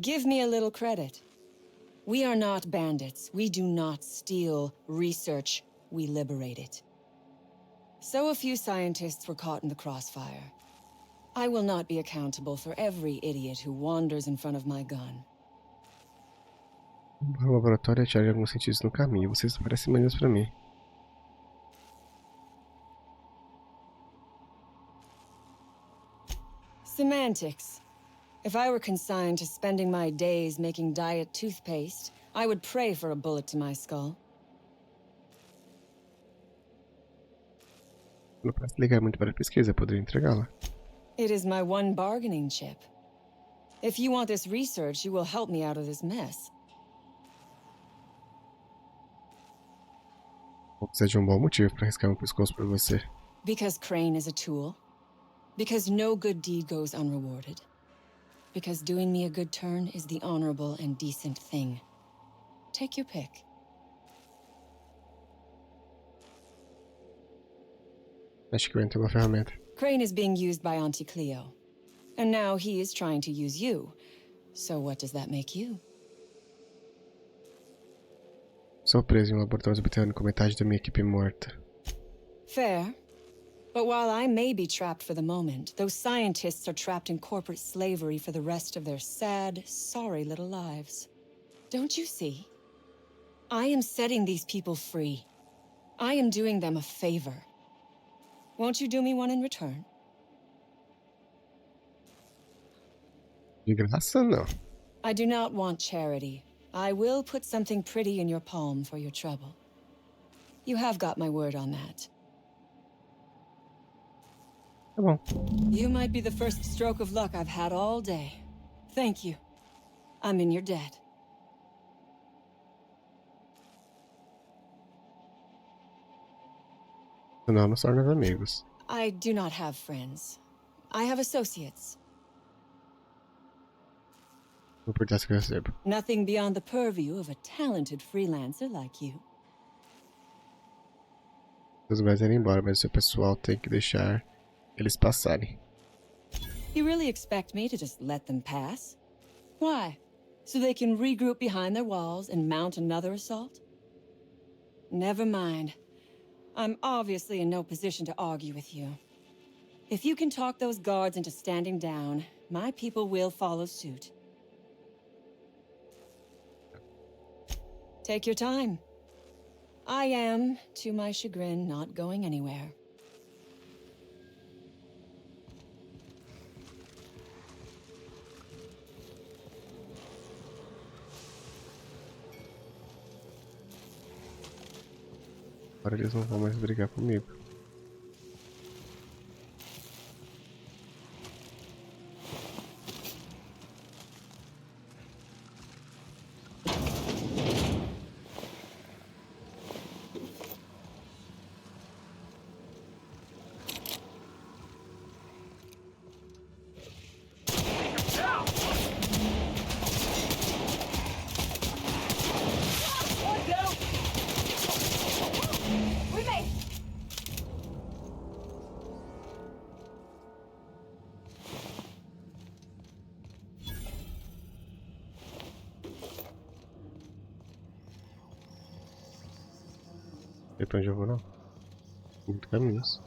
Give me a little credit. We are not bandits. We do not steal research. We liberate it. So a few scientists were caught in the crossfire. I will not be accountable for every idiot who wanders in front of my gun. O laboratório atira alguns cientistas no caminho. Vocês parecem maneiros para mim. Semantics. If I were consigned to spending my days making diet toothpaste, I would pray for a bullet to my skull. Não parece ligar muito para a pesquisa, poderia entregá-la. It is my one bargaining chip. If you want this research, you will help me out of this mess. Vou precisar de bom motivo para arriscar meu pescoço por você. Because Crane is a tool. Because no good deed goes unrewarded. Because doing me a good turn is the honorable and decent thing. Take your pick. Acho que eu entro uma ferramenta. Crane is being used by Auntie Cleo. And now he is trying to use you. So what does that make you? Sou preso em um laboratório britânico com metade da minha equipe morta. Fair. But while I may be trapped for the moment, those scientists are trapped in corporate slavery for the rest of their sad, sorry little lives. Don't you see? I am setting these people free. I am doing them a favor. Won't you do me one in return? De graça, não. I do not want charity. I will put something pretty in your palm for your trouble. You have got my word on that. Tá bom. You might be the first stroke of luck I've had all day. Thank you. I'm in your debt. Senão nos tornamos amigos. I do not have friends. I have associates. Não importa se eu recebo. Nothing beyond the purview of a talented freelancer like you. Os mais irem embora, mas o seu pessoal tem que deixar eles passarem. You really expect me to just let them pass? Why? So they can regroup behind their walls and mount another assault? Never mind. I'm obviously in no position to argue with you. If you can talk those guards into standing down, my people will follow suit. Take your time. I am, to my chagrin, not going anywhere. Agora eles não vão mais brigar comigo. Não sei pra onde eu vou, não. Muito caminhos.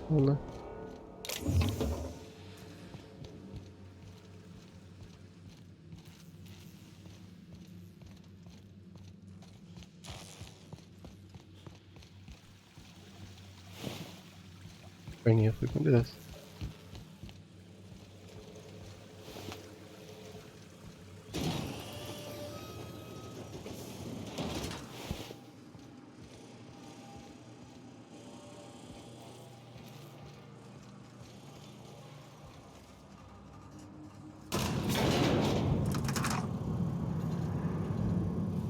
Vamos lá. A perninha foi com Deus.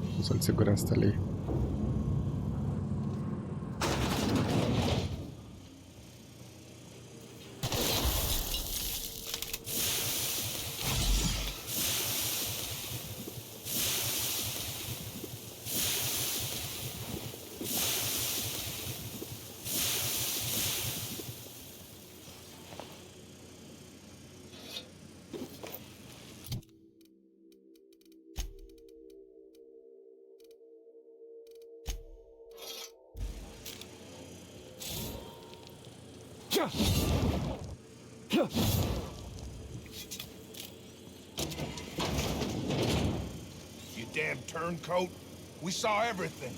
O pessoal de segurança tá ali. You damn turncoat. We saw everything.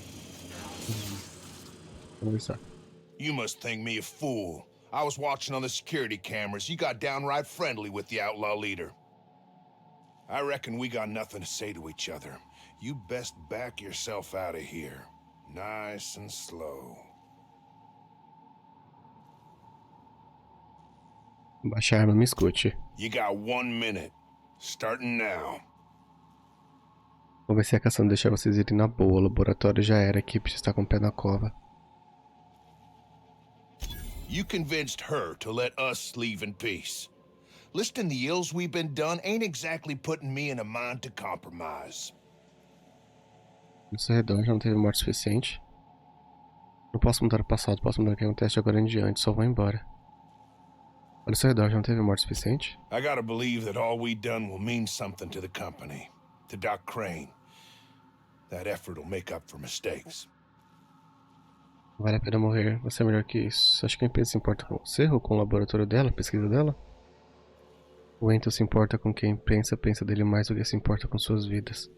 You must think me a fool. I was watching on the security cameras. You got downright friendly with the outlaw leader. I reckon we got nothing to say to each other. You best back yourself out of here. Nice and slow. Baixa a arma, me escute. You got 1 minute. Starting now. Comecei a caçando deixar vocês irem na boa. O laboratório já era, a equipe já está com o pé na cova. You convinced her to let us leave in peace. Listing the ills we've been done ain't exactly putting me in a mind to compromise. No seu redor já não teve morte suficiente. Não posso mudar o passado, posso mudar o que acontece de agora em diante, só vou embora. Olha ao seu redor, já não teve morte suficiente? I gotta believe that all we done will mean something to the company. To Doc Crane. That effort will make up for mistakes. Vale a pena morrer, você é melhor que isso. Acho que a empresa se importa com você ou com o laboratório dela, a pesquisa dela? O Então se importa com quem pensa dele mais do que se importa com suas vidas.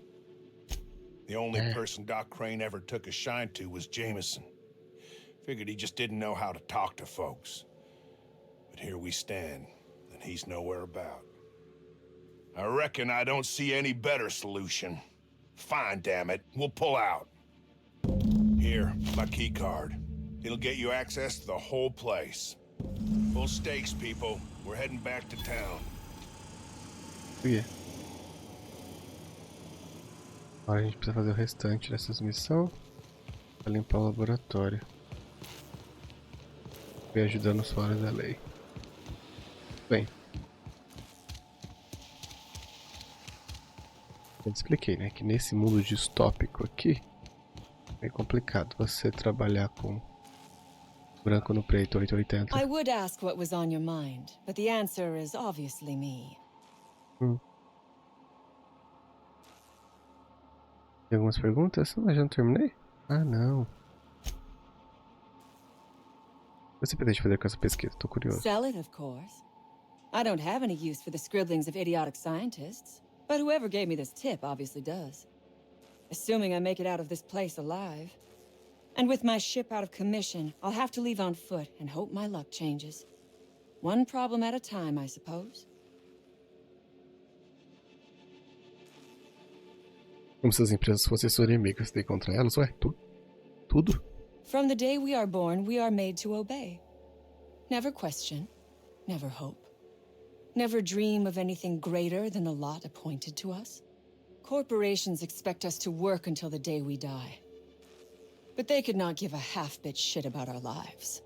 The only person Doc Crane ever took a shine to was Jameson. Figured he just didn't know how to talk to folks. But here we stand, and he's nowhere about. I reckon I don't see any better solution. Fine, damn it. We'll pull out. Here, my key card. It'll get you access to the whole place. Full stakes, people. We're heading back to town. Yeah. Agora a gente precisa fazer o restante dessas missões para limpar o laboratório. E ajudando os fora da lei. Bem. Eu expliquei, né, que nesse mundo distópico aqui é complicado você trabalhar com branco no preto 880. I would ask what was on your mind, but the answer is obviously me. Tem algumas perguntas? Mas já não terminei? Ah, não. Você pretende fazer com essa pesquisa? Tô curioso. Sell it, of course. I don't have any use for the scribblings of idiotic scientists, but whoever gave me this tip obviously does. Assuming I make it out of this place alive. And with my ship out of commission, I'll have to leave on foot and hope my luck changes. One problem at a time, I suppose. Como se as empresas fossem suas inimigas, tem contra elas, ué? Tudo? From the day we are born, we are made to obey. Never question, never hope. Never dream of anything greater than the lot appointed to us. Corporations expect us to work until the day we die. But they could not give a half-bit shit about our lives.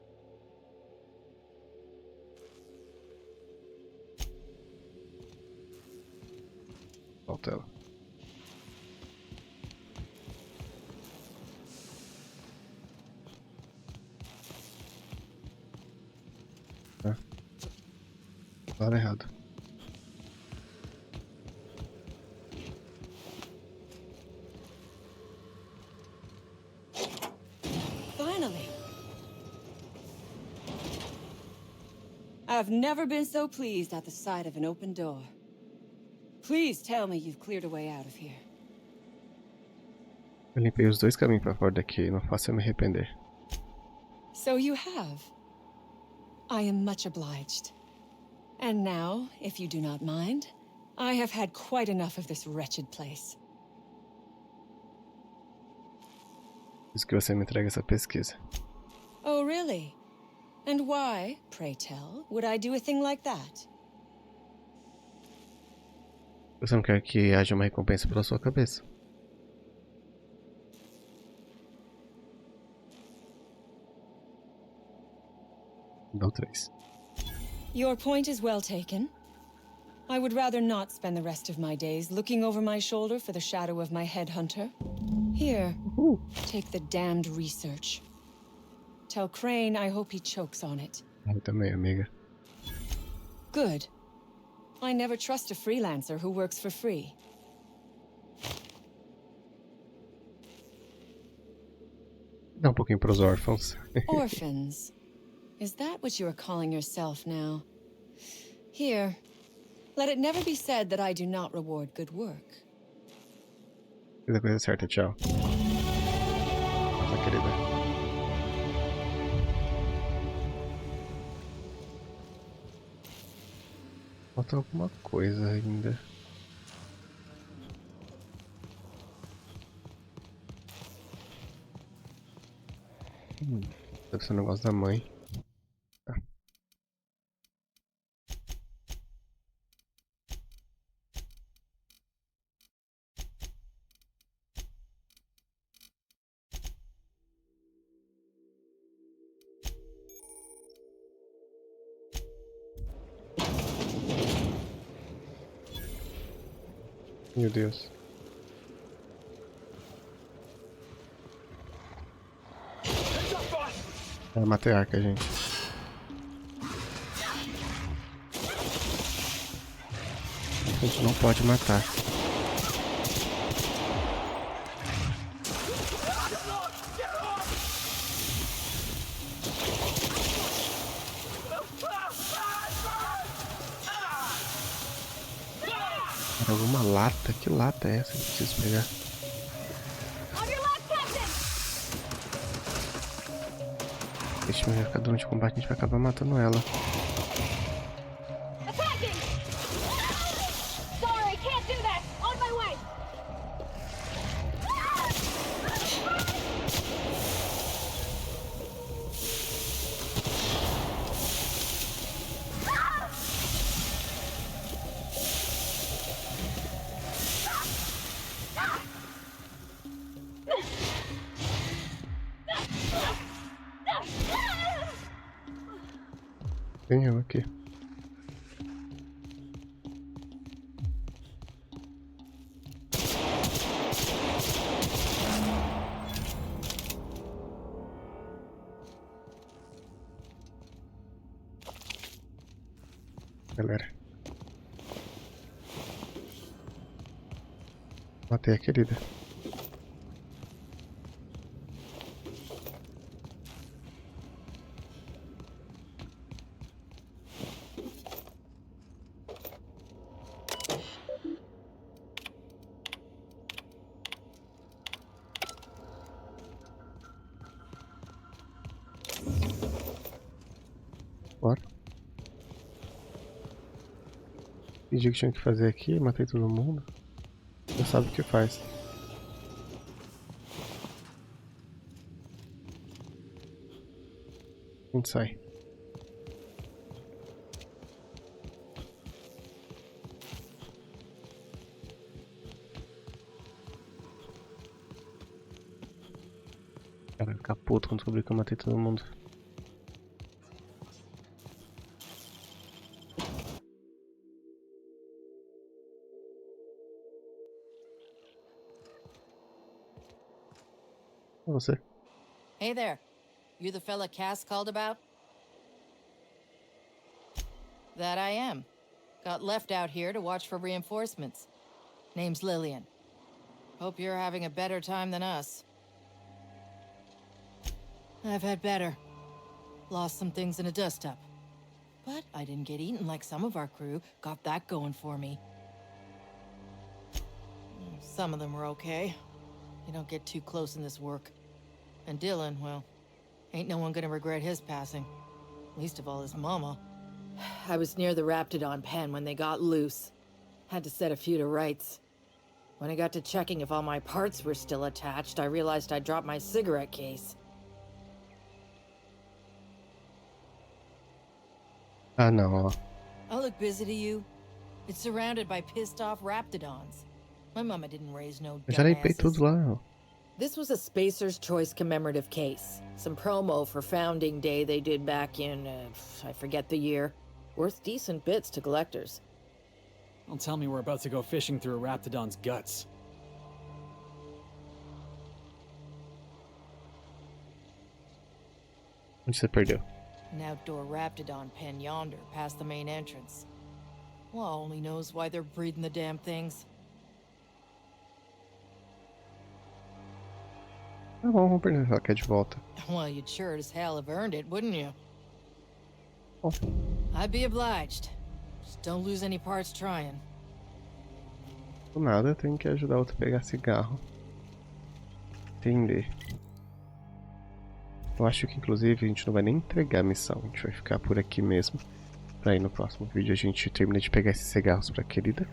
Falta ela. Falaram errado. Finally. I've never been so pleased at the sight of an open door. Please tell me you've cleared a way out of here. Eu limpei os dois caminhos pra fora daqui, não faço eu me arrepender. So you have. I am much obliged. And now, if you do not mind, I have had quite enough of this wretched place. Diz que você me entrega essa pesquisa. Oh, really? And why, pray tell, would I do a thing like that? Você não quer que haja uma recompensa pela sua cabeça? Dá o 3. Your point is well taken. I would rather not spend the rest of my days looking over my shoulder for the shadow of my headhunter. Here, take the damned research. Tell Crane I hope he chokes on it. Eu também, amiga. Good. I never trust a freelancer who works for free. Dá um pouquinho pros órfãos. Orphans. Is that what you are calling yourself now? Here, let it never be said that I do not reward good work. Fez a coisa certa, tchau. Nossa querida. Falta alguma coisa ainda. Deve ser um negócio da mãe. Tá. Meu Deus. É a matriarca, gente. A gente não pode matar. Alguma lata? Que lata é essa que eu preciso pegar? Deixa eu ver, cada um de combate a gente vai acabar matando ela. Tem eu aqui. Galera. Matei a querida. Bora. Pedi o que tinha que fazer aqui, matei todo mundo. Já sabe o que faz. A gente sai. Cara, vai ficar puto quando descobrir que eu matei todo mundo. É você. Hey there. You the fella Cass called about? That I am. Got left out here to watch for reinforcements. Name's Lillian. Hope you're having a better time than us. I've had better. Lost some things in a dust-up. But I didn't get eaten like some of our crew. Got that going for me. Some of them were okay. You don't get too close in this work. And Dylan, well, ain't no one gonna regret his passing. Least of all his mama. I was near the Raptidon pen when they got loose. Had to set a few to rights. When I got to checking if all my parts were still attached, I realized I'd dropped my cigarette case. Ah, não, ó. I look busy to you. It's surrounded by pissed-off Raptidons. My mama didn't raise no Eu já limpei dumbasses. tudo lá, ó. This was a Spacer's Choice commemorative case. Some promo for Founding Day they did back in, I forget the year. Worth decent bits to collectors. Don't tell me we're about to go fishing through a Raptidon's guts. Onde você perdeu? An outdoor Raptidon pen yonder, past the main entrance. Law only knows why they're breeding the damn things. Tá bom, vamos perder ela quer de volta. Well, you'd sure as hell have earned it, wouldn't you? Bom. I'd be obliged. Just don't lose any parts trying. Do nada eu tenho que ajudar o outro a pegar cigarro. Entender. Eu acho que inclusive a gente não vai nem entregar a missão. A gente vai ficar por aqui mesmo. Pra ir no próximo vídeo a gente termina de pegar esses cigarros pra querida.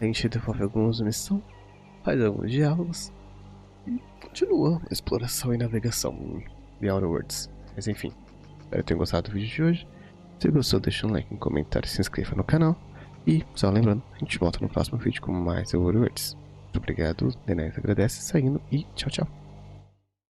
A gente devolve algumas missões. Faz alguns diálogos. E continua a exploração e navegação em The Outer Worlds. Mas enfim, espero que tenham gostado do vídeo de hoje. Se gostou, deixa um like, um comentário, se inscreva no canal. E, só lembrando, a gente volta no próximo vídeo com mais The Outer Worlds. Muito obrigado, Denais agradece, saindo e tchau, tchau.